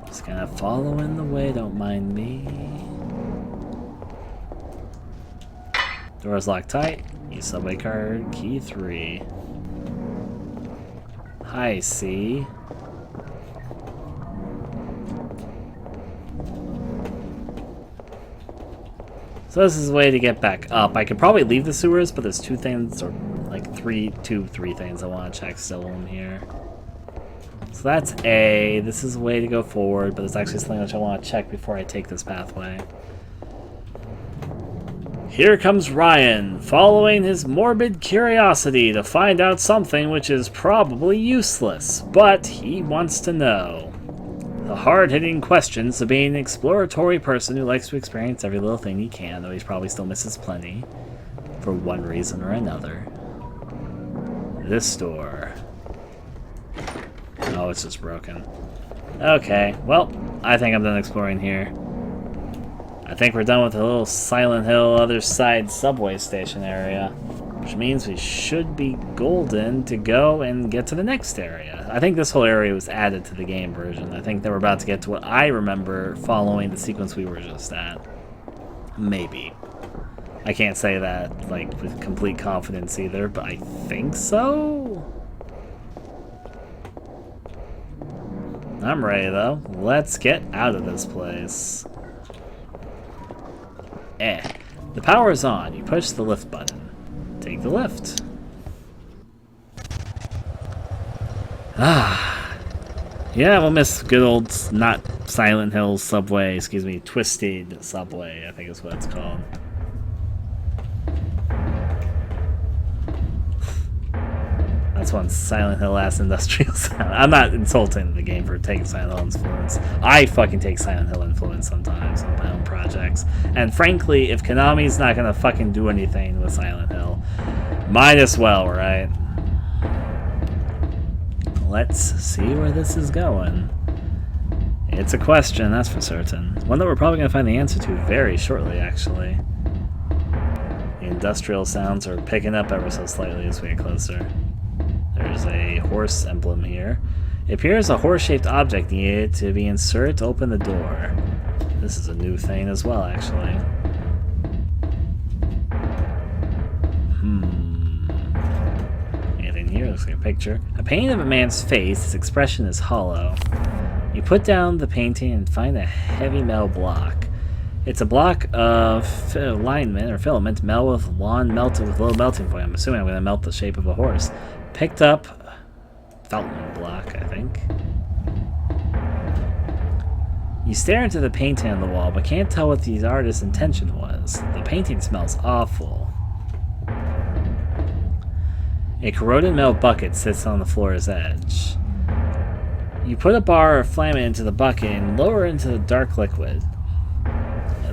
Just kind of following the way, don't mind me. Door's locked tight. Use subway card, key 3. Hi, C. So this is a way to get back up. I could probably leave the sewers, but there's two things, or like three things I want to check still in here. So that's A. This is a way to go forward, but there's actually something which I want to check before I take this pathway. Here comes Ryan, following his morbid curiosity to find out something which is probably useless, but he wants to know. The hard-hitting questions of being an exploratory person who likes to experience every little thing he can, though he probably still misses plenty, for one reason or another. This door. Oh, it's just broken. Okay, well, I think I'm done exploring here. I think we're done with the little Silent Hill other side subway station area, which means we should be golden to go and get to the next area. I think this whole area was added to the game version. I think they were about to get to what I remember following the sequence we were just at. Maybe. I can't say that like with complete confidence either, but I think so? I'm ready though. Let's get out of this place. The power is on. You push the lift button. Take the lift. Yeah, we'll miss good old, not Silent Hill subway, excuse me, Twisted Subway, I think is what it's called. This one's Silent Hill ass industrial sound. I'm not insulting the game for taking Silent Hill influence. I fucking take Silent Hill influence sometimes on my own projects. And frankly, if Konami's not gonna fucking do anything with Silent Hill, might as well, right? Let's see where this is going. It's a question, that's for certain. One that we're probably gonna find the answer to very shortly, actually. The industrial sounds are picking up ever so slightly as we get closer. There's a horse emblem here. It appears a horse-shaped object needed to be inserted to open the door. This is a new thing as well, actually. Anything here? Looks like a picture. A painting of a man's face. His expression is hollow. You put down the painting and find a heavy metal block. It's a block of alignment or filament melted with low melting point. I'm assuming I'm going to melt the shape of a horse. Picked up Feltman block, I think. You stare into the painting on the wall, but can't tell what the artist's intention was. The painting smells awful. A corroded metal bucket sits on the floor's edge. You put a bar of flame into the bucket and lower it into the dark liquid.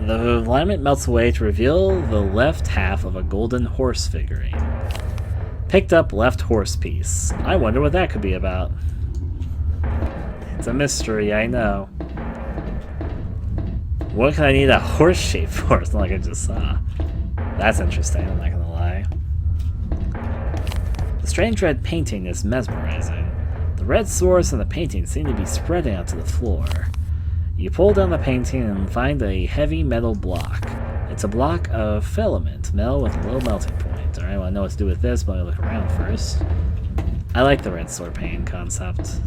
The alignment melts away to reveal the left half of a golden horse figurine. Picked up left horse piece. I wonder what that could be about. It's a mystery, I know. What can I need a horse shape for? It's not like I just saw. That's interesting, I'm not gonna lie. The strange red painting is mesmerizing. The red source and the painting seem to be spreading out to the floor. You pull down the painting and find a heavy metal block. It's a block of filament, metal with a low melting point. Alright, well I know what to do with this, but I'll look around first. I like the red sword painting concept.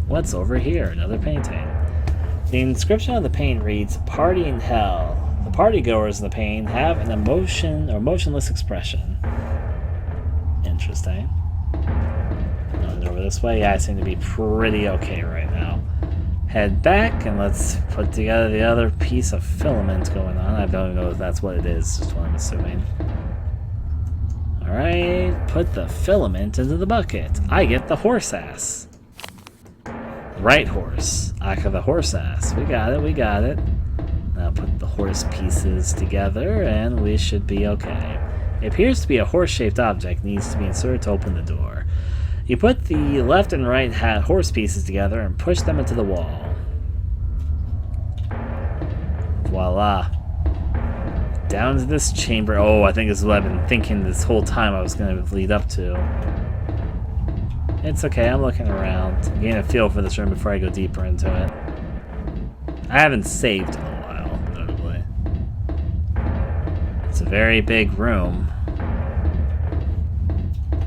What's over here? Another painting. The inscription on the painting reads, "Party in Hell." The partygoers in the painting have an emotion or motionless expression. Interesting. Going over this way, yeah, I seem to be pretty okay right now. Head back and let's put together the other piece of filament going on. I don't know if that's what it is, just what I'm assuming. Alright, put the filament into the bucket. I get the horse ass. Right horse. I got the horse ass. We got it, we got it. Now put the horse pieces together and we should be okay. It appears to be a horse-shaped object, needs to be inserted to open the door. You put the left and right horse pieces together and push them into the wall. Voila. Down to this chamber. Oh, I think this is what I've been thinking this whole time I was going to lead up to. It's okay, I'm looking around. I'm getting a feel for this room before I go deeper into it. I haven't saved in a while, notably. It's a very big room.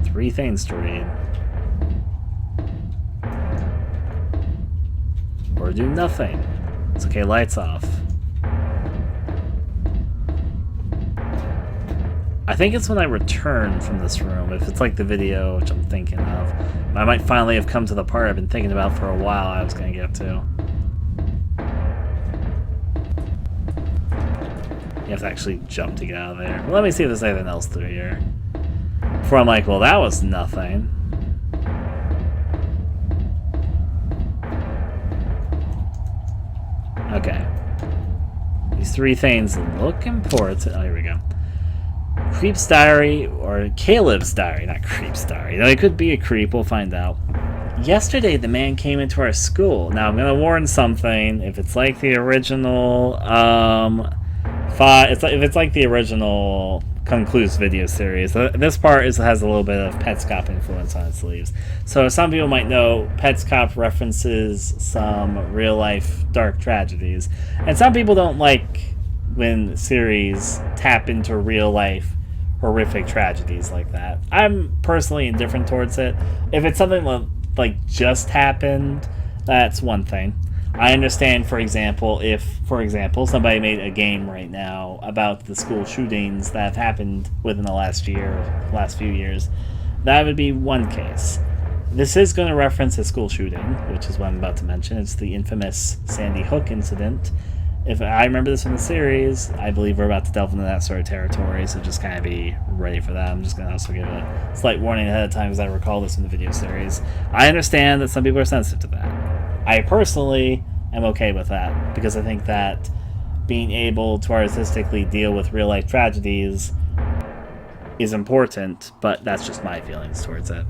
3 things to read. Or do nothing. It's okay, lights off. I think it's when I return from this room, if it's like the video, which I'm thinking of. I might finally have come to the part I've been thinking about for a while I was going to get to. You have to actually jump to get out of there. Let me see if there's anything else through here. Before I'm like, well, that was nothing. Okay. These 3 things look important. Oh, here we go. Creep's Diary, or Caleb's Diary, not Creep's Diary. It could be a creep, we'll find out. Yesterday, the man came into our school. Now, I'm going to warn something. If it's like the original, if it's like the original Concluse video series, this part has a little bit of Petscop influence on its sleeves. So some people might know Petscop references some real-life dark tragedies. And some people don't like when series tap into real-life horrific tragedies like that. I'm personally indifferent towards it. If it's something like just happened, that's one thing. I understand, for example, if somebody made a game right now about the school shootings that have happened within the last few years, that would be one case. This is going to reference a school shooting, which is what I'm about to mention. It's the infamous Sandy Hook incident. if I remember this from the series, I believe we're about to delve into that sort of territory, so just kind of be ready for that. I'm just going to also give a slight warning ahead of time because I recall this from the video series. I understand that some people are sensitive to that. I personally am okay with that because I think that being able to artistically deal with real-life tragedies is important, but that's just my feelings towards it.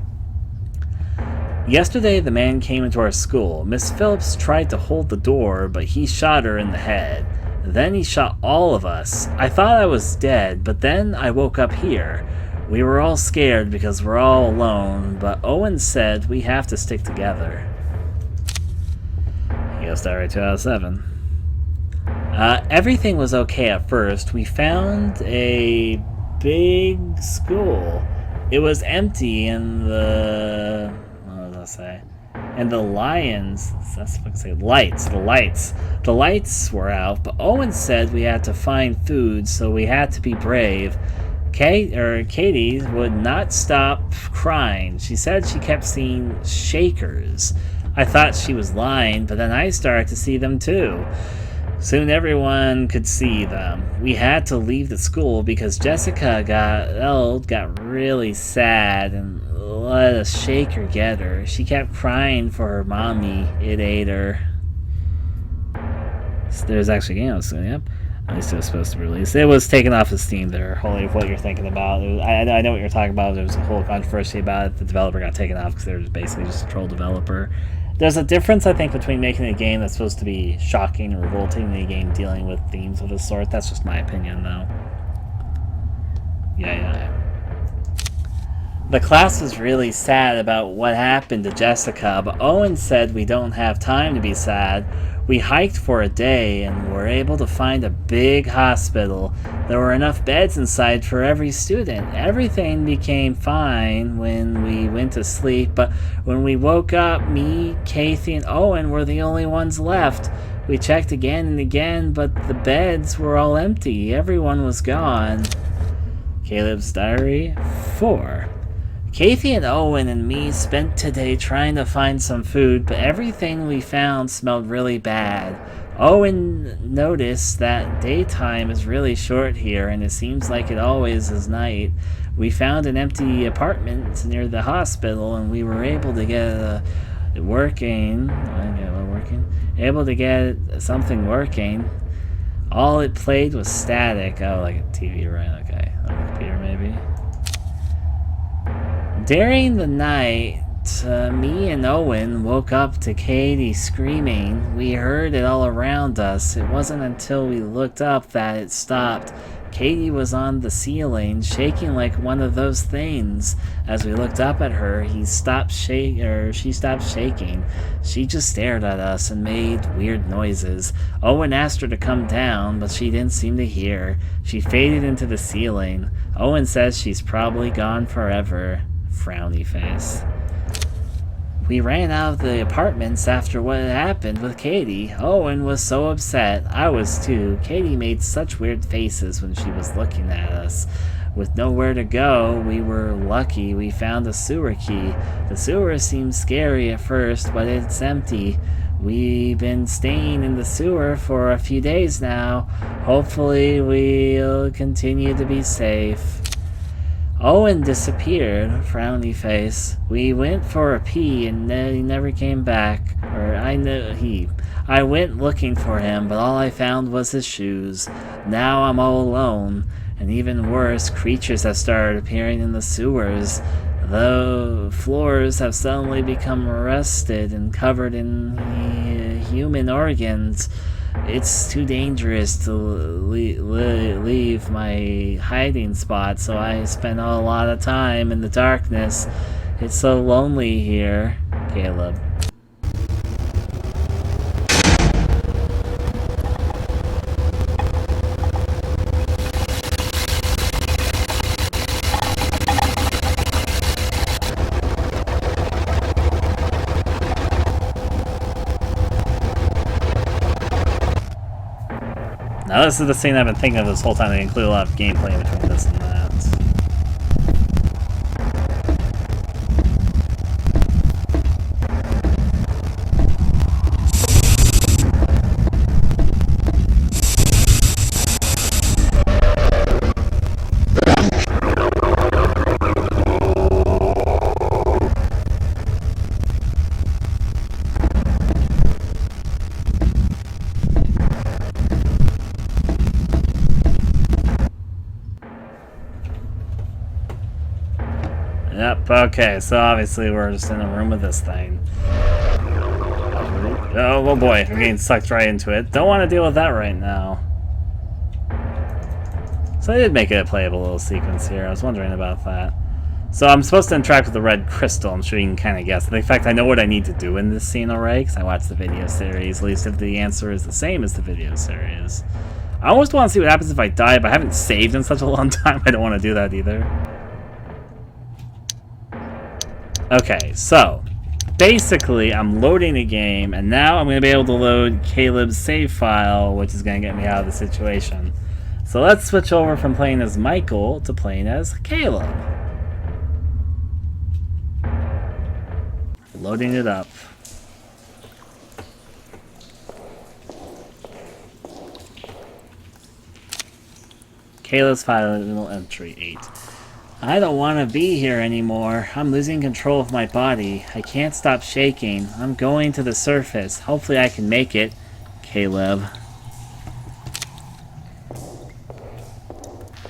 Yesterday, the man came into our school. Miss Phillips tried to hold the door, but he shot her in the head. Then he shot all of us. I thought I was dead, but then I woke up here. We were all scared because we're all alone, but Owen said we have to stick together. He goes to 2 out of 7. Everything was okay at first. We found a big school. It was empty and the lights were out, but Owen said we had to find food, so we had to be brave. Katie would not stop crying. She said she kept seeing shakers. I thought she was lying, but then I started to see them too. Soon everyone could see them. We had to leave the school because Jessica got really sad and let a shaker get her. She kept crying for her mommy. It ate her. So there's actually a game soon, yep. At least it was supposed to be released. It was taken off of Steam there. Holy, what you're thinking about. I know what you're talking about. There was a whole controversy about it. The developer got taken off because they were basically just a troll developer. There's a difference, I think, between making a game that's supposed to be shocking and revolting and a game dealing with themes of this sort. That's just my opinion, though. Yeah. The class was really sad about what happened to Jessica, but Owen said we don't have time to be sad. We hiked for a day and were able to find a big hospital. There were enough beds inside for every student. Everything became fine when we went to sleep, but when we woke up, me, Kathy, and Owen were the only ones left. We checked again and again, but the beds were all empty. Everyone was gone. Caleb's Diary 4. Kathy and Owen and me spent today trying to find some food, but everything we found smelled really bad. Owen noticed that daytime is really short here, and it seems like it always is night. We found an empty apartment near the hospital, and we were able to get something working. All it played was static. Oh, like a TV, right? Okay. Like a computer, maybe. During the night, me and Owen woke up to Katie screaming. We heard it all around us. It wasn't until we looked up that it stopped. Katie was on the ceiling, shaking like one of those things. As we looked up at her, she stopped shaking. She just stared at us and made weird noises. Owen asked her to come down, but she didn't seem to hear. She faded into the ceiling. Owen says she's probably gone forever. Frowny face. We ran out of the apartments after what had happened with Katie. Owen was so upset. I was too. Katie made such weird faces when she was looking at us. With nowhere to go, we were lucky we found a sewer key. The sewer seemed scary at first, but it's empty. We've been staying in the sewer for a few days now. Hopefully we'll continue to be safe. Owen disappeared, frowny face. We went for a pee and he never came back. I went looking for him, but all I found was his shoes. Now I'm all alone. And even worse, creatures have started appearing in the sewers. The floors have suddenly become rusted and covered in human organs. It's too dangerous to leave my hiding spot, so I spend a lot of time in the darkness. It's so lonely here. Caleb. Now this is the scene I've been thinking of this whole time. They include a lot of gameplay between this and that. Yep, okay, so obviously we're just in a room with this thing. Oh boy, I'm getting sucked right into it. Don't want to deal with that right now. So they did make it a playable little sequence here. I was wondering about that. So I'm supposed to interact with the red crystal. I'm sure you can kind of guess. In fact, I know what I need to do in this scene already, because I watched the video series, at least if the answer is the same as the video series. I almost want to see what happens if I die, but I haven't saved in such a long time. I don't want to do that either. Okay, so basically I'm loading a game, and now I'm going to be able to load Caleb's save file, which is going to get me out of the situation. So let's switch over from playing as Michael to playing as Caleb. Loading it up. Caleb's final entry 8. I don't want to be here anymore. I'm losing control of my body. I can't stop shaking. I'm going to the surface. Hopefully I can make it. Caleb.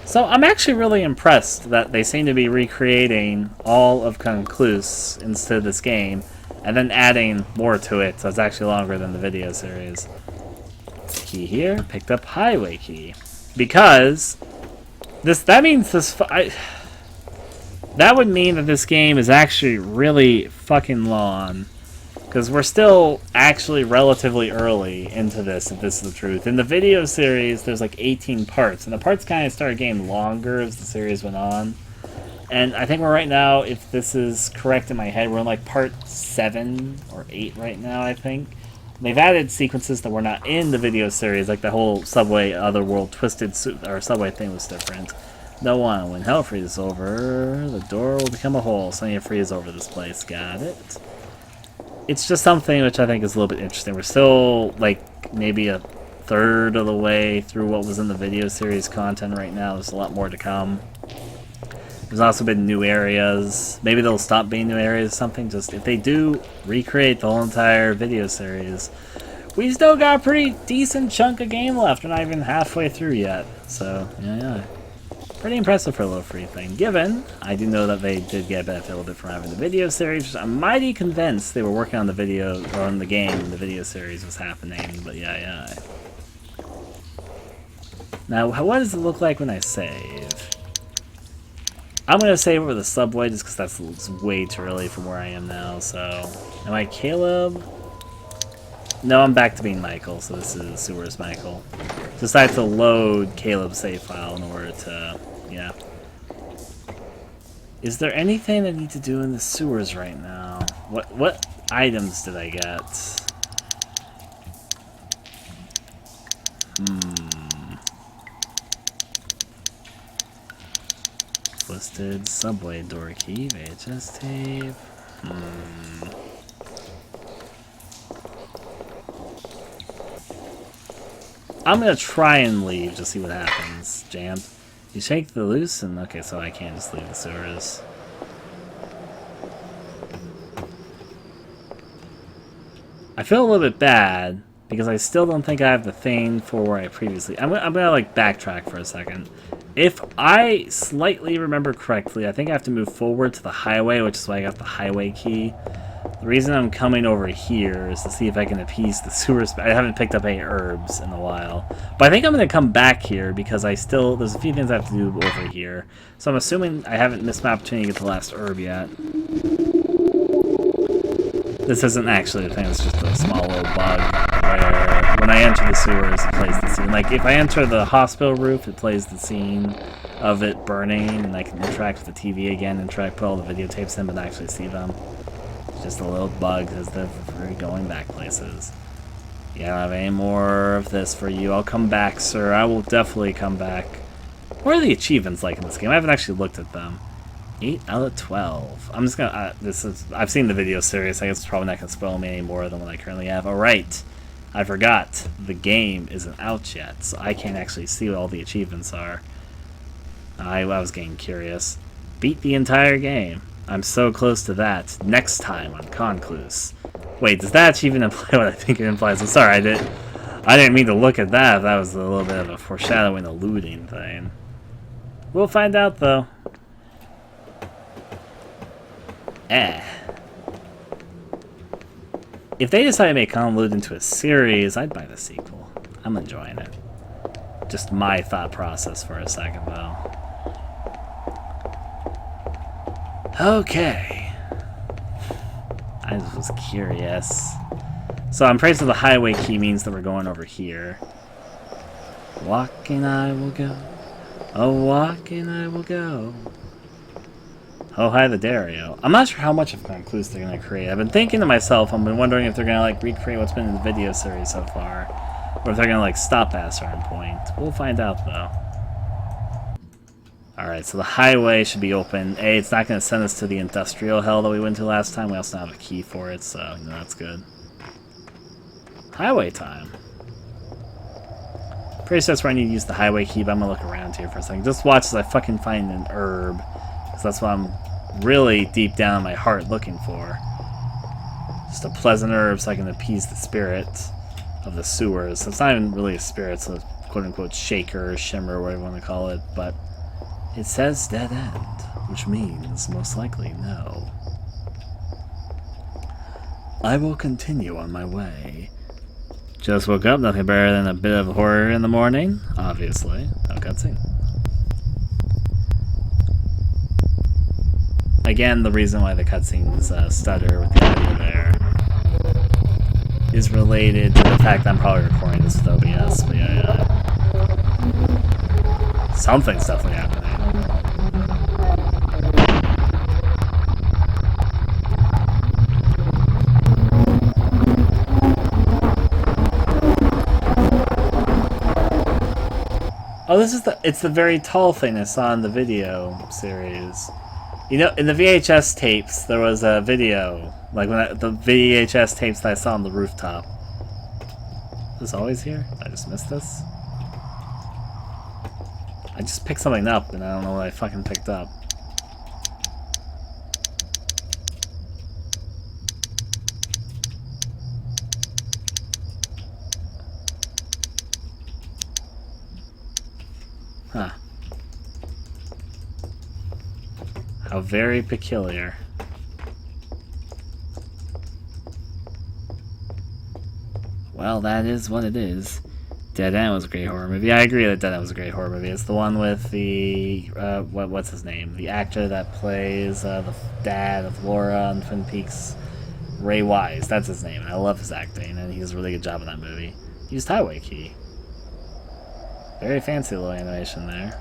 So I'm actually really impressed that they seem to be recreating all of Concluse into this game and then adding more to it, so it's actually longer than the video series. Key here, picked up highway key. Because that would mean that this game is actually really fucking long. Because we're still actually relatively early into this, if this is the truth. In the video series, there's like 18 parts, and the parts kind of started getting longer as the series went on. And I think we're right now, if this is correct in my head, we're in like part 7 or 8 right now, I think. They've added sequences that were not in the video series, like the whole Subway Otherworld Twisted or Subway thing was different. No one. When hell freezes over, the door will become a hole. So you freeze over this place. Got it. It's just something which I think is a little bit interesting. We're still, like, maybe a third of the way through what was in the video series content right now. There's a lot more to come. There's also been new areas. Maybe they'll stop being new areas or something. Just, if they do recreate the whole entire video series, we still got a pretty decent chunk of game left. We're not even halfway through yet. So, yeah. Pretty impressive for a little free thing, given I do know that they did get a benefit a little bit from having the video series. I'm mighty convinced they were working on the video, or on the game when the video series was happening, but yeah. Now, what does it look like when I save? I'm going to save over the subway just because that's way too early from where I am now, so... Am I Caleb? No, I'm back to being Michael, so this is Sewers Michael. Just I have to load Caleb's save file in order to... Yeah. Is there anything I need to do in the sewers right now? What items did I get? Listed subway door key, VHS tape. I'm gonna try and leave, just see what happens. Jammed. You shake the loose, and okay, so I can't just leave the sewers. I feel a little bit bad because I still don't think I have the thing for where I previously. I'm gonna like backtrack for a second. If I slightly remember correctly, I think I have to move forward to the highway, which is why I got the highway key. The reason I'm coming over here is to see if I can appease the sewers. I haven't picked up any herbs in a while. But I think I'm going to come back here because there's a few things I have to do over here. So I'm assuming I haven't missed my opportunity to get the last herb yet. This isn't actually a thing, it's just a small little bug where when I enter the sewers, it plays the scene. Like, if I enter the hospital roof, it plays the scene of it burning, and I can interact with the TV again and try to put all the videotapes in but not actually see them. Just a little bug as they're going back places. Yeah, I don't have any more of this for you. I'll come back, sir. I will definitely come back. What are the achievements like in this game? I haven't actually looked at them. 8 out of 12. I'm just gonna... I've seen the video series. I guess it's probably not gonna spoil me any more than what I currently have. Alright. I forgot. The game isn't out yet, so I can't actually see what all the achievements are. I was getting curious. Beat the entire game. I'm so close to that. Next time on Concluse. Wait, does that achievement imply what I think it implies? I'm sorry, I didn't mean to look at that. That was a little bit of a foreshadowing, alluding thing. We'll find out, though. If they decide to make Concluse into a series, I'd buy the sequel. I'm enjoying it. Just my thought process for a second, though. Okay. I just was curious. So I'm pretty sure the highway key means that we're going over here. Walking I will go. Oh, walking I will go. Oh, hi, the Dario. I'm not sure how much of Concluse they're going to create. I've been thinking to myself, I've been wondering if they're going to like recreate what's been in the video series so far. Or if they're going to like stop at a certain point. We'll find out, though. Alright, so the highway should be open. A, it's not going to send us to the industrial hell that we went to last time. We also have a key for it, so you know, that's good. Highway time. Pretty sure that's where I need to use the highway key, but I'm going to look around here for a second. Just watch as I fucking find an herb. Because that's what I'm really deep down in my heart looking for. Just a pleasant herb so I can appease the spirit of the sewers. So it's not even really a spirit, it's a quote-unquote shaker, shimmer, whatever you want to call it. But it says dead end, which means most likely no. I will continue on my way. Just woke up, nothing better than a bit of horror in the morning. Obviously. No cutscene. Again, the reason why the cutscenes stutter with the audio there is related to the fact that I'm probably recording this with OBS, but yeah. Something's definitely happening. Oh, it's the very tall thing I saw in the video series. You know, in the VHS tapes, there was a video, like the VHS tapes that I saw on the rooftop. Is this always here? Did I just miss this? I just picked something up, and I don't know what I fucking picked up. Huh. How very peculiar. Well, that is what it is. Dead End was a great horror movie. I agree that Dead End was a great horror movie. It's the one with the what's his name? The actor that plays the dad of Laura on Twin Peaks. Ray Wise, that's his name. And I love his acting, and he does a really good job in that movie. He used highway key. Very fancy little animation there.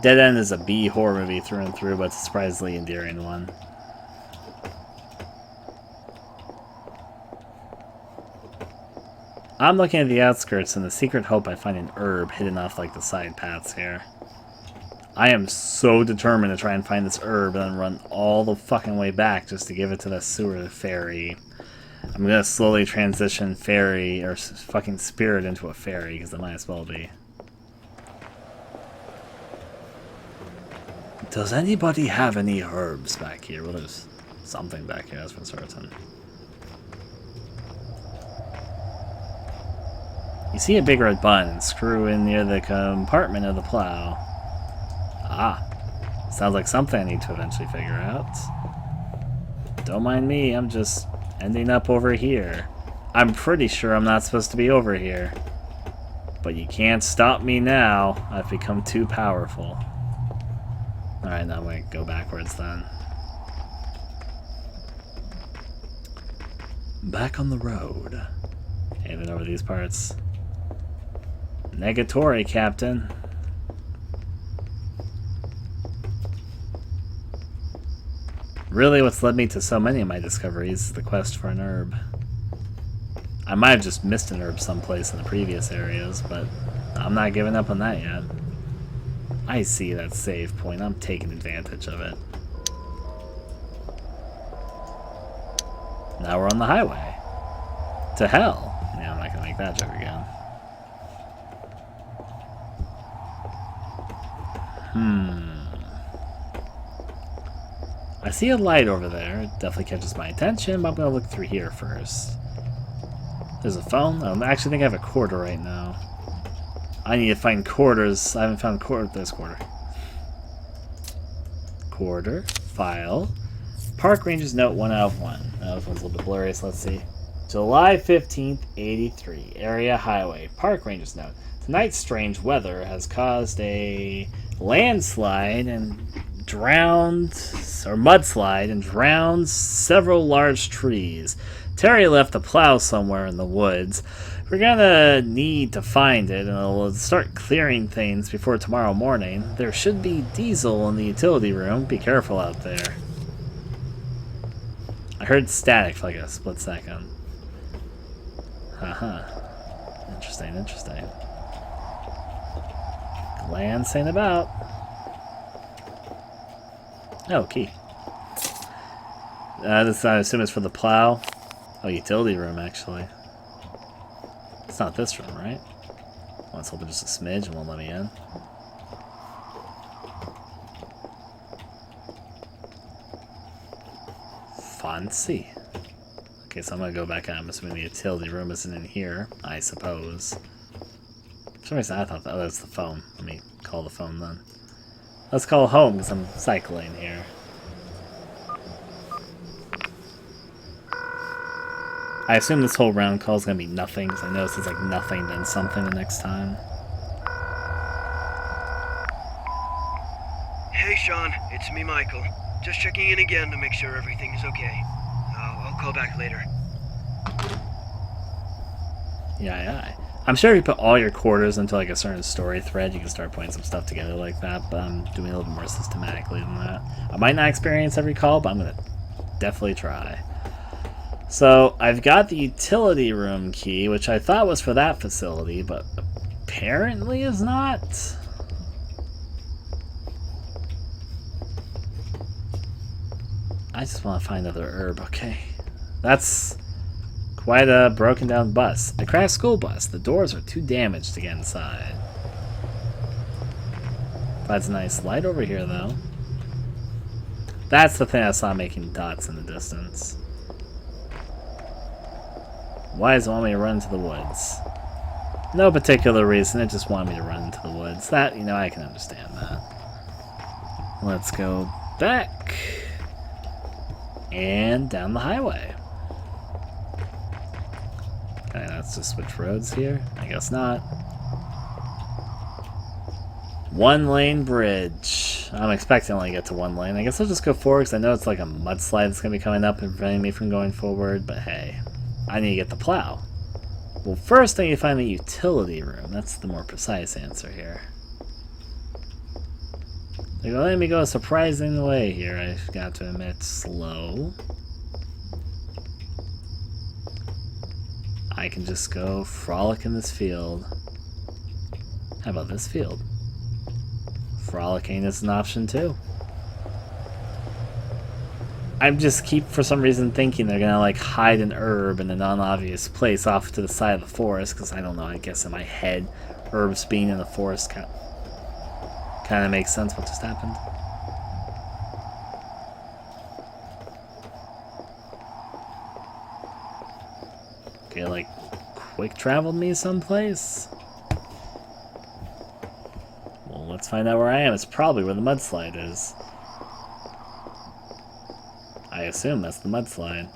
Dead End is a B horror movie through and through, but it's a surprisingly endearing one. I'm looking at the outskirts in the secret hope I find an herb hidden off like the side paths here. I am so determined to try and find this herb and then run all the fucking way back just to give it to the sewer fairy. I'm gonna slowly transition fairy, or fucking spirit, into a fairy, because it might as well be. Does anybody have any herbs back here? Well, there's something back here, that's for certain. You see a big red button, screw in near the compartment of the plow. Ah, sounds like something I need to eventually figure out. Don't mind me, I'm just ending up over here. I'm pretty sure I'm not supposed to be over here. But you can't stop me now. I've become too powerful. Alright, now I'm going to go backwards then. Back on the road. Even over these parts. Negatory, Captain. Really, what's led me to so many of my discoveries is the quest for an herb. I might have just missed an herb someplace in the previous areas, but I'm not giving up on that yet. I see that save point. I'm taking advantage of it. Now we're on the highway. To hell. Yeah, I'm not going to make that joke again. I see a light over there. It definitely catches my attention, but I'm going to look through here first. There's a phone. I actually think I have a quarter right now. I need to find quarters. I haven't found quarter. This quarter. Quarter. File. Park Rangers note 1 out of 1. This one's a little bit blurry, so let's see. July 15th, 83. Area Highway. Park Rangers note. Tonight's strange weather has caused a landslide and drowned, or mudslide, and drowned several large trees. Terry left the plow somewhere in the woods. We're gonna need to find it, and it'll start clearing things before tomorrow morning. There should be diesel in the utility room. Be careful out there. I heard static for like a split second. Haha. Interesting, interesting. Land saying about. Oh, key. This I assume is for the plow. Oh, utility room, actually. It's not this room, right? Let's hope it's just a smidge and won't let me in. Fancy. Okay, so I'm gonna go back out. I'm assuming the utility room isn't in here, I suppose. For some reason I thought that, oh, that's the phone. Let me call the phone then. Let's call home because I'm cycling here. I assume this whole round call is going to be nothing, because I noticed it's like nothing, then something the next time. Hey, Sean. It's me, Michael. Just checking in again to make sure everything is okay. I'll call back later. Yeah. I'm sure if you put all your quarters into like a certain story thread, you can start putting some stuff together like that, but I'm doing a little bit more systematically than that. I might not experience every call, but I'm going to definitely try. So, I've got the utility room key, which I thought was for that facility, but apparently is not. I just want to find another herb, okay. That's quite a broken down bus. A crashed school bus. The doors are too damaged to get inside. That's a nice light over here, though. That's the thing I saw making dots in the distance. Why does it want me to run into the woods? No particular reason, it just wanted me to run into the woods. That, you know, I can understand that. Let's go back. And down the highway. Okay, let's just switch roads here. I guess not. 1-lane bridge. I'm expecting to only get to 1 lane. I guess I'll just go forward because I know it's like a mudslide that's going to be coming up and preventing me from going forward, but hey. I need to get the plow. Well, first I need to find the utility room. That's the more precise answer here. They're going to let me go a surprising way here, I've got to admit. Slow. I can just go frolic in this field. How about this field? Frolicking is an option too. I just keep, for some reason, thinking they're gonna like hide an herb in a non-obvious place off to the side of the forest, because I don't know, I guess in my head, herbs being in the forest kind of makes sense what just happened. Okay, like, quick traveled me someplace? Well, let's find out where I am. It's probably where the mudslide is. I assume that's the mudslide.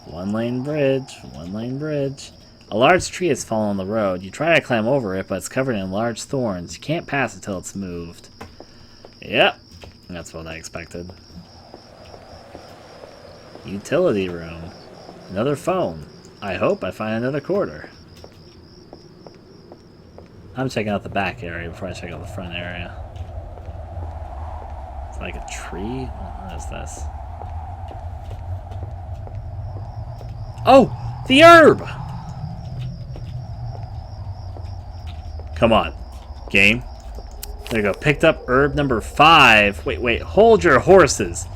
1-lane bridge, 1-lane bridge. A large tree has fallen on the road. You try to climb over it, but it's covered in large thorns. You can't pass it till it's moved. Yep, that's what I expected. Utility room. Another phone. I hope I find another quarter. I'm checking out the back area before I check out the front area. It's like a tree? What is this? Oh! The herb! Come on. Game. There you go. Picked up herb number 5. Wait. Hold your horses.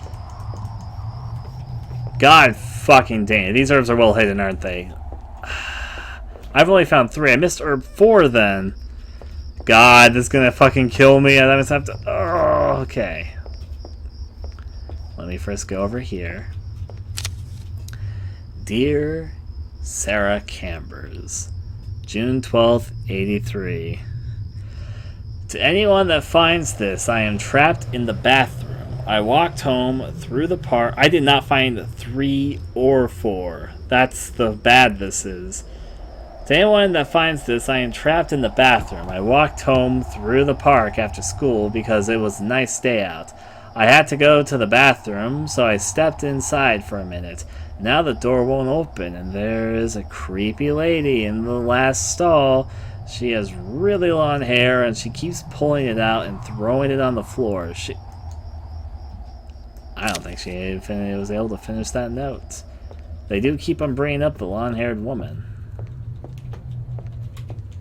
God fucking dang it. These herbs are well hidden, aren't they? I've only found 3. I missed herb 4 then. God, this is gonna fucking kill me. I just have to... Oh, okay. Let me first go over here. Dear Sarah Cambers, June 12th, 83. To anyone that finds this, I am trapped in the bathroom. I walked home through the park. I did not find 3 or 4. That's the bad this is. To anyone that finds this, I am trapped in the bathroom. I walked home through the park after school because it was a nice day out. I had to go to the bathroom, so I stepped inside for a minute. Now the door won't open, and there is a creepy lady in the last stall. She has really long hair, and she keeps pulling it out and throwing it on the floor. I don't think she was able to finish that note. They do keep on bringing up the long-haired woman.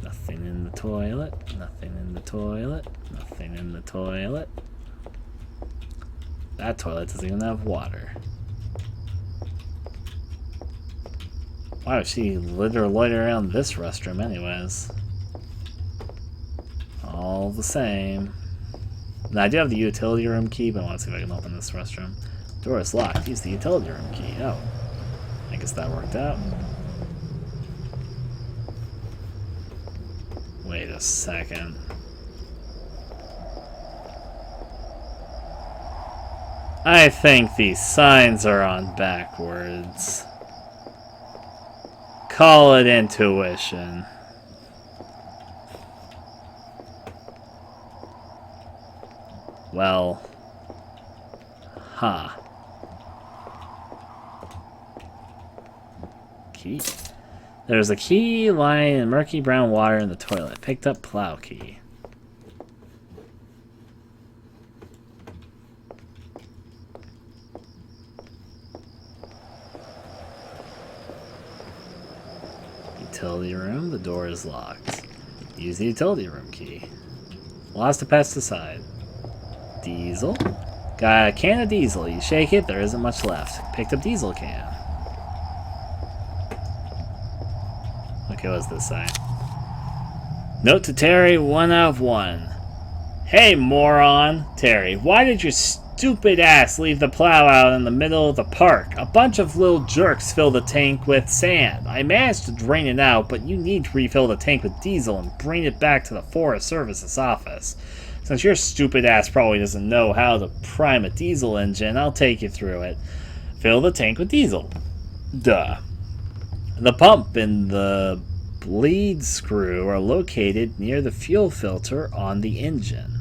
Nothing in the toilet. Nothing in the toilet. Nothing in the toilet. That toilet doesn't even have water. Why would she loiter around this restroom anyways? All the same. Now I do have the utility room key, but I want to see if I can open this restroom. Door is locked. Use the utility room key. Oh. I guess that worked out. Wait a second. I think these signs are on backwards. Call it intuition. Well, Key. There's a key lying in murky brown water in the toilet. Picked up plow key. Utility room. The door is locked. Use the utility room key. Lost a pesticide. Diesel. Got a can of diesel. You shake it, there isn't much left. Picked up diesel can. Okay, what's this say? Note to Terry, 1 out of 1. Hey, moron! Terry, why did your stupid ass leave the plow out in the middle of the park? A bunch of little jerks filled the tank with sand. I managed to drain it out, but you need to refill the tank with diesel and bring it back to the Forest Service's office. Since your stupid ass probably doesn't know how to prime a diesel engine, I'll take you through it. Fill the tank with diesel. Duh. The pump and the bleed screw are located near the fuel filter on the engine.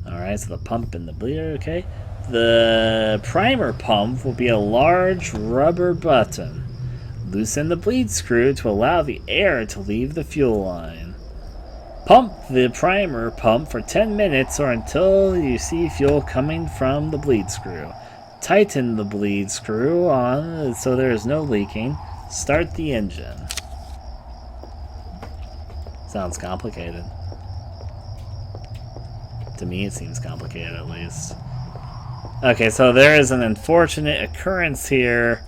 Alright, so the pump and the bleeder, okay. The primer pump will be a large rubber button. Loosen the bleed screw to allow the air to leave the fuel line. Pump the primer pump for 10 minutes or until you see fuel coming from the bleed screw. Tighten the bleed screw on so there is no leaking. Start the engine. Sounds complicated. To me, it seems complicated at least. Okay, so there is an unfortunate occurrence here.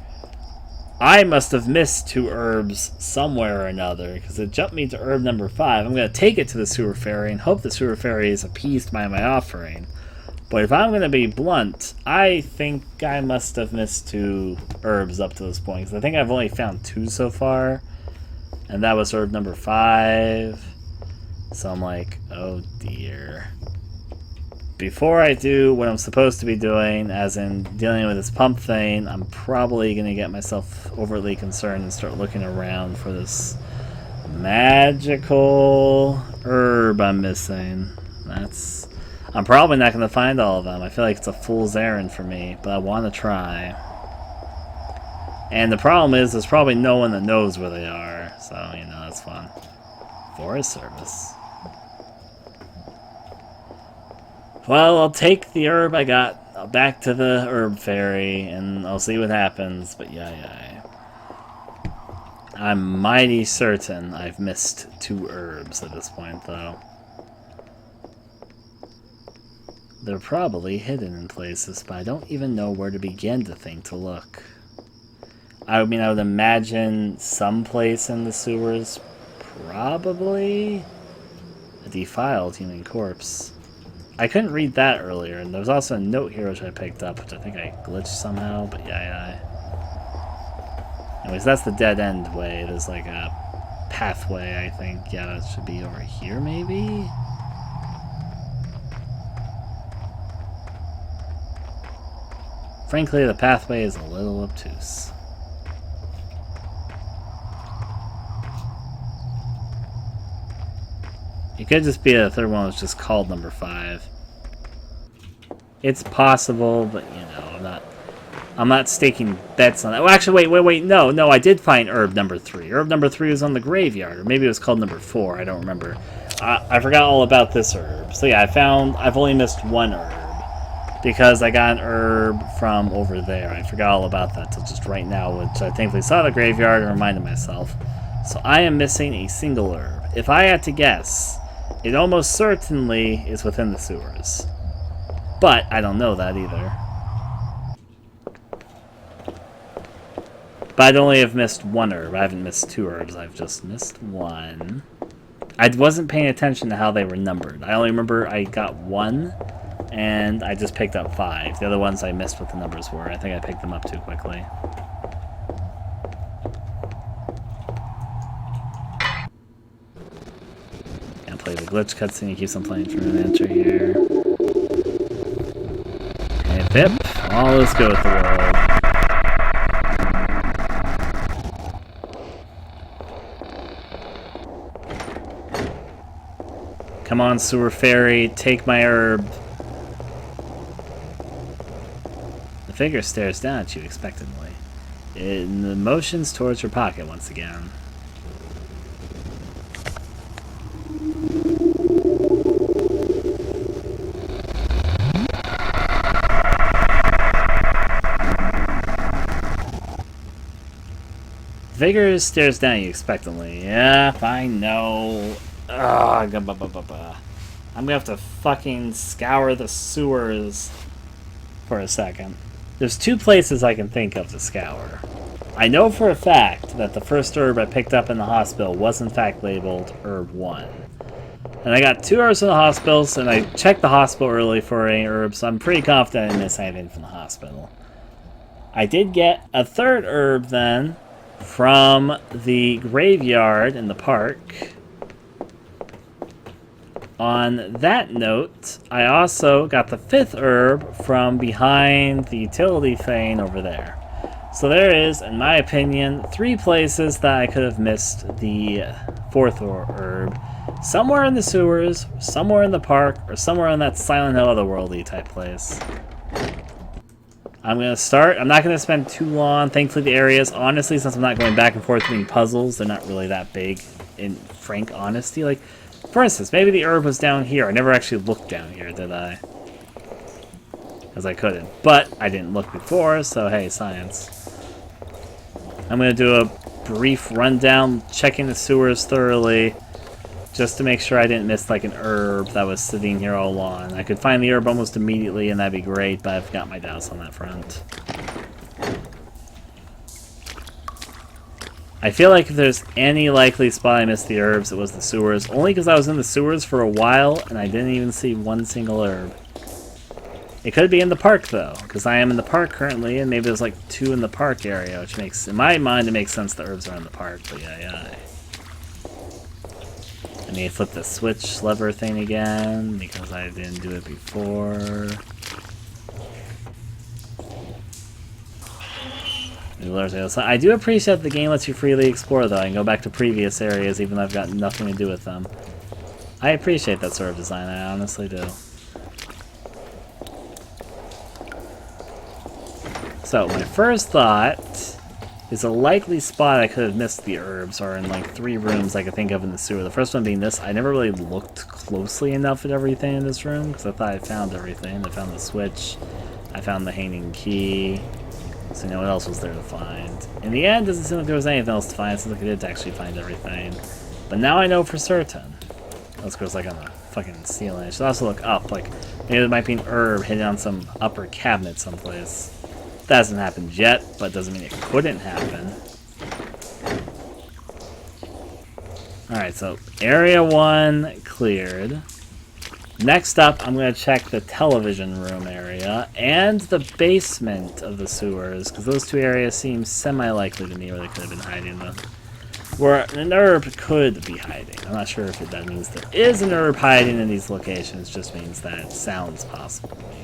I must have missed 2 herbs somewhere or another, because it jumped me to herb number 5. I'm going to take it to the sewer fairy and hope the sewer fairy is appeased by my offering. But if I'm going to be blunt, I think I must have missed 2 herbs up to this point, because I think I've only found 2 so far. And that was herb number 5. So I'm like, oh dear. Before I do what I'm supposed to be doing, as in dealing with this pump thing, I'm probably going to get myself overly concerned and start looking around for this magical herb I'm missing. I'm probably not going to find all of them. I feel like it's a fool's errand for me, but I want to try. And the problem is, there's probably no one that knows where they are, so, you know, that's fun. Forest Service. Well, I'll take the herb I got back to the herb fairy, and I'll see what happens, but yeah. I'm mighty certain I've missed 2 herbs at this point, though. They're probably hidden in places, but I don't even know where to begin to think to look. I mean, I would imagine someplace in the sewers, probably a defiled human corpse. I couldn't read that earlier, and there was also a note here which I picked up, which I think I glitched somehow, but yeah. Anyways, that's the dead end way. There's like a pathway, I think. Yeah, that should be over here, maybe? Frankly, the pathway is a little obtuse. It could just be the third one was just called number 5. It's possible, but you know, I'm not staking bets on that. Well, actually, wait. No, I did find herb number 3. Herb number 3 was on the graveyard, or maybe it was called number 4. I don't remember. I forgot all about this herb. So yeah, I've only missed 1 herb because I got an herb from over there. I forgot all about that till just right now, which I thankfully saw the graveyard and reminded myself. So I am missing a single herb. If I had to guess, it almost certainly is within the sewers. But I don't know that either. But I'd only have missed 1 herb. I haven't missed 2 herbs. I've just missed 1. I wasn't paying attention to how they were numbered. I only remember I got 1, and I just picked up 5. The other ones I missed what the numbers were. I think I picked them up too quickly. Can't play the glitch cutscene. It keeps on playing through an enter here. Hey, Pip. All is good with the world. Come on, sewer fairy, take my herb. The figure stares down at you expectantly. It motions towards her pocket once again. The figure stares down at you expectantly. Yeah, I know. I'm gonna have to fucking scour the sewers for a second. There's 2 places I can think of to scour. I know for a fact that the first herb I picked up in the hospital was in fact labeled Herb 1. And I got 2 herbs from the hospitals, and I checked the hospital early for any herbs, so I'm pretty confident I didn't miss anything from the hospital. I did get a 3rd herb then from the graveyard in the park. On that note, I also got the 5th herb from behind the utility thing over there. So there is, in my opinion, 3 places that I could have missed the 4th herb. Somewhere in the sewers, somewhere in the park, or somewhere in that Silent Hill Otherworldly type place. I'm going to start. I'm not going to spend too long. Thankfully, the areas, honestly, since I'm not going back and forth between puzzles, they're not really that big, in frank honesty. Like, for instance, maybe the herb was down here. I never actually looked down here, did I? Because I couldn't. But I didn't look before, so hey, science. I'm going to do a brief rundown, checking the sewers thoroughly, just to make sure I didn't miss like an herb that was sitting here all along. I could find the herb almost immediately, and that'd be great, but I've got my doubts on that front. I feel like if there's any likely spot I missed the herbs, it was the sewers. Only because I was in the sewers for a while, and I didn't even see 1 single herb. It could be in the park, though, because I am in the park currently, and maybe there's like 2 in the park area, which makes, in my mind, it makes sense the herbs are in the park, but yeah. I need to flip the switch lever thing again, because I didn't do it before. I do appreciate that the game lets you freely explore, though. I can go back to previous areas, even though I've got nothing to do with them. I appreciate that sort of design, I honestly do. So, my first thought is a likely spot I could have missed the herbs, or in like 3 rooms I could think of in the sewer. The first one being this. I never really looked closely enough at everything in this room, because I thought I found everything. I found the switch, I found the hanging key, so you know what else was there to find. In the end, it doesn't seem like there was anything else to find. It seems like I did actually find everything. But now I know for certain. Let's go like on the fucking ceiling. I should also look up, like maybe there might be an herb hidden on some upper cabinet someplace. That hasn't happened yet, but doesn't mean it couldn't happen. Alright, so area 1 cleared. Next up, I'm going to check the television room area and the basement of the sewers, because those 2 areas seem semi-likely to me where they could have been hiding them. Where an herb could be hiding. I'm not sure if that means there is an herb hiding in these locations, just means that it sounds possible to me.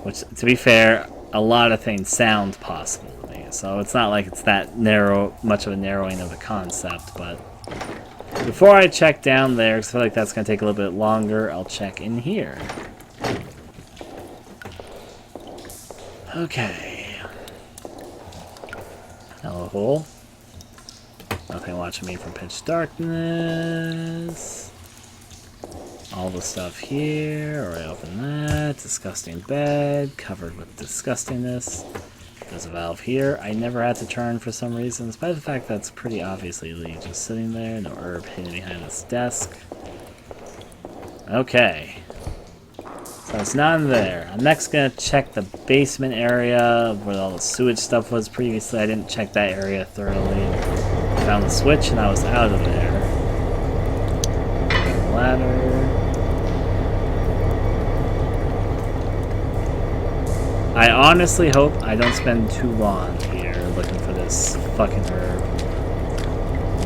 Which, to be fair, a lot of things sound possible to me. So it's not like it's that much of a narrowing of the concept, but before I check down there, because I feel like that's going to take a little bit longer, I'll check in here. Okay. Hello, hole. Nothing watching me from pitch darkness. All the stuff here. Alright, open that. Disgusting bed. Covered with disgustingness. There's a valve here. I never had to turn for some reason, despite the fact that's pretty obviously Lee just sitting there. No herb hidden behind this desk. Okay. So there's none there. I'm next gonna check the basement area where all the sewage stuff was previously. I didn't check that area thoroughly. Found the switch and I was out of there. Ladder. I honestly hope I don't spend too long here looking for this fucking herb.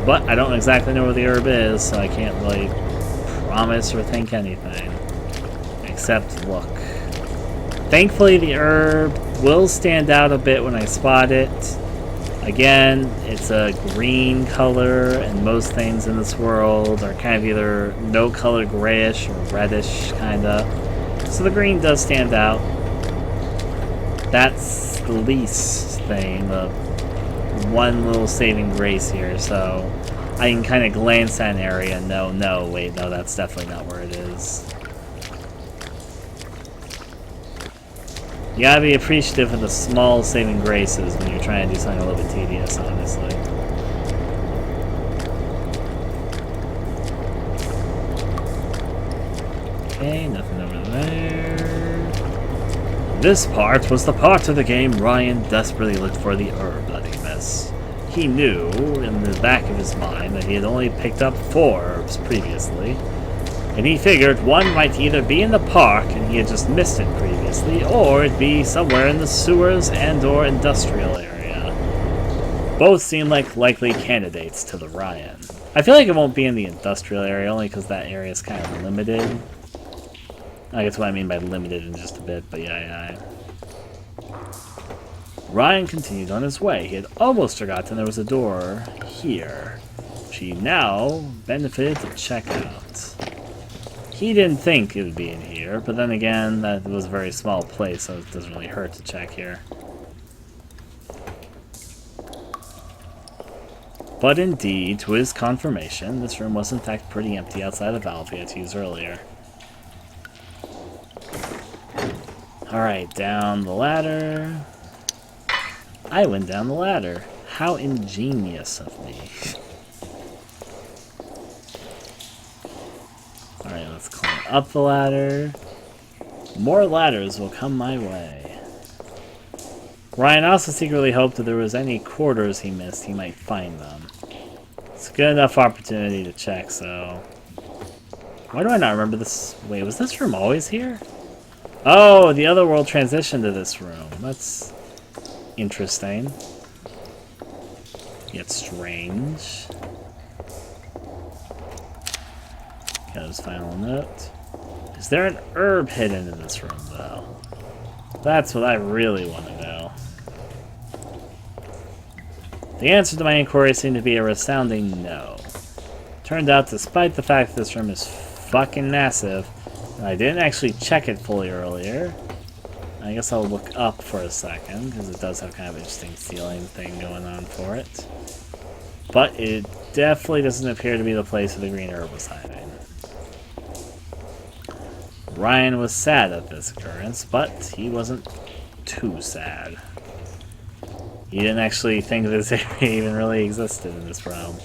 But I don't exactly know where the herb is, so I can't really promise or think anything. Except look. Thankfully the herb will stand out a bit when I spot it. Again, it's a green color, and most things in this world are kind of either no color grayish or reddish, kinda. So the green does stand out. That's the least thing, the one little saving grace here, so I can kind of glance at an area and know, no, wait, no, that's definitely not where it is. You gotta be appreciative of the small saving graces when you're trying to do something a little bit tedious, honestly. Okay, nothing over there. This part was the part of the game Ryan desperately looked for the herb that he missed. He knew, in the back of his mind, that he had only picked up 4 herbs previously, and he figured one might either be in the park and he had just missed it previously, or it'd be somewhere in the sewers and or industrial area. Both seem like likely candidates to the Ryan. I feel like it won't be in the industrial area, only because that area is kind of limited. I guess what I mean by limited in just a bit, but yeah. Ryan continued on his way. He had almost forgotten there was a door here, which he now benefited to check out. He didn't think it would be in here, but then again, that was a very small place, so it doesn't really hurt to check here. But indeed, to his confirmation, this room was in fact pretty empty outside the valve he had to use earlier. Alright, down the ladder. I went down the ladder. How ingenious of me. Alright, let's climb up the ladder. More ladders will come my way. Ryan also secretly hoped that there was any quarters he missed, he might find them. It's a good enough opportunity to check, so... Why do I not remember this? Wait, was this room always here? Oh, the other world transitioned to this room. That's interesting. Yet strange. Got his final note. Is there an herb hidden in this room, though? That's what I really want to know. The answer to my inquiry seemed to be a resounding no. Turned out, despite the fact that this room is fucking massive, and I didn't actually check it fully earlier. I guess I'll look up for a second, because it does have kind of an interesting ceiling thing going on for it. But it definitely doesn't appear to be the place where the green herb was hiding. Ryan was sad at this occurrence, but he wasn't too sad. He didn't actually think this area even really existed in this realm.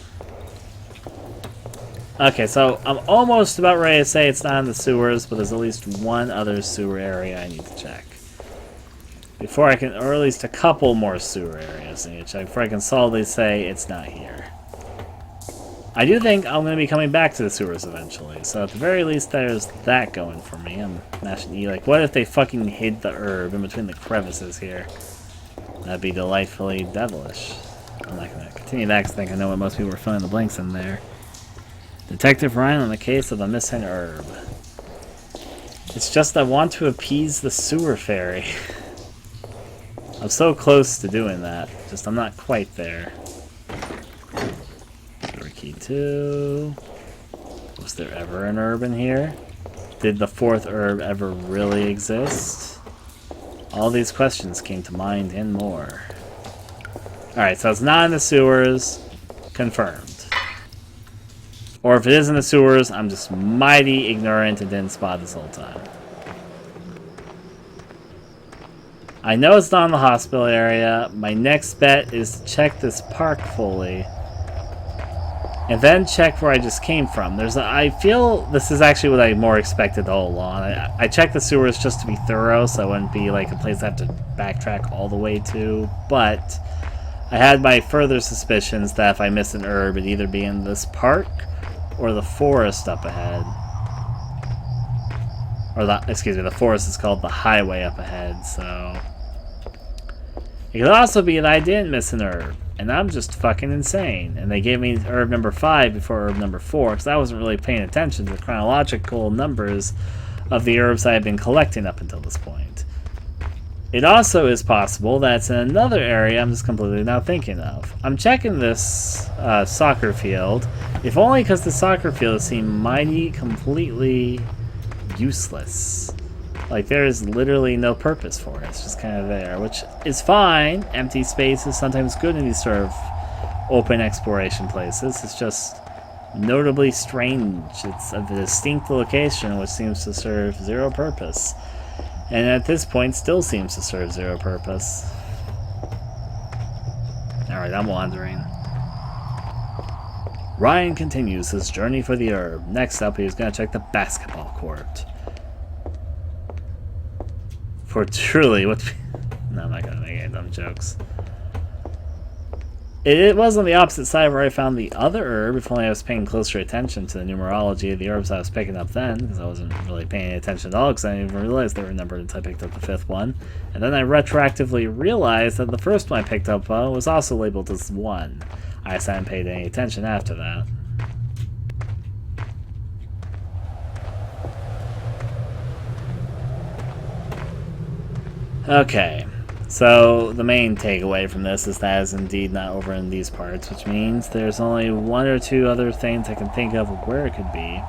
Okay, so I'm almost about ready to say it's not in the sewers, but there's at least one other sewer area I need to check. Before I can, or at least a couple more sewer areas I need to check before I can solidly say it's not here. I do think I'm going to be coming back to the sewers eventually, so at the very least there's that going for me. I'm mashing E, like, what if they fucking hid the herb in between the crevices here? That'd be delightfully devilish. I'm not going to continue that because I think I know what most people were filling the blanks in there. Detective Ryan on the case of the missing herb. It's just I want to appease the sewer fairy. I'm so close to doing that. Just I'm not quite there. Door key 2. Was there ever an herb in here? Did the 4th herb ever really exist? All these questions came to mind and more. Alright, so it's not in the sewers. Confirmed. Or if it is in the sewers, I'm just mighty ignorant and didn't spot this whole time. I know it's not in the hospital area. My next bet is to check this park fully. And then check where I just came from. I feel this is actually what I more expected all along. I checked the sewers just to be thorough, so it wouldn't be like a place I have to backtrack all the way to. But I had my further suspicions that if I missed an herb, it'd either be in this park or the forest up ahead. Or the forest is called the highway up ahead, so... It could also be that I didn't miss an herb, and I'm just fucking insane. And they gave me herb number 5 before herb number 4, because I wasn't really paying attention to the chronological numbers of the herbs I had been collecting up until this point. It also is possible that it's in another area I'm just completely not thinking of. I'm checking this soccer field, if only because the soccer field seemed mighty completely useless. Like, there is literally no purpose for it. It's just kind of there, which is fine. Empty space is sometimes good in these sort of open exploration places. It's just notably strange. It's a distinct location which seems to serve zero purpose. And at this point, still seems to serve zero purpose. Alright, I'm wandering. Ryan continues his journey for the herb. Next up, he's going to check the basketball court. For truly, what... No, I'm not going to make any dumb jokes. It was on the opposite side where I found the other herb, if only I was paying closer attention to the numerology of the herbs I was picking up then, because I wasn't really paying attention at all, because I didn't even realize they were numbered until I picked up the 5th one. And then I retroactively realized that the first one I picked up was also labeled as 1. I just hadn't paid any attention after that. Okay. So, the main takeaway from this is that it's indeed not over in these parts, which means there's only 1 or 2 other things I can think of where it could be.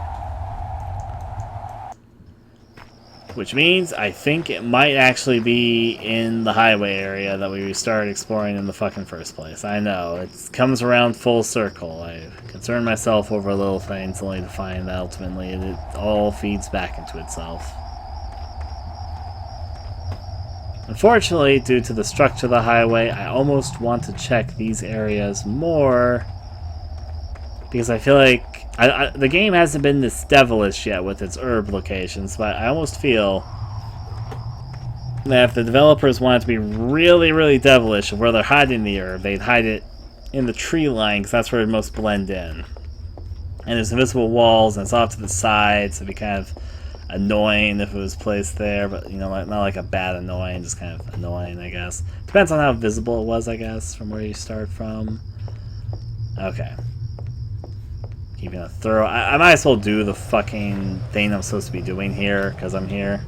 Which means I think it might actually be in the highway area that we started exploring in the fucking first place. I know, it comes around full circle. I concern myself over little things only to find that ultimately it all feeds back into itself. Unfortunately, due to the structure of the highway, I almost want to check these areas more, because I feel like the game hasn't been this devilish yet with its herb locations, but I almost feel that if the developers wanted to be really, really devilish of where they're hiding the herb, they'd hide it in the tree line, because that's where it most blend in. And there's invisible walls, and it's off to the side, so it'd be kind of annoying if it was placed there, but you know, not like a bad annoying, just kind of annoying, I guess. Depends on how visible it was, I guess, from where you start from. Okay. Keeping a thorough... I might as well do the fucking thing I'm supposed to be doing here, because I'm here.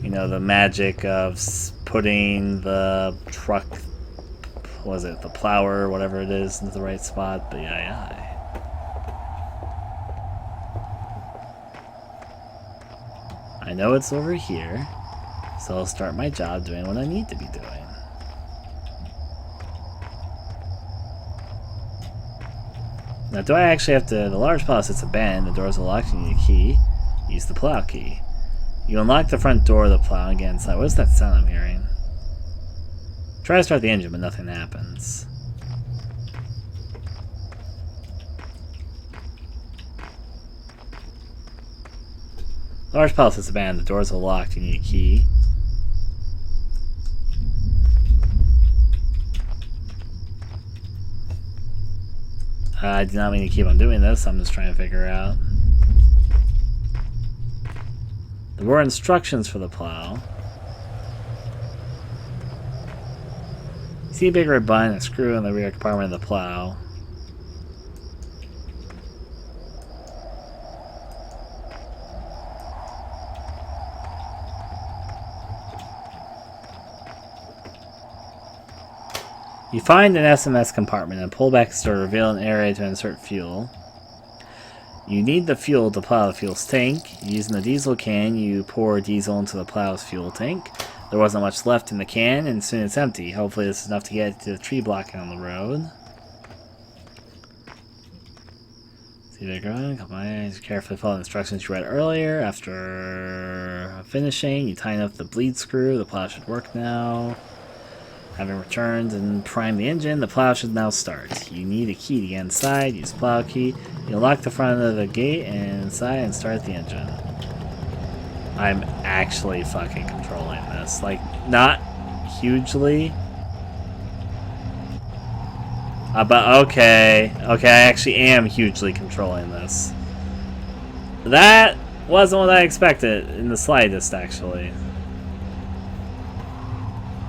You know, the magic of putting the truck... What was it? The plower, whatever it is, into the right spot. But yeah. I know it's over here, so I'll start my job doing what I need to be doing. Now, do I actually have to... The large plow sits abandoned, the doors are locked, you need a key. Use the plow key. You unlock the front door of the plow and get inside. What is that sound I'm hearing? Try to start the engine, but nothing happens. Large palace is abandoned. The doors are locked. You need a key. I do not mean to keep on doing this. I'm just trying to figure out. There were instructions for the plow. You see a big red button, a screw in the rear compartment of the plow. You find an SMS compartment and pull back the door to reveal an area to insert fuel. You need the fuel to plow the fuel's tank. Using the diesel can, you pour diesel into the plow's fuel tank. There wasn't much left in the can, and soon it's empty. Hopefully this is enough to get to the tree blocking on the road. See they're growing. Couple of eyes. Carefully follow the instructions you read earlier. After finishing, you tighten up the bleed screw. The plow should work now. Having returned and primed the engine, the plow should now start. You need a key to get inside. Use plow key. You lock the front of the gate and inside and start the engine. I'm actually fucking controlling this. Like, not hugely. But okay. Okay, I actually am hugely controlling this. That wasn't what I expected in the slightest, actually.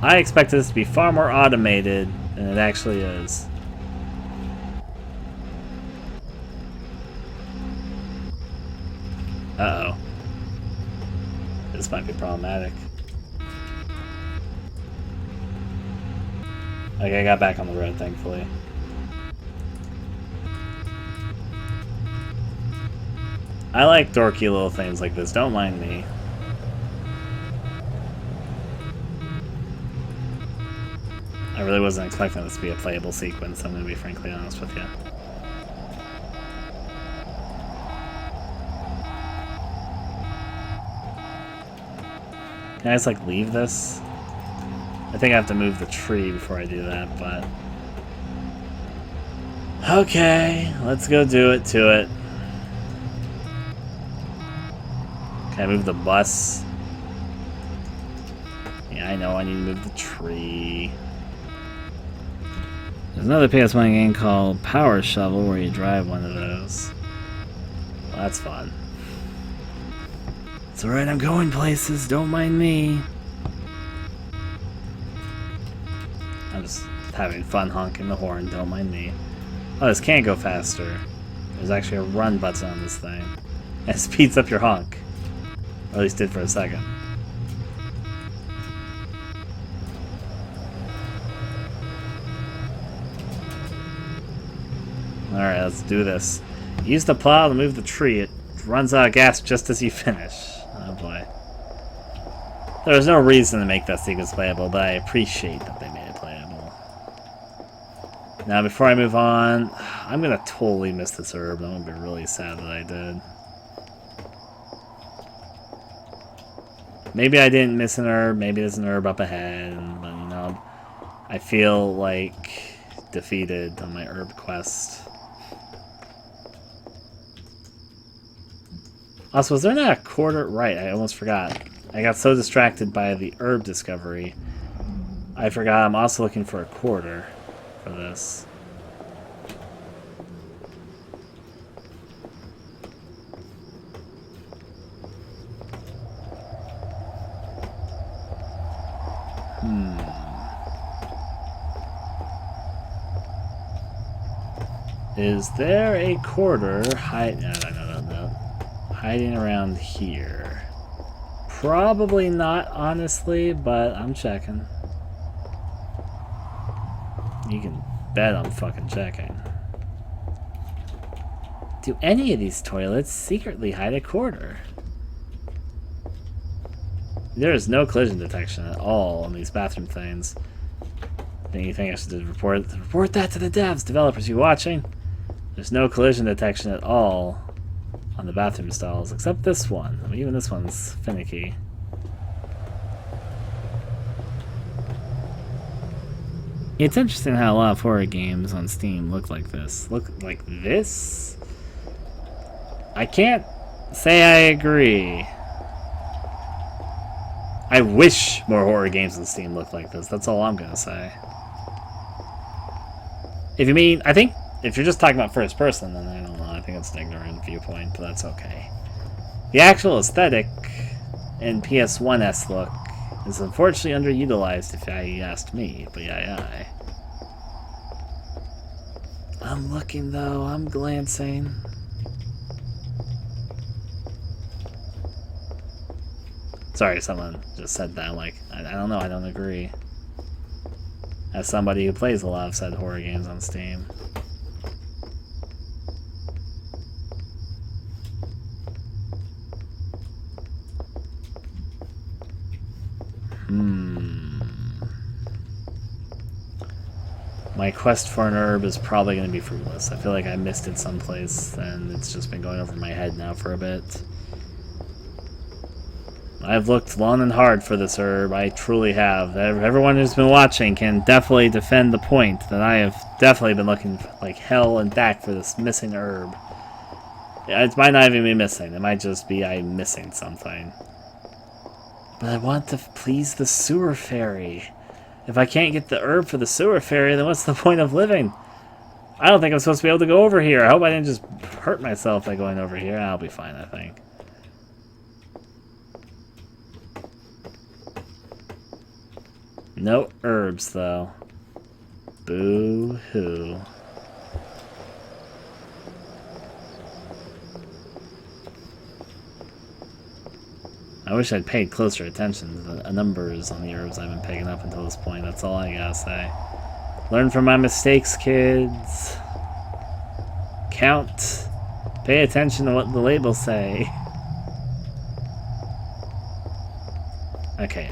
I expected this to be far more automated than it actually is. Uh-oh. This might be problematic. Okay, I got back on the road, thankfully. I like dorky little things like this, don't mind me. I really wasn't expecting this to be a playable sequence, I'm going to be frankly honest with you. Can I just, like, leave this? I think I have to move the tree before I do that, but... Okay, let's go do it to it. Can I move the bus? Yeah, I know I need to move the tree. There's another PS1 game called Power Shovel where you drive one of those. Well, that's fun. It's alright, I'm going places, don't mind me. I'm just having fun honking the horn, don't mind me. Oh, this can't go faster. There's actually a run button on this thing. It speeds up your honk. Or at least did for a second. Alright, let's do this. Use the plow to move the tree. It runs out of gas just as you finish. Oh boy. There was no reason to make that sequence playable, but I appreciate that they made it playable. Now, before I move on, I'm gonna totally miss this herb. I'm gonna be really sad that I did. Maybe I didn't miss an herb. Maybe there's an herb up ahead. But, you know, I feel like defeated on my herb quest. Also, was there not a quarter? Right, I almost forgot. I got so distracted by the herb discovery, I forgot I'm also looking for a quarter for this. Is there a quarter hiding around here? Probably not, honestly, but I'm checking. You can bet I'm fucking checking. Do any of these toilets secretly hide a quarter? There is no collision detection at all on these bathroom things. Then you think I should report that to the devs, developers, you watching? There's no collision detection at all on the bathroom stalls, except this one. I mean, even this one's finicky. It's interesting how a lot of horror games on Steam look like this. Look like this? I can't say I agree. I wish more horror games on Steam looked like this. That's all I'm gonna say. If you mean, I think, if you're just talking about first person, then I don't know. I think it's an ignorant viewpoint, but that's okay. The actual aesthetic and PS1's look is unfortunately underutilized, if you asked me. But yeah. I'm looking though. I'm glancing. Sorry, someone just said that. I'm like, I don't know. I don't agree. As somebody who plays a lot of said horror games on Steam. My quest for an herb is probably going to be fruitless. I feel like I missed it someplace, and it's just been going over my head now for a bit. I've looked long and hard for this herb. I truly have. Everyone who's been watching can definitely defend the point that I have definitely been looking like hell and back for this missing herb. It might not even be missing. It might just be I'm missing something. But I want to please the sewer fairy. If I can't get the herb for the sewer fairy, then what's the point of living? I don't think I'm supposed to be able to go over here. I hope I didn't just hurt myself by going over here. I'll be fine, I think. No herbs, though. Boo-hoo. I wish I'd paid closer attention to the numbers on the herbs I've been picking up until this point. That's all I gotta say. Learn from my mistakes, kids. Count. Pay attention to what the labels say. Okay.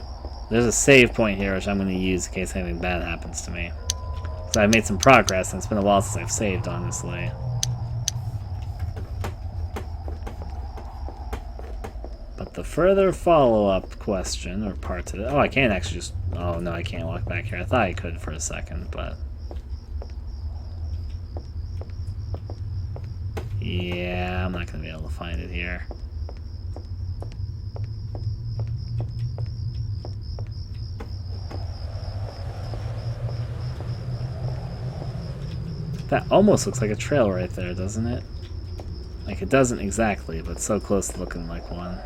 There's a save point here which I'm going to use in case anything bad happens to me. So I've made some progress and it's been a while since I've saved, honestly. But the further follow-up question, or part to it... Oh, I can't actually just... Oh, no, I can't walk back here. I thought I could for a second, but... Yeah, I'm not going to be able to find it here. That almost looks like a trail right there, doesn't it? Like, it doesn't exactly, but so close to looking like one.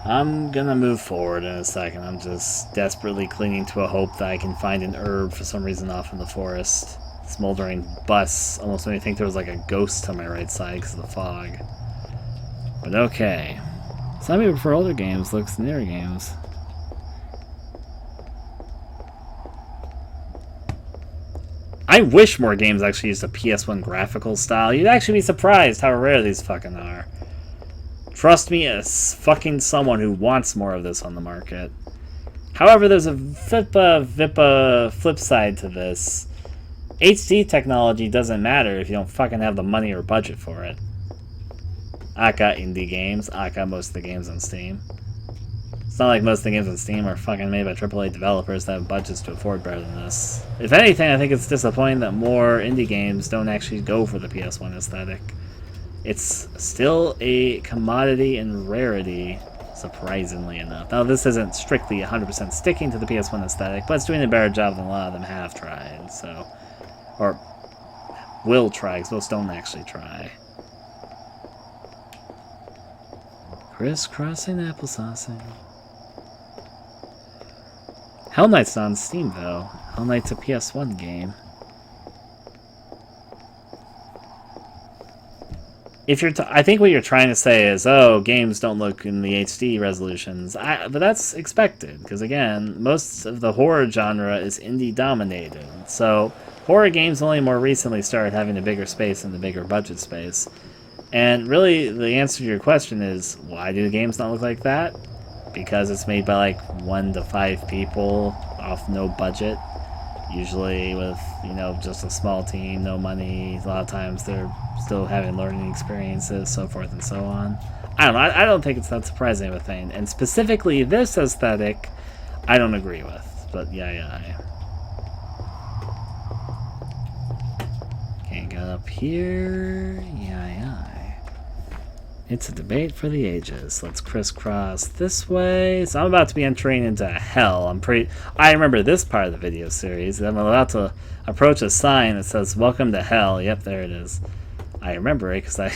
I'm gonna move forward in a second. I'm just desperately clinging to a hope that I can find an herb for some reason off in the forest. Smoldering bus almost made me think there was like a ghost on my right side because of the fog. But okay. Some people prefer older games, looks newer games. I wish more games actually used a PS1 graphical style. You'd actually be surprised how rare these fucking are. Trust me as fucking someone who wants more of this on the market. However, there's a flip side to this. HD technology doesn't matter if you don't fucking have the money or budget for it. Aka indie games, aka most of the games on Steam. It's not like most of the games on Steam are fucking made by AAA developers that have budgets to afford better than this. If anything, I think it's disappointing that more indie games don't actually go for the PS1 aesthetic. It's still a commodity and rarity, surprisingly enough. Now, this isn't strictly 100% sticking to the PS1 aesthetic, but it's doing a better job than a lot of them have tried, so... Or will try, because most don't actually try. Crisscrossing applesaucing. Hell Knight's not on Steam, though. Hell Knight's a PS1 game. If you're, I think what you're trying to say is, oh, games don't look in the HD resolutions. But that's expected, because again, most of the horror genre is indie dominated. So horror games only more recently started having a bigger space and the bigger budget space. And really, the answer to your question is, why do the games not look like that? Because it's made by like 1 to 5 people off no budget. Usually with, you know, just a small team, no money. A lot of times they're still having learning experiences, so forth and so on. I don't know. I don't think it's that surprising of a thing. And specifically this aesthetic, I don't agree with. But yeah. Can't get up here. Yeah. It's a debate for the ages. Let's crisscross this way. So I'm about to be entering into hell. I remember this part of the video series. I'm about to approach a sign that says, "Welcome to hell." Yep, there it is. I remember it because I'm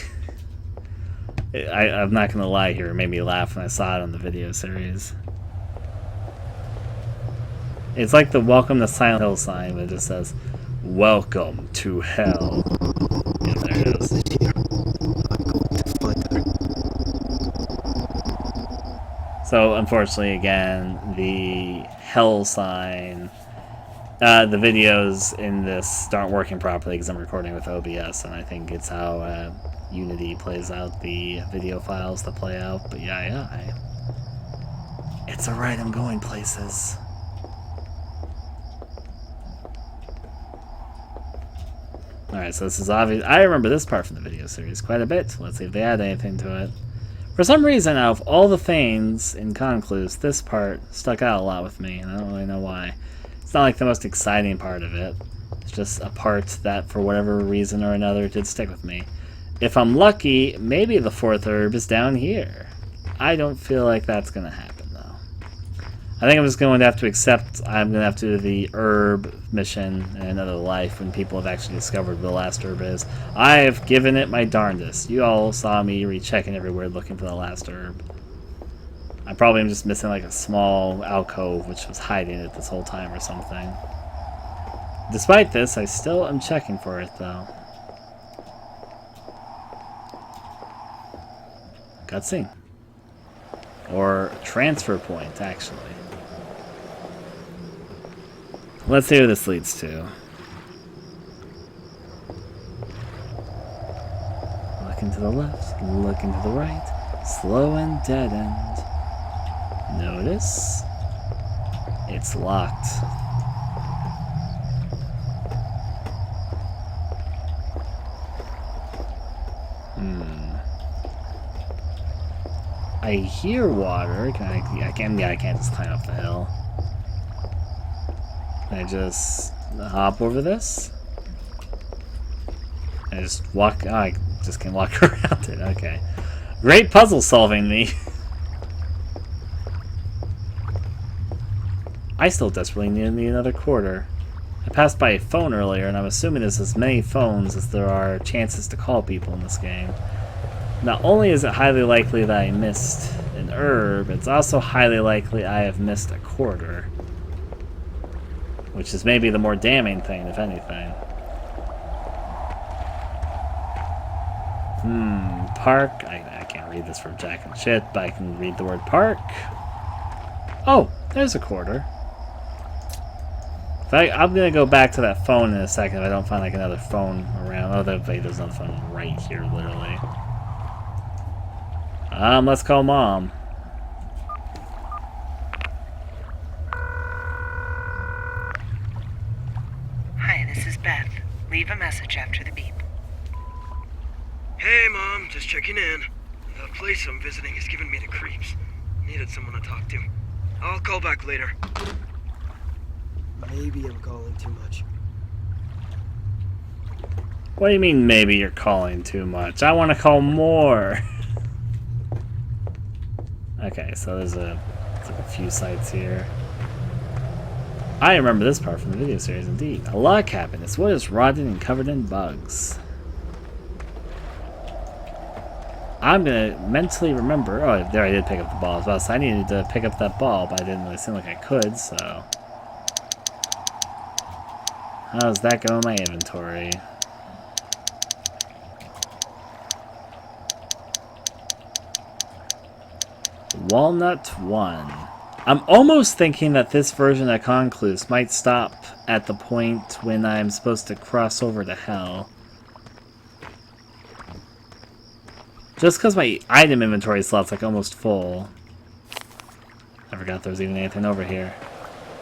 not going to lie here. It made me laugh when I saw it on the video series. It's like the Welcome to Silent Hill sign, but it just says, "Welcome to hell." Yeah, there it is. So, unfortunately, again, the hell sign, the videos in this aren't working properly because I'm recording with OBS, and I think it's how Unity plays out the video files that play out. But yeah, it's alright, I'm going places. Alright, so this is obvious. I remember this part from the video series quite a bit. Let's see if they add anything to it. For some reason, out of all the things in Concluse, this part stuck out a lot with me, and I don't really know why. It's not like the most exciting part of it. It's just a part that, for whatever reason or another, did stick with me. If I'm lucky, maybe the 4th herb is down here. I don't feel like that's going to happen, though. I think I'm just going to have to accept I'm going to have to do the herb mission in another life when people have actually discovered where the last herb is. I have given it my darndest. You all saw me rechecking everywhere looking for the last herb. I probably am just missing like a small alcove which was hiding it this whole time or something. Despite this, I still am checking for it, though. Cutscene. Or transfer point, actually. Let's see where this leads to. Looking to the left, looking to the right. Slow and dead end. Notice it's locked. I hear water. I can't just climb up the hill. Can I just hop over this? I just walk. Oh, I just can walk around it. Okay. Great puzzle solving me. I still desperately need another quarter. I passed by a phone earlier, and I'm assuming there's as many phones as there are chances to call people in this game. Not only is it highly likely that I missed an herb, it's also highly likely I have missed a quarter. Which is maybe the more damning thing, if anything. Park. I can't read this from jack and shit, but I can read the word park. Oh, there's a quarter. I'm gonna go back to that phone in a second if I don't find like another phone around. Oh, there's another phone right here, literally. Let's call Mom. Hi, this is Beth. Leave a message after the beep. Hey, Mom, just checking in. The place I'm visiting is giving me the creeps. Needed someone to talk to. I'll call back later. Maybe I'm calling too much. What do you mean maybe you're calling too much? I want to call more. Okay, so there's a few sites here. I remember this part from the video series, indeed. A log cabin. It's what is rotted and covered in bugs. I'm gonna mentally remember. Oh, there I did pick up the ball as well. So I needed to pick up that ball, but I didn't really seem like I could. So how does that go in my inventory? Walnut 1. I'm almost thinking that this version of Concluse might stop at the point when I'm supposed to cross over to hell. Just because my item inventory slot's like almost full. I forgot there was even anything over here.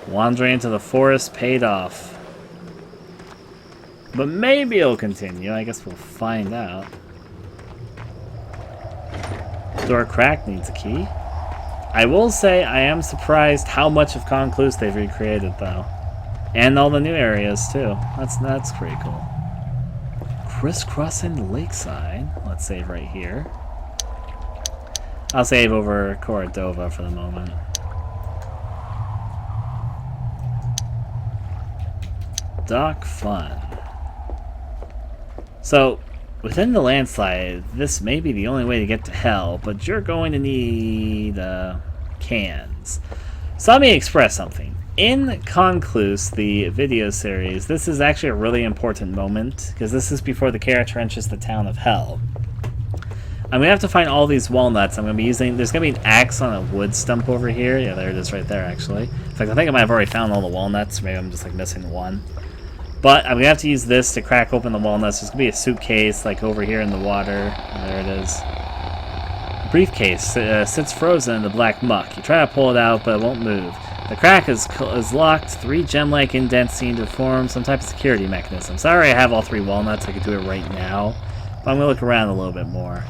Wandering into the forest paid off. But maybe it'll continue. I guess we'll find out. Door cracked, needs a key. I will say I am surprised how much of Concluse they've recreated, though. And all the new areas, too. That's pretty cool. Crisscrossing Lakeside. Let's save right here. I'll save over Cordova for the moment. Dock Fun. So, within the landslide, this may be the only way to get to hell, but you're going to need cans. So let me express something. In Concluse, the video series, this is actually a really important moment, because this is before the character enters the town of Hell. I'm gonna have to find all these walnuts. I'm gonna be using. There's gonna be an axe on a wood stump over here. Yeah, there it is, right there. Actually, in fact, I think I might have already found all the walnuts. Maybe I'm just like missing one. But I'm gonna have to use this to crack open the walnuts. There's gonna be a suitcase like over here in the water. There it is. The briefcase sits frozen in the black muck. You try to pull it out, but it won't move. The crack is locked. 3 gem-like indents seem to form some type of security mechanism. Sorry I have all 3 walnuts. I could do it right now. But I'm gonna look around a little bit more.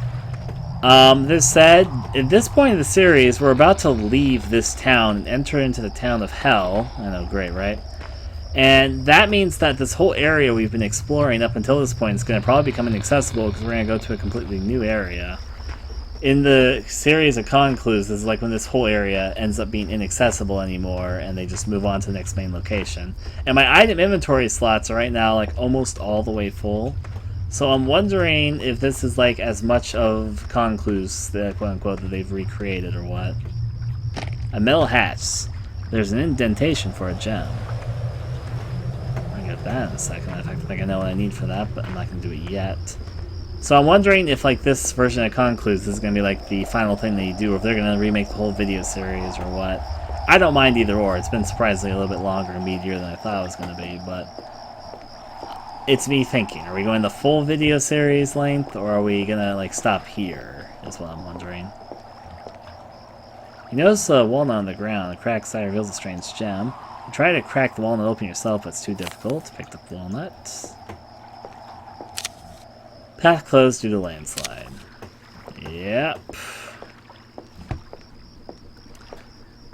This said, at this point in the series, we're about to leave this town and enter into the town of Hell. I know, great, right? And that means that this whole area we've been exploring up until this point is going to probably become inaccessible because we're going to go to a completely new area. In the series of Concluse, this is like when this whole area ends up being inaccessible anymore and they just move on to the next main location. And my item inventory slots are right now like almost all the way full. So I'm wondering if this is like as much of Concluse, the quote-unquote, that they've recreated or what. A metal hatch. There's an indentation for a gem. I'll get that in a second. In fact, I think I know what I need for that, but I'm not going to do it yet. So I'm wondering if like this version of Concluse is going to be like the final thing that you do, or if they're going to remake the whole video series or what. I don't mind either or. It's been surprisingly a little bit longer and meatier than I thought it was going to be, but it's me thinking. Are we going the full video series length, or are we going to like stop here, is what I'm wondering. You notice a walnut on the ground. The cracked side reveals a strange gem. You try to crack the walnut open yourself, but it's too difficult. Pick up the walnut. Path closed due to landslide. Yep.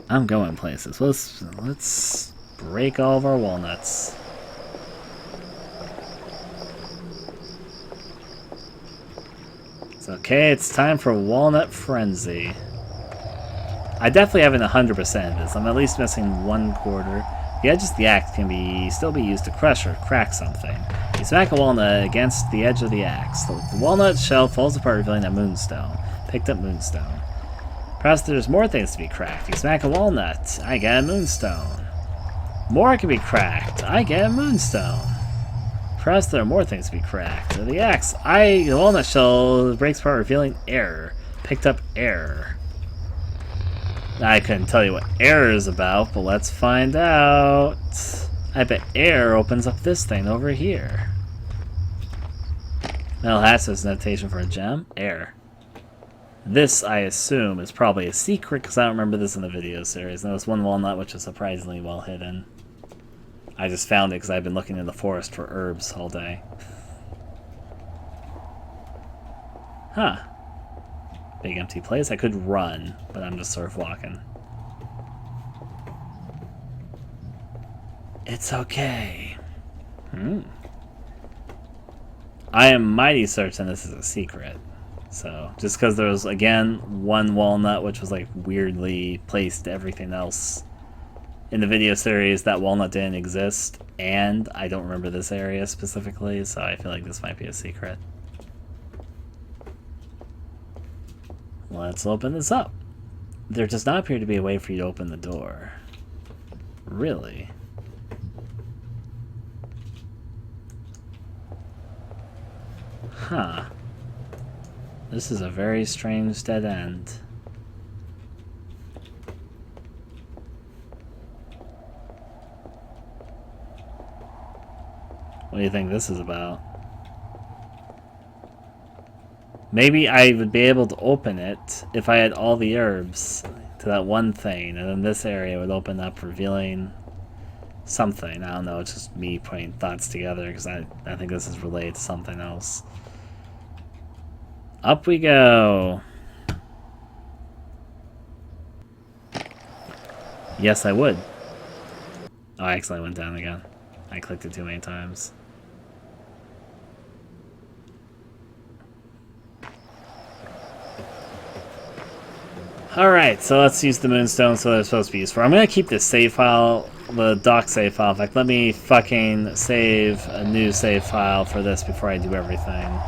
I'm going places. Let's break all of our walnuts. It's okay, it's time for Walnut Frenzy. I definitely haven't 100% of this. I'm at least missing 1/4. The edges of the axe can still be used to crush or crack something. You smack a walnut against the edge of the axe. The walnut shell falls apart, revealing a moonstone. Picked up moonstone. Perhaps there's more things to be cracked. You smack a walnut. I get a moonstone. More can be cracked. I get a moonstone. Perhaps there are more things to be cracked. The axe. The walnut shell breaks apart, revealing air. Picked up air. I couldn't tell you what air is about, but let's find out. I bet air opens up this thing over here. Metal hatch has a notation for a gem. Air. This, I assume, is probably a secret because I don't remember this in the video series. There was one walnut which is surprisingly well hidden. I just found it because I've been looking in the forest for herbs all day. Huh. Big empty place. I could run, but I'm just sort of walking. It's okay. I am mighty certain this is a secret. So, just because there was, again, one walnut which was like weirdly placed to everything else in the video series, that walnut didn't exist, and I don't remember this area specifically, so I feel like this might be a secret. Let's open this up. There does not appear to be a way for you to open the door. Really? Huh. This is a very strange dead end. What do you think this is about? Maybe I would be able to open it if I had all the herbs to that one thing, and then this area would open up, revealing something. I don't know, it's just me putting thoughts together, because I think this is related to something else. Up we go! Yes, I would. Oh, I accidentally went down again. I clicked it too many times. Alright, so let's use the moonstone so they're supposed to be used for. I'm gonna keep this save file, the doc save file. In fact, let me fucking save a new save file for this before I do everything.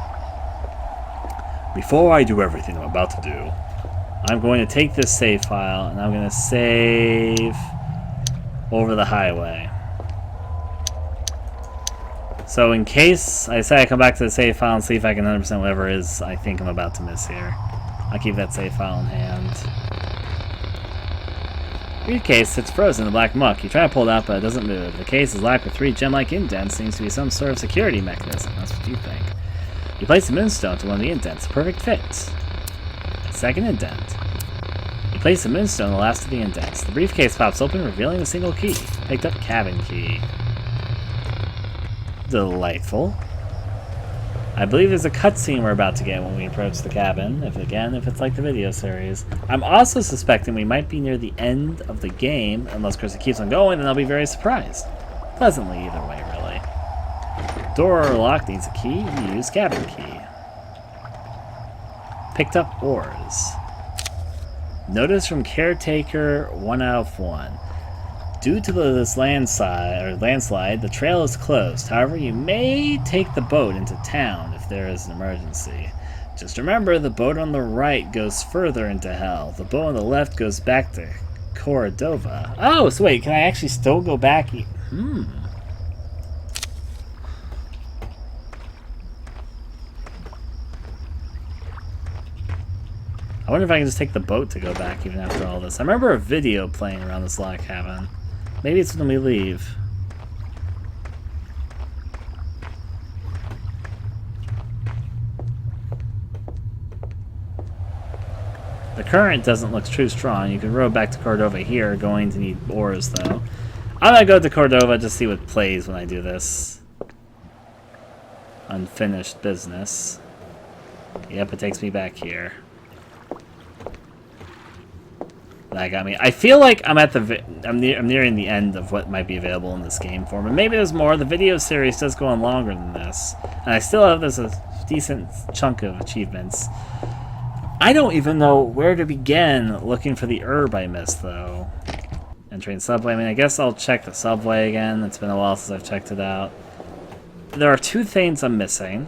Before I do everything I'm about to do, I'm going to take this save file and I'm going to save over the highway. So in case I say I come back to the save file and see if I can 100% whatever it is I think I'm about to miss here, I'll keep that save file in hand. Briefcase sits frozen in the black muck. You try to pull it out, but it doesn't move. The case is locked with 3 gem-like indents. Seems to be some sort of security mechanism. That's what you think. You place the moonstone to one of the indents. Perfect fit. Second indent. You place the moonstone in the last of the indents. The briefcase pops open, revealing a single key. Picked up cabin key. Delightful. I believe there's a cutscene we're about to get when we approach the cabin, if it's like the video series. I'm also suspecting we might be near the end of the game, unless Chris keeps on going, then I'll be very surprised. Pleasantly either way, really. Door lock needs a key, you use cabin key. Picked up oars. Notice from caretaker 1 out of 1. Due to this landslide, the trail is closed. However, you may take the boat into town if there is an emergency. Just remember, the boat on the right goes further into hell. The boat on the left goes back to Cordova. Oh, so wait, can I actually still go back? I wonder if I can just take the boat to go back even after all this. I remember a video playing around this log cabin. Maybe it's when we leave. The current doesn't look too strong. You can row back to Cordova here. Going to need oars, though. I'm gonna go to Cordova just see what plays when I do this. Unfinished business. Yep, it takes me back here. That got me. I feel like I'm at I'm nearing the end of what might be available in this game form, and maybe there's more. The video series does go on longer than this, and I still have a decent chunk of achievements. I don't even know where to begin looking for the herb I missed, though. Entering subway. I mean, I guess I'll check the subway again. It's been a while since I've checked it out. There are 2 things I'm missing.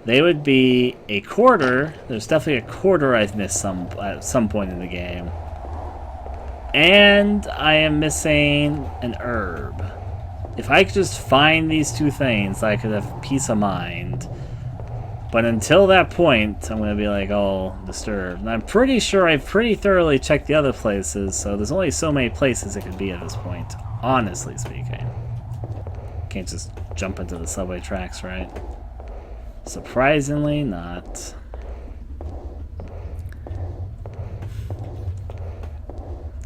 They would be a quarter. There's definitely a quarter I've missed at some point in the game. And I am missing an herb. If I could just find these 2 things, I could have peace of mind. But until that point, I'm going to be like all disturbed. And I'm pretty sure I've pretty thoroughly checked the other places, so there's only so many places it could be at this point, honestly speaking. Can't just jump into the subway tracks, right? Surprisingly not.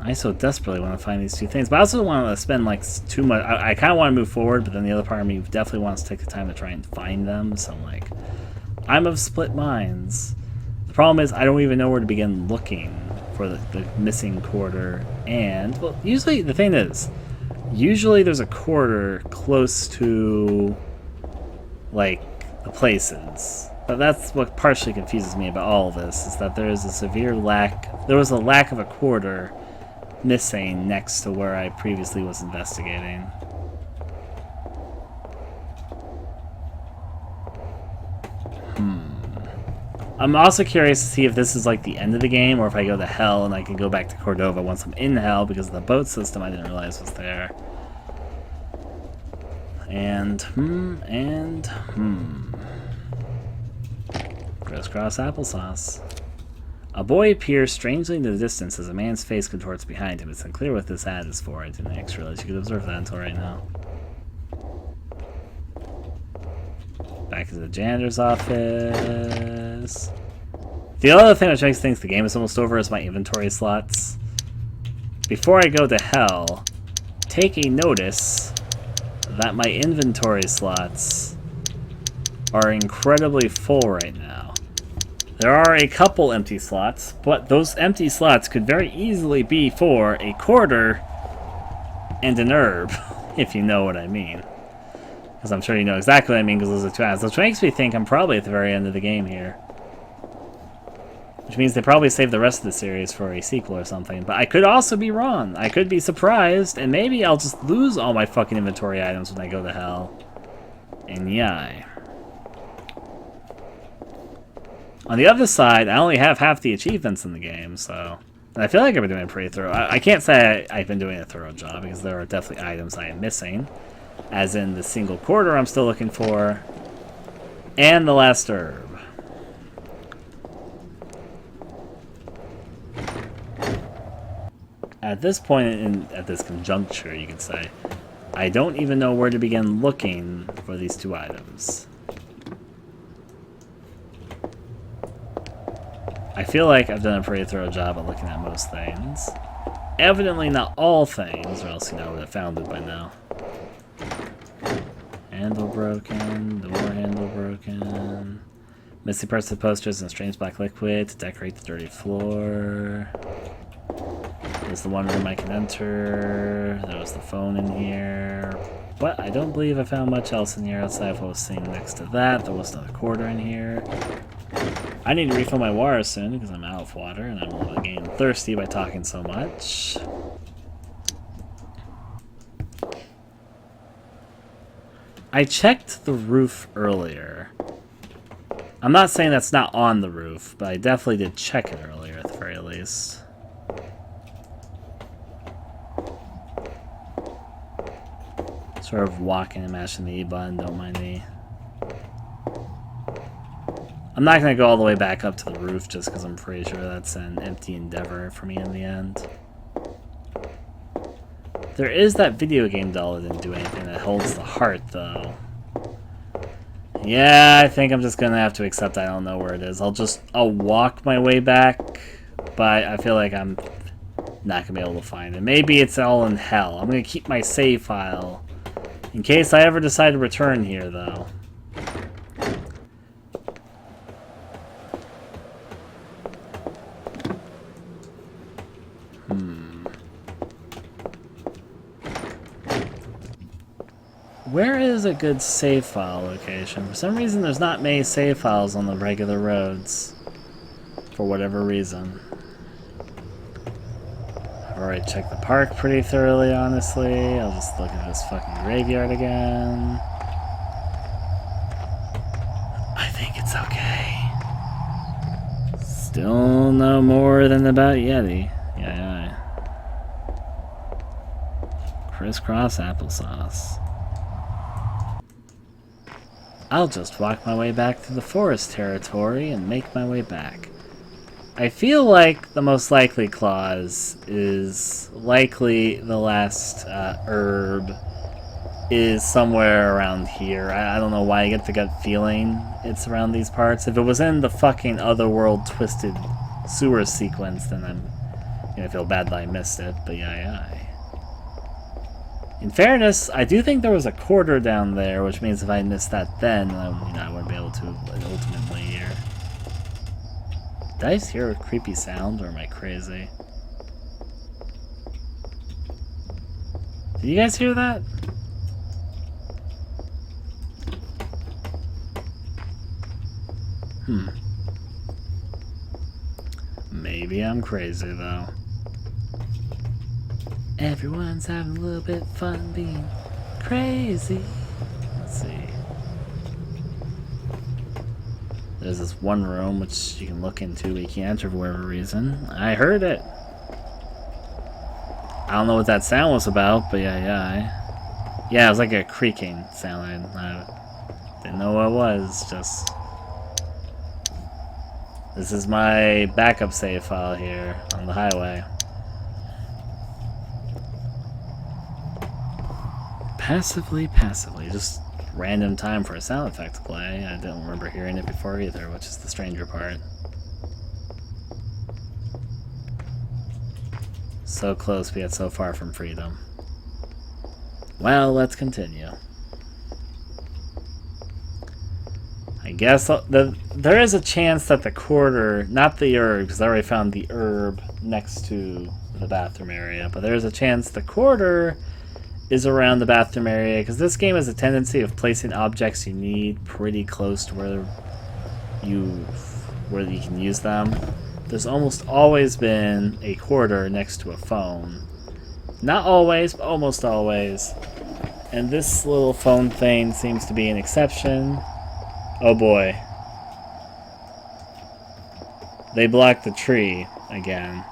I so desperately want to find these 2 things, but I also want to spend like too much. I kind of want to move forward, but then the other part of me definitely wants to take the time to try and find them. So I'm of split minds. The problem is I don't even know where to begin looking for the missing quarter. And well, usually the thing is, usually there's a quarter close to like the places. But that's what partially confuses me about all of this, is that there is a severe lack. There was a lack of a quarter missing next to where I previously was investigating. I'm also curious to see if this is like the end of the game, or if I go to hell and I can go back to Cordova once I'm in hell, because of the boat system I didn't realize was there. Crisscross applesauce. A boy appears strangely in the distance as a man's face contorts behind him. It's unclear what this ad is for. I didn't actually realize you could observe that until right now. Back to the janitor's office. The other thing which makes me think the game is almost over is my inventory slots. Before I go to hell, take a notice that my inventory slots are incredibly full right now. There are a couple empty slots, but those empty slots could very easily be for a quarter and an herb, if you know what I mean. Because I'm sure you know exactly what I mean, because those are 2 ads. Which makes me think I'm probably at the very end of the game here. Which means they probably saved the rest of the series for a sequel or something. But I could also be wrong. I could be surprised, and maybe I'll just lose all my fucking inventory items when I go to hell. And yay. On the other side, I only have half the achievements in the game, so... And I feel like I've been doing a pretty thorough... I can't say I've been doing a thorough job, because there are definitely items I am missing. as in the single quarter I'm still looking for, and the last herb. At this point, at this conjuncture, you could say, I don't even know where to begin looking for these two items. I feel like I've done a pretty thorough job at looking at most things. Evidently not all things, or else, you know, I would have found it by now. Handle broken, door handle broken. Missing parts of the posters and strange black liquid to decorate the dirty floor. There's the one room I can enter. There was the phone in here. But I don't believe I found much else in here outside of what was sitting next to that. There was another quarter in here. I need to refill my water soon because I'm out of water and I'm a little getting thirsty by talking so much. I checked the roof earlier. I'm not saying that's not on the roof, but I definitely did check it earlier at the very least. Sort of walking and mashing the E button, don't mind me. I'm not going to go all the way back up to the roof just because I'm pretty sure that's an empty endeavor for me in the end. There is that video game doll that didn't do anything that holds the heart, though. Yeah, I think I'm just going to have to accept I don't know where it is. I'll walk my way back, but I feel like I'm not going to be able to find it. Maybe it's all in hell. I'm going to keep my save file in case I ever decide to return here, though. Where is a good save file location? For some reason, there's not many save files on the regular roads. For whatever reason. I've already checked the park pretty thoroughly, honestly. I'll just look at this fucking graveyard again. I think it's okay. Still no more than about Yeti. Yeah. Crisscross applesauce. I'll just walk my way back through the forest territory and make my way back. I feel like the most likely clause is likely the last herb is somewhere around here. I don't know why I get the gut feeling it's around these parts. If it was in the fucking otherworld twisted sewer sequence, then I'm gonna feel bad that I missed it, but yeah. In fairness, I do think there was a quarter down there, which means if I missed that then, I wouldn't be able to ultimately here. Did I just hear a creepy sound, or am I crazy? Did you guys hear that? Maybe I'm crazy, though. Everyone's having a little bit of fun being crazy. Let's see. There's this one room which you can look into, but you can't enter for whatever reason. I heard it. I don't know what that sound was about, but yeah. Yeah, it was like a creaking sound. I didn't know what it was, just... This is my backup save file here on the highway. Passively, just random time for a sound effect to play. I don't remember hearing it before either, which is the stranger part. So close, but yet so far from freedom. Well, let's continue. I guess there is a chance that the quarter, not the herb, because I already found the herb next to the bathroom area, but there's a chance the quarter is around the bathroom area, because this game has a tendency of placing objects you need pretty close to where you can use them. There's almost always been a quarter next to a phone. Not always, but almost always. And this little phone thing seems to be an exception. Oh boy. They blocked the tree again.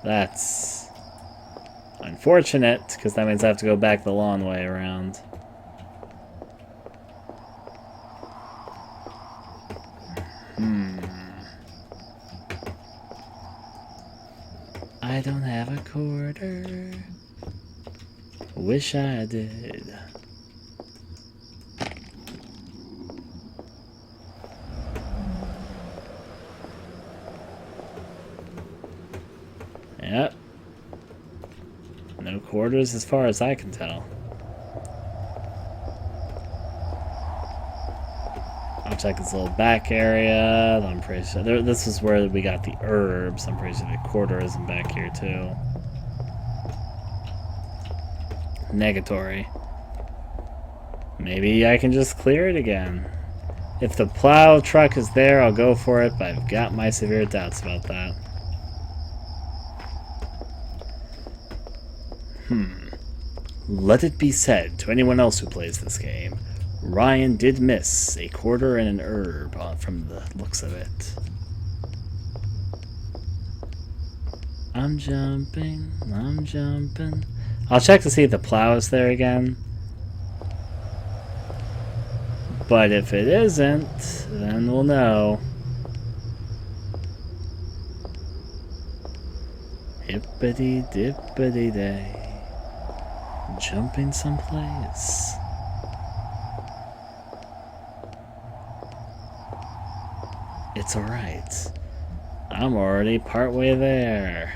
That's Unfortunate, because that means I have to go back the long way around. I don't have a quarter. Wish I did. Yep. No quarters as far as I can tell. I'll check this little back area. I'm pretty sure this is where we got the herbs. I'm pretty sure the quarter isn't back here too. Negatory. Maybe I can just clear it again. If the plow truck is there, I'll go for it, but I've got my severe doubts about that. Let it be said to anyone else who plays this game, Ryan did miss a quarter and an herb from the looks of it. I'm jumping. I'll check to see if the plow is there again. But if it isn't, then we'll know. Hippity dippity day. Jumping someplace. It's alright. I'm already partway there.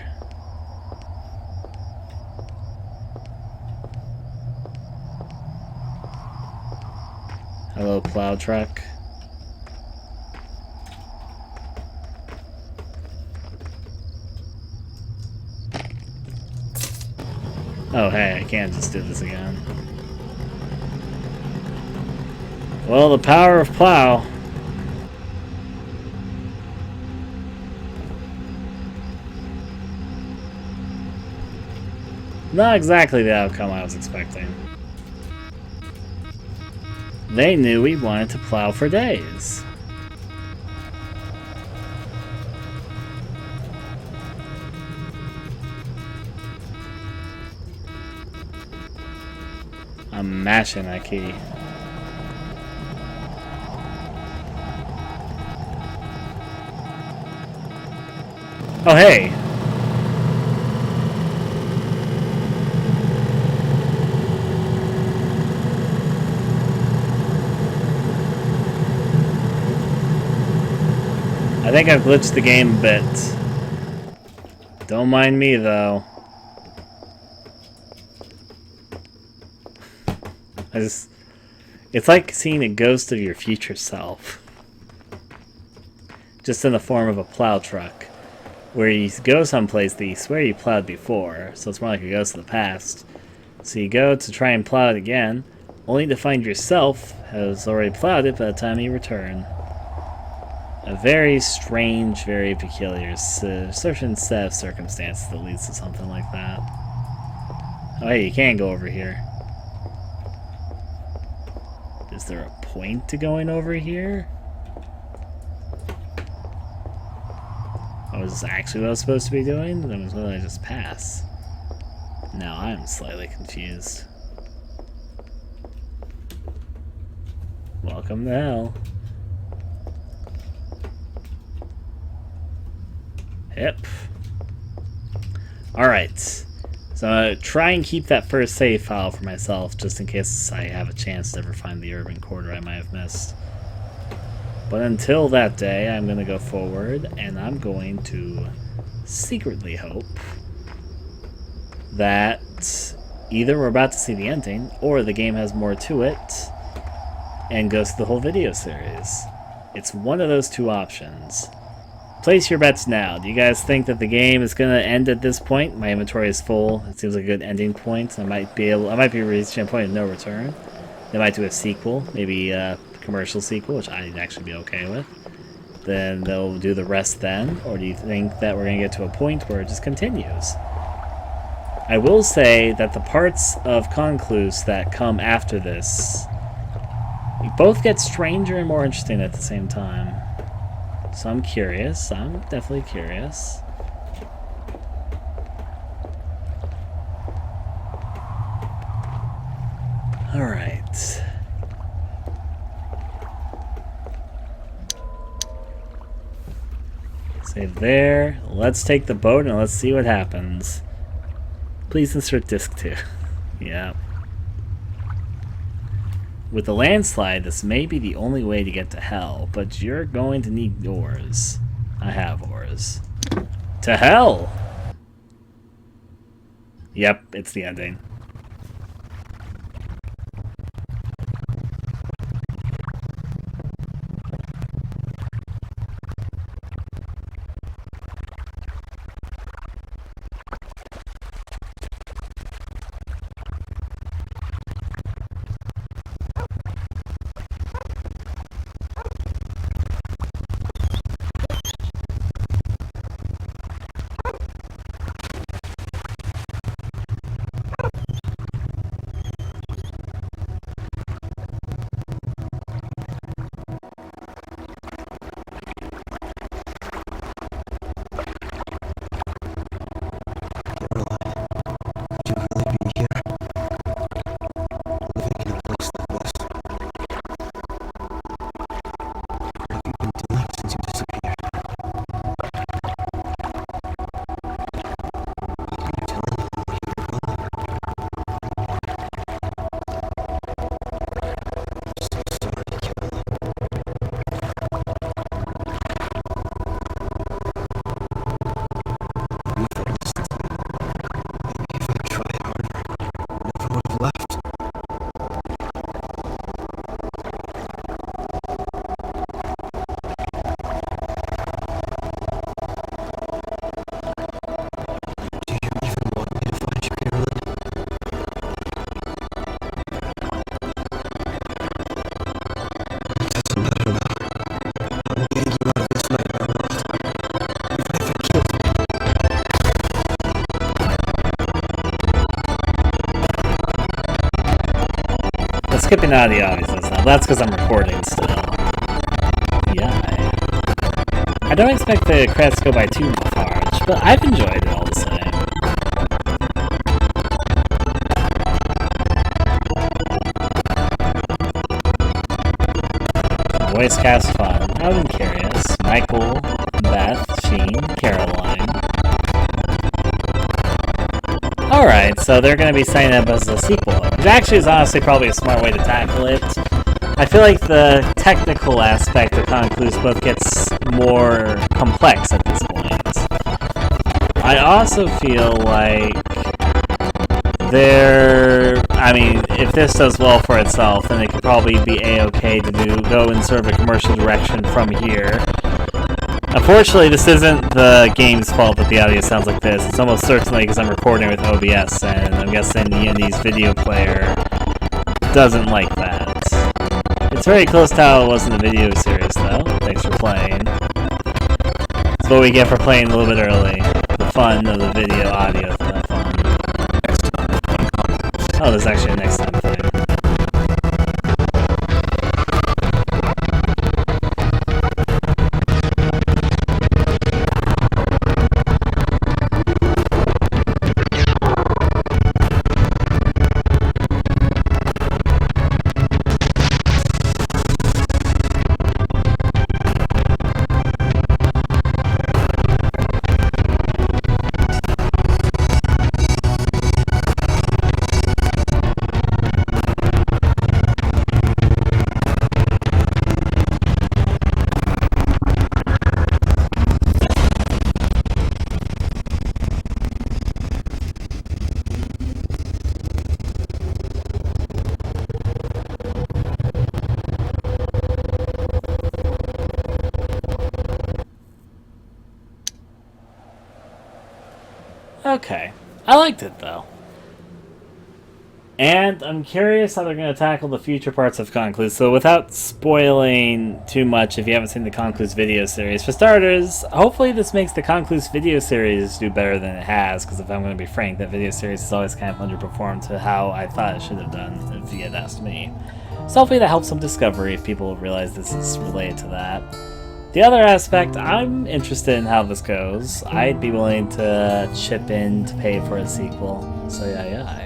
Hello, plow truck. Oh, hey, I can't just do this again. Well, the power of plow. Not exactly the outcome I was expecting. They knew we wanted to plow for days. I'm mashing that key. Oh, hey! I think I've glitched the game a bit. Don't mind me, though. It's like seeing a ghost of your future self. Just in the form of a plow truck. Where you go someplace that you swear you plowed before, so it's more like a ghost of the past. So you go to try and plow it again, only to find yourself has already plowed it by the time you return. A very strange, very peculiar certain set of circumstances that leads to something like that. Oh hey, you can go over here. Is there a point to going over here? Oh, is this actually what I was supposed to be doing? Then what did I just pass? Now I'm slightly confused. Welcome to hell. Yep. Alright. So I'm going to try and keep that first save file for myself, just in case I have a chance to ever find the urban quarter I might have missed. But until that day, I'm going to go forward, and I'm going to secretly hope that either we're about to see the ending, or the game has more to it, and goes through the whole video series. It's one of those two options. Place your bets now. Do you guys think that the game is going to end at this point? My inventory is full. It seems like a good ending point. I might be reaching a point of no return. They might do a sequel, maybe a commercial sequel, which I'd actually be okay with. Then they'll do the rest then, or do you think that we're going to get to a point where it just continues? I will say that the parts of Concluse that come after this both get stranger and more interesting at the same time. So I'm curious. I'm definitely curious. Alright. Save there. Let's take the boat and let's see what happens. Please insert disc 2. Yeah. With the landslide, this may be the only way to get to hell, but you're going to need oars. I have oars. To hell! Yep, it's the ending. Skipping out of the obvious stuff. That's because I'm recording still. Yeah. I don't expect the credits to go by too large, but I've enjoyed it all the same. Voice cast fun. I've been curious. Michael, Beth, Sheen, Caroline. Alright, so they're going to be signing up as a sequel, which actually is honestly probably a smart way to tackle it. I feel like the technical aspect of Concluse both gets more complex at this point. I also feel like if this does well for itself, then it could probably be a-okay to go in sort of a commercial direction from here. Unfortunately, this isn't the game's fault that the audio sounds like this. It's almost certainly because I'm recording with OBS, and I'm guessing the Undy's video player doesn't like that. It's very close to how it was in the video series, though. Thanks for playing. It's what we get for playing a little bit early. The fun of the video audio for that fun. Oh, there's actually a next time thing. Okay. I liked it, though. And I'm curious how they're going to tackle the future parts of Concluse. So without spoiling too much, if you haven't seen the Concluse video series, for starters, hopefully this makes the Concluse video series do better than it has, because if I'm going to be frank, that video series has always kind of underperformed to how I thought it should have done, if you had asked me. So hopefully that helps some discovery if people realize this is related to that. The other aspect, I'm interested in how this goes. I'd be willing to chip in to pay for a sequel. So yeah.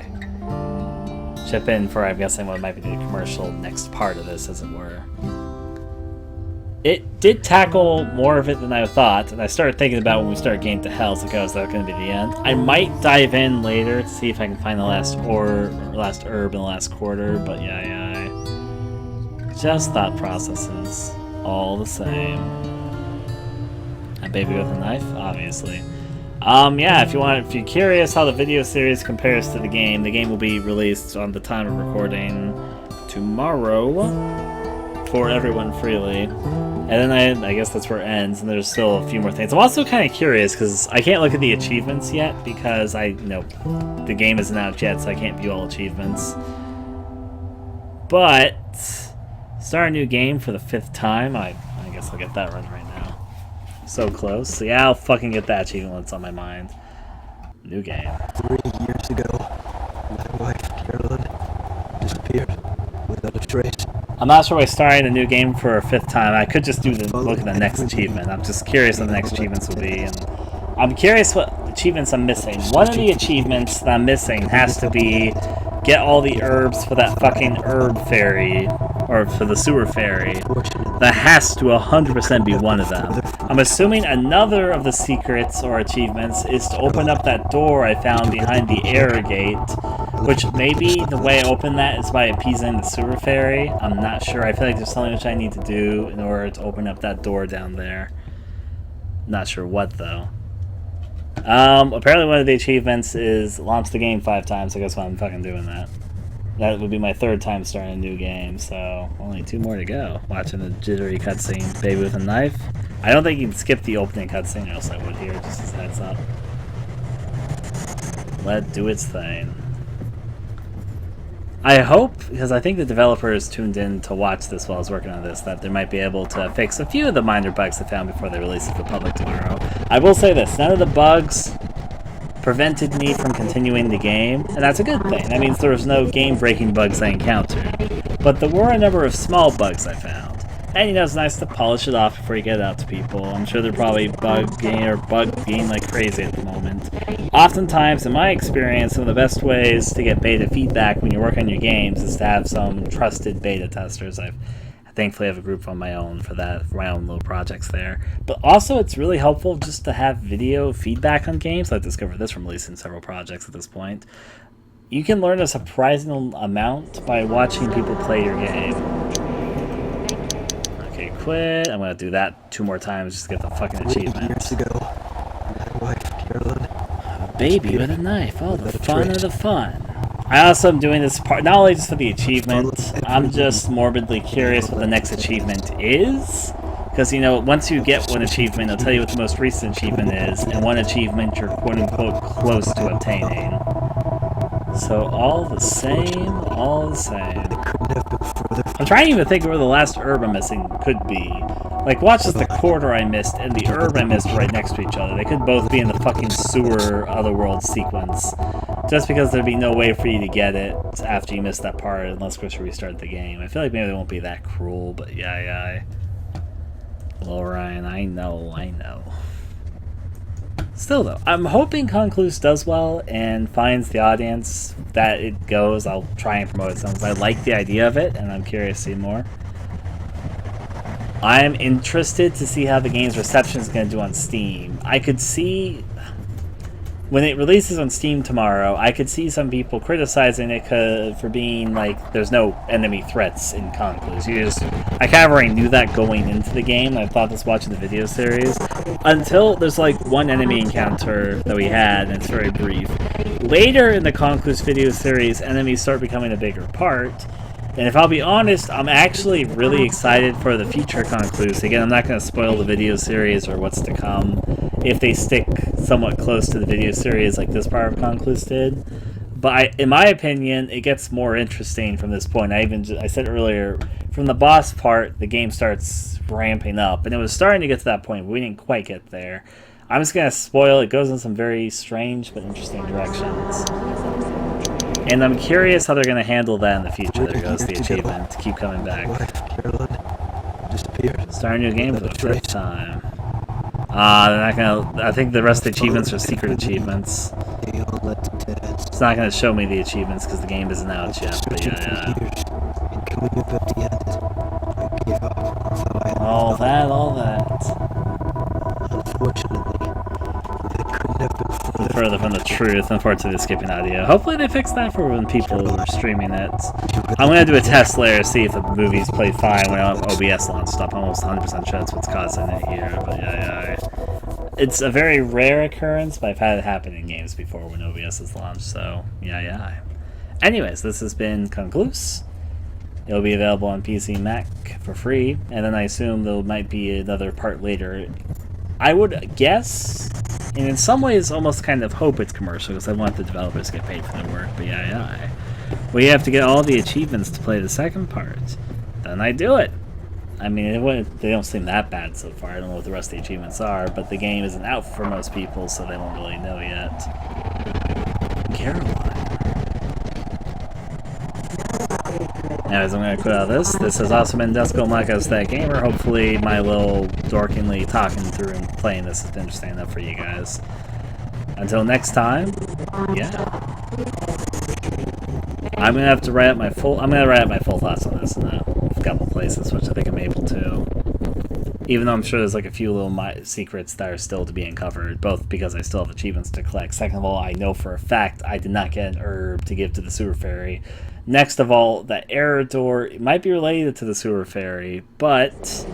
chip in for, I'm guessing, what might be the commercial next part of this, as it were. It did tackle more of it than I thought, and I started thinking about when we start getting to hell, it's like, oh, is that going to be the end? I might dive in later to see if I can find the last last herb in the last quarter, but yeah. Just thought processes, all the same. A baby with a knife, obviously. Yeah, if you're curious how the video series compares to the game will be released on the time of recording tomorrow for everyone freely. And then I guess that's where it ends, and there's still a few more things. I'm also kind of curious, because I can't look at the achievements yet, because the game isn't out yet, so I can't view all achievements. But, start a new game for the 5th time, I guess I'll get that run right now. So close. So yeah, I'll fucking get that achievement when it's on my mind. New game. 3 years ago, my wife, Carolyn, disappeared without a trace. I'm not sure why starting a new game for a 5th time. I could just look at the next achievement. I'm just curious what the next achievements will be, and I'm curious what achievements I'm missing. One of the achievements that I'm missing has to be get all the herbs for that fucking herb fairy, or for the sewer fairy. That has to 100% be one of them. I'm assuming another of the secrets or achievements is to open up that door I found behind the air gate, which maybe the way I open that is by appeasing the sewer fairy. I'm not sure. I feel like there's something which I need to do in order to open up that door down there. Not sure what, though. Apparently one of the achievements is launch the game 5 times. I guess I'm fucking doing that. That would be my 3rd time starting a new game, so only 2 more to go. Watching the jittery cutscene. Baby with a knife. I don't think you can skip the opening cutscene, or else I would here, just as a heads up. Let it do its thing. I hope, because I think the developers tuned in to watch this while I was working on this, that they might be able to fix a few of the minor bugs they found before they release it for the public tomorrow. I will say this, none of the bugs prevented me from continuing the game, and that's a good thing. That means there was no game-breaking bugs I encountered. But there were a number of small bugs I found. And it's nice to polish it off before you get it out to people. I'm sure they're probably bugging like crazy at the moment. Oftentimes, in my experience, some of the best ways to get beta feedback when you work on your games is to have some trusted beta testers. I thankfully have a group on my own for that, for my own little projects there. But also, it's really helpful just to have video feedback on games. I've discovered this from releasing several projects at this point. You can learn a surprising amount by watching people play your game. Okay, quit. I'm going to do that 2 more times just to get the fucking achievement. Years ago, my wife, Carolyn, a baby with a knife. Oh, the fun of the fun. I also am doing this part not only just for the achievement. I'm just morbidly curious what the next achievement is. Because, once you get one achievement, it'll tell you what the most recent achievement is, and one achievement you're quote-unquote close to obtaining. So, all the same. I'm trying to even think of where the last herb I'm missing could be. Like, watch just the quarter I missed and the herb I missed right next to each other. They could both be in the fucking sewer otherworld sequence. Just because there'd be no way for you to get it after you missed that part unless, of course, you restart the game. I feel like maybe they won't be that cruel, but yeah. Well, Ryan, I know. Still, though, I'm hoping Concluse does well and finds the audience that it goes. I'll try and promote it since I like the idea of it, and I'm curious to see more. I'm interested to see how the game's reception is going to do on Steam. I could see, when it releases on Steam tomorrow, I could see some people criticizing it for being like, there's no enemy threats in Concluse. I kind of already knew that going into the game. I thought this watching the video series. Until there's like one enemy encounter that we had, and it's very brief. Later in the Concluse video series, enemies start becoming a bigger part. And if I'll be honest, I'm actually really excited for the future Concluse. Again, I'm not going to spoil the video series or what's to come if they stick somewhat close to the video series like this part of Concluse did. But in my opinion, it gets more interesting from this point. I said earlier, from the boss part, the game starts ramping up. And it was starting to get to that point, but we didn't quite get there. I'm just going to spoil it. It goes in some very strange but interesting directions. And I'm curious how they're going to handle that in the future. There goes the achievement to keep coming back. Start a new game for the 5th time. They're not going to... I think the rest of the achievements are secret achievements. So not going to show me the achievements because the game isn't out yet. But yeah. Years and coming up empty-handed. I gave up. I thought I had All that. Unfortunately, that couldn't have been Further from the truth, unfortunately skipping audio. Hopefully they fix that for when people are streaming it. I'm going to do a test later, see if the movies play fine when OBS launched up. I'm almost 100% sure that's what's causing it here. But yeah. It's a very rare occurrence, but I've had it happen in games before when OBS is launched, so yeah. Anyways, this has been Concluse. It'll be available on PC and Mac for free, and then I assume there might be another part later. I would guess, and in some ways almost kind of hope it's commercial, because I want the developers to get paid for their work, but yeah. We have to get all the achievements to play the second part. Then I do it. I mean, they don't seem that bad so far. I don't know what the rest of the achievements are, but the game isn't out for most people, so they won't really know yet. Caroline. Anyways, I'm going to quit out this. This has also been Deciphering AestheticGamer. Hopefully my little dorkingly talking through and playing this has been interesting enough for you guys. Until next time, yeah. I'm gonna have to write up my full. I'm gonna write up my full thoughts on this in a couple places, which I think I'm able to. Even though I'm sure there's like a few little secrets that are still to be uncovered, both because I still have achievements to collect. Second of all, I know for a fact I did not get an herb to give to the sewer fairy. Next of all, the error door might be related to the sewer fairy, but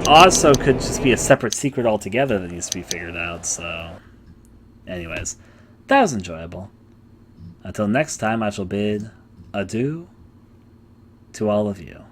also could just be a separate secret altogether that needs to be figured out. So, anyways, that was enjoyable. Until next time, I shall bid adieu to all of you.